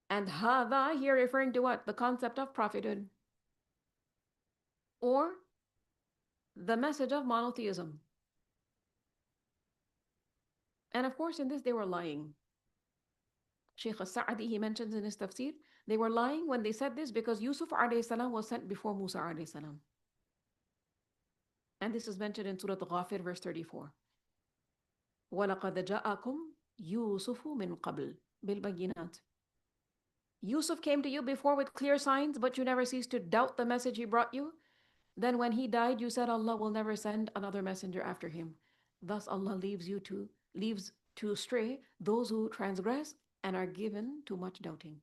And هذا here referring to what? The concept of prophethood. Or the message of monotheism. And of course in this they were lying. Shaykh al-Sa'di, he mentions in his tafsir, they were lying when they said this because Yusuf alayhi salam was sent before Musa alayhi salam. And this is mentioned in Surah Ghafir verse 34. وَلَقَدْ جَاءَكُمْ يُوسُفُ مِنْ قَبْلِ بِالْبَيِّنَاتِ. Yusuf came to you before with clear signs, but you never ceased to doubt the message he brought you. Then when he died, you said Allah will never send another messenger after him. Thus Allah leaves to stray those who transgress and are given to much doubting.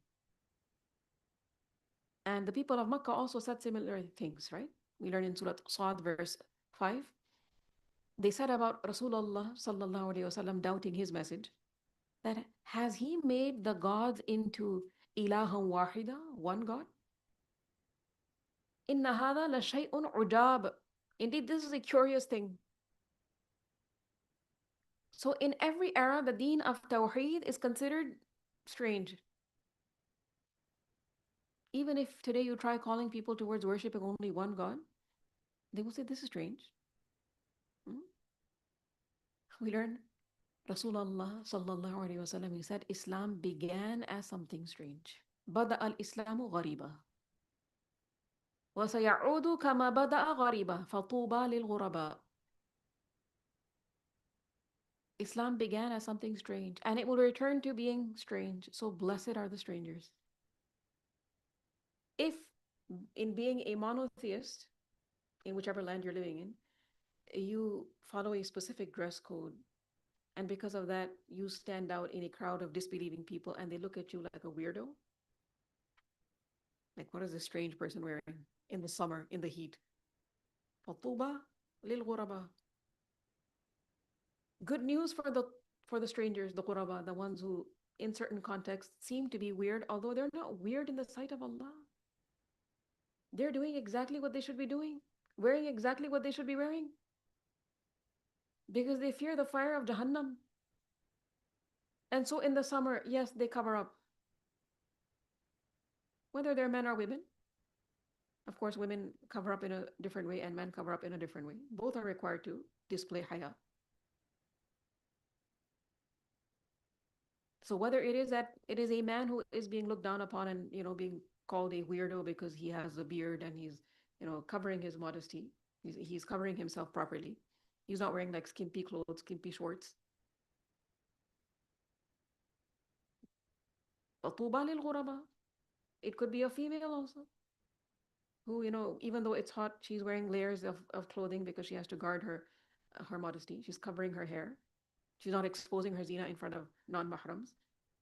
And the people of Makkah also said similar things, right? We learn in Surah Sad verse 5. They said about Rasulullah sallallahu alaihi wasallam doubting his message, that has he made the gods into ilahan wahida, one God? Inna hadha la shay'un ujab. Indeed, this is a curious thing. So in every era, the deen of Tawheed is considered strange. Even if today you try calling people towards worshipping only one God, they will say this is strange. We learn Rasulullah sallallahu alaihi wasallam, he said, Islam began as something strange. Bada al-Islamu ghariba. وَسَيَعُودُ كَمَا بَدَأَ غَرِيبًا فَطُوبَى لِلْغُرَبَاءِ. Islam began as something strange, and it will return to being strange. So blessed are the strangers. If in being a monotheist, in whichever land you're living in, you follow a specific dress code, and because of that, you stand out in a crowd of disbelieving people, and they look at you like a weirdo. Like, what is this strange person wearing in the summer, in the heat? فَطُوبَى لِلْغُرَبَاءِ. Good news for the strangers, the ghuraba, the ones who in certain contexts seem to be weird, although they're not weird in the sight of Allah. They're doing exactly what they should be doing, wearing exactly what they should be wearing, because they fear the fire of Jahannam. And so in the summer, yes, they cover up, whether they're men or women. Of course, women cover up in a different way and men cover up in a different way. Both are required to display haya. So whether it is that it is a man who is being looked down upon and, being called a weirdo because he has a beard and he's, covering his modesty. He's covering himself properly. He's not wearing like skimpy clothes, skimpy shorts. فَطُوبَى لِلْغُرَبَاءِ. It could be a female also, who, even though it's hot, she's wearing layers of clothing because she has to guard her modesty. She's covering her hair. She's not exposing her zina in front of non-mahrams.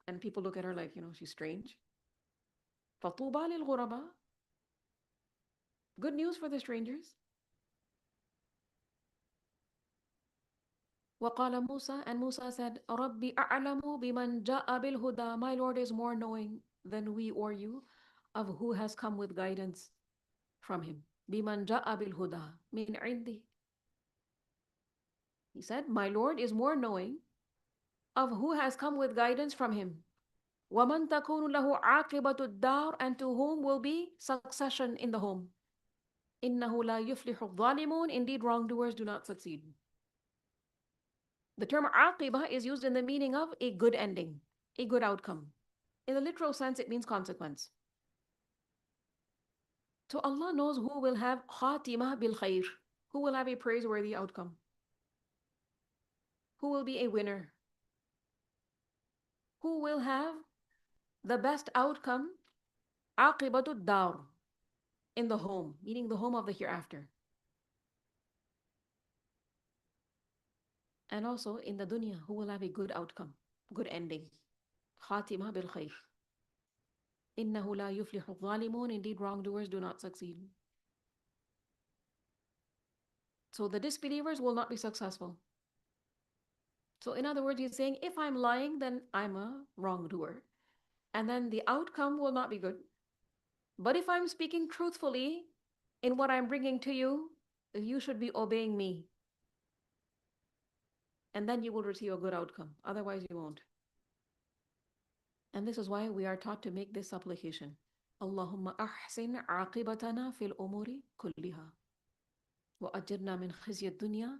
And people look at her like, she's strange. فَطُوبَى لِلْغُرَبَاءِ. Good news for the strangers. وَقَالَ Musa, and Musa said, رَبِّ أَعْلَمُ بِمَنْ جَاءَ بِالْهُدَى. My Lord is more knowing than we or you of who has come with guidance from him. بِمَنْ جَاءَ بِالْهُدَى مِنْ عِنْدِهِ. He said, my Lord is more knowing of who has come with guidance from him. وَمَنْ تَكُونُ لَهُ عَاقِبَةُ الدَّارِ. And to whom will be succession in the home. إِنَّهُ لَا يُفْلِحُ الظَّالِمُونَ. Indeed, wrongdoers do not succeed. The term aqibah is used in the meaning of a good ending, a good outcome. In the literal sense, it means consequence. So Allah knows who will have khatimah bil khair, who will have a praiseworthy outcome, who will be a winner, who will have the best outcome, aqibatud dar, in the home, meaning the home of the hereafter. And also in the dunya, who will have a good outcome, good ending. Khatimah bil khair. Innahu la yuflihu dhalimun. Indeed, wrongdoers do not succeed. So the disbelievers will not be successful. So in other words, he's saying, if I'm lying, then I'm a wrongdoer. And then the outcome will not be good. But if I'm speaking truthfully in what I'm bringing to you, you should be obeying me. and then you will receive a good outcome. Otherwise, you won't. And this is why we are taught to make this supplication. Allahumma ahsin aqibatana fil umuri kulliha wa ajirna min khizyi dunya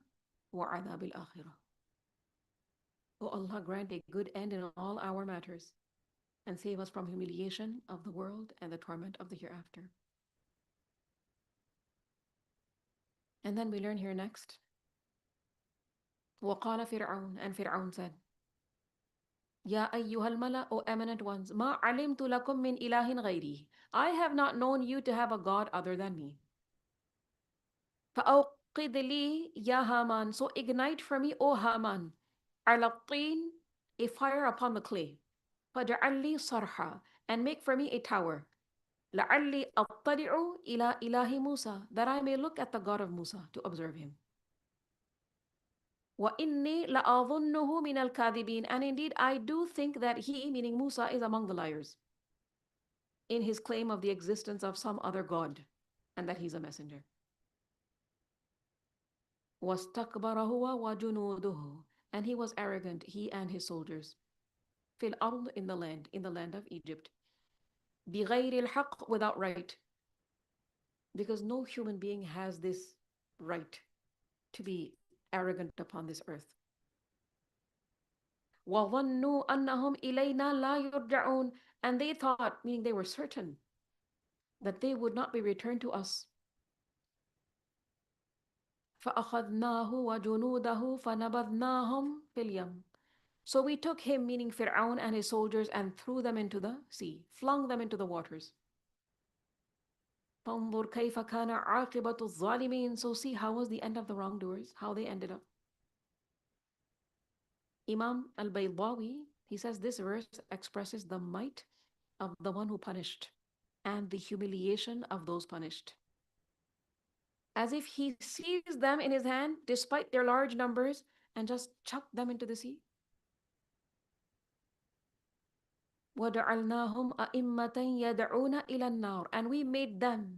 wa adhab al-akhirah. O Allah, grant a good end in all our matters and save us from humiliation of the world and the torment of the hereafter. And then we learn here next. وَقَالَ فِرْعَوْنَ, and Fir'aun said, Ya ayyuhal mala, O eminent ones, ma alimtu lakum min ilahin ghayri. I have not known you to have a God other than me. فَأَوْقِدْ لِي ya Haman, so ignite for me, O Haman, عَلَى الطِّينِ, a fire upon the clay. فَجَعَلْ لِي صَرْحًا, and make for me a tower. لَعَلِّي أَطَّلِعُ إِلَى إِلَهِ مُوسَى, that I may look at the God of Musa to observe him. وَإِنِّي لَأَظُنُّهُ مِنَ الْكَاذِبِينَ, and indeed I do think that he, meaning Musa, is among the liars in his claim of the existence of some other God and that he's a messenger. وَاسْتَكْبَرَ هُوَ وَجُنُودُهُ, and he was arrogant, he and his soldiers. فِي الْأَرْضِ, in the land of Egypt. بِغَيْرِ الْحَقِّ, without right. Because no human being has this right to be arrogant upon this earth. وَظَنُّوا أَنَّهُمْ إِلَيْنَا لَا يُرْجَعُونَ, and they thought, meaning they were certain, that they would not be returned to us. فَأَخَذْنَاهُ وَجُنُودَهُ فَنَبَذْنَاهُمْ فِي الْيَمِّ, so we took him, meaning Fir'aun and his soldiers, and threw them into the sea, flung them into the waters. فَانظُرْ كَيْفَ كَانَ عَاقِبَةُ الظَّالِمِينَ, so see how was the end of the wrongdoers, how they ended up. Imam al-Baydawi, he says this verse expresses the might of the one who punished and the humiliation of those punished. As if he seized them in his hand despite their large numbers and just chucked them into the sea. وَجَعَلْنَاهُمْ أَئِمَّةً يَدْعُونَ إِلَى النَّارِ, and we made them,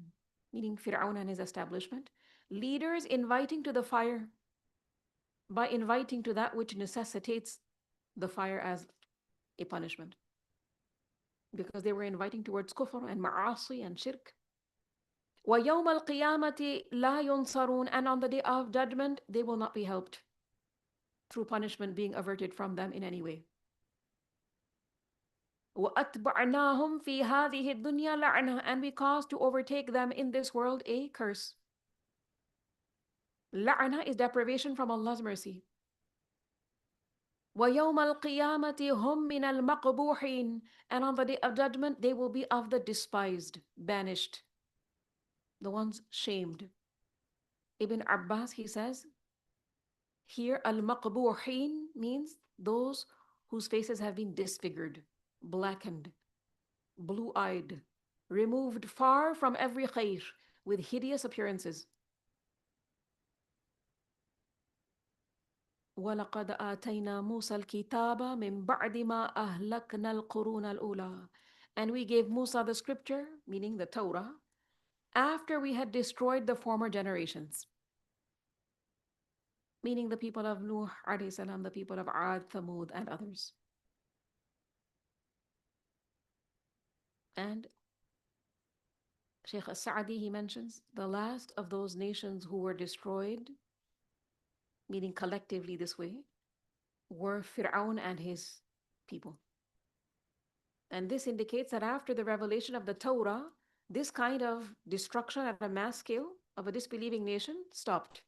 meaning Fir'aun and his establishment, leaders inviting to the fire, by inviting to that which necessitates the fire as a punishment. Because they were inviting towards kufr and ma'asi and shirk. وَيَوْمَ الْقِيَامَةِ لَا يُنصَرُونَ, and on the day of judgment, they will not be helped through punishment being averted from them in any way. وَأَتْبَعْنَاهُمْ فِي هَذِهِ الدُّنْيَا لَعْنَةً, and we caused to overtake them in this world a curse. La'na is deprivation from Allah's mercy. وَيَوْمَ الْقِيَامَةِ هُمْ مِنَ الْمَقْبُوحِينَ, and on the day of judgment, they will be of the despised, banished, the ones shamed. Ibn Abbas, he says, here al-maqbuhin means those whose faces have been disfigured, blackened, blue-eyed, removed far from every khair, with hideous appearances. وَلَقَدْ آتَيْنَا مُوسَى الْكِتَابَ مِنْ بَعْدِ مَا أَهْلَكْنَا الْقُرُونَ الْأُولَى, and we gave Musa the scripture, meaning the Torah, after we had destroyed the former generations, meaning the people of Nuh alayhi salam, the people of Ad, Thamud, and others. And Shaykh As-Sa'di, he mentions the last of those nations who were destroyed, meaning collectively this way, were Fir'aun and his people. And this indicates that after the revelation of the Torah, this kind of destruction at a mass scale of a disbelieving nation stopped.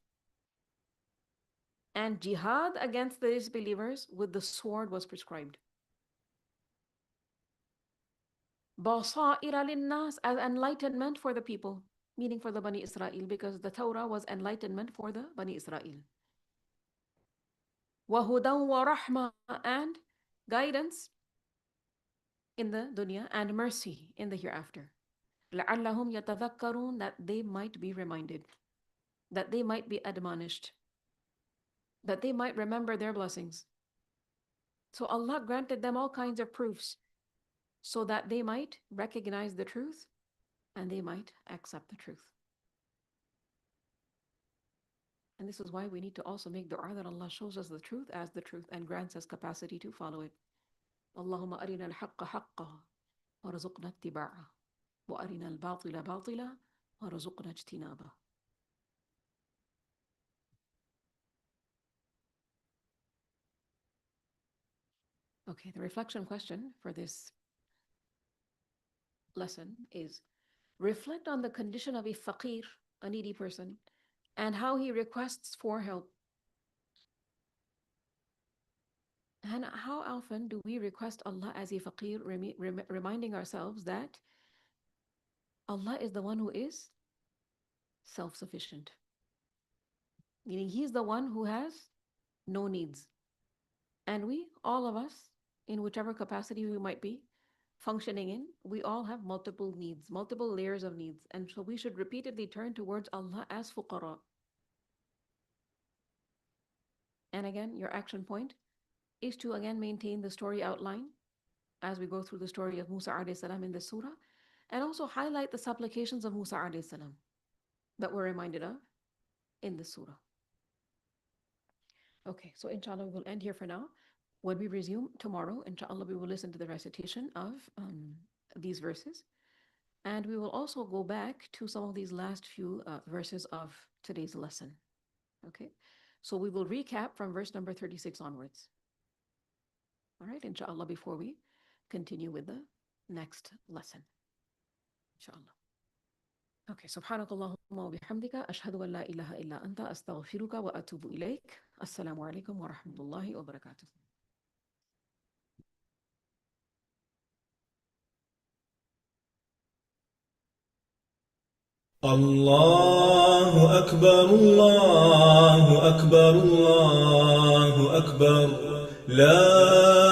And jihad against the disbelievers with the sword was prescribed. بَصَائِرَ لِلنَّاسِ, as enlightenment for the people, meaning for the Bani Israel, because the Torah was enlightenment for the Bani Israel. وَهُدًى وَرَحْمَةً, and guidance in the dunya and mercy in the hereafter. لَعَلَّهُمْ يَتَذَكَّرُونَ, that they might be reminded, that they might be admonished, that they might remember their blessings. So Allah granted them all kinds of proofs so that they might recognize the truth and they might accept the truth. And this is why we need to also make dua that Allah shows us the truth as the truth and grants us capacity to follow it. Allahumma arina al-haqqa haqqa warzuqna ittiba'a wa arina al-batila batila warzuqna ijtinaba. Okay, the reflection question for this lesson is: reflect on the condition of a faqir, a needy person, and how he requests for help. And how often do we request Allah as a faqir, reminding ourselves that Allah is the one who is self-sufficient, meaning He's the one who has no needs. And we, all of us, in whichever capacity we might be functioning in, we all have multiple needs, multiple layers of needs. And so we should repeatedly turn towards Allah as fuqara. And again, your action point is to again maintain the story outline as we go through the story of Musa alayhi salam in the surah, and also highlight the supplications of Musa alayhi salam that we're reminded of in the surah. Okay, so inshallah we will end here for now. When we resume tomorrow, inshallah we will listen to the recitation of these verses, and we will also go back to some of these last few verses of today's lesson. Okay, so we will recap from verse number 36 onwards. All right, inshallah, before we continue with the next lesson. Inshallah. Okay, subhanakallahumma wa bihamdika ashhadu an la ilaha illa anta astaghfiruka wa atubu ilayk. Assalamu alaikum wa rahmatullahi wa barakatuh.
الله أكبر الله أكبر الله أكبر لا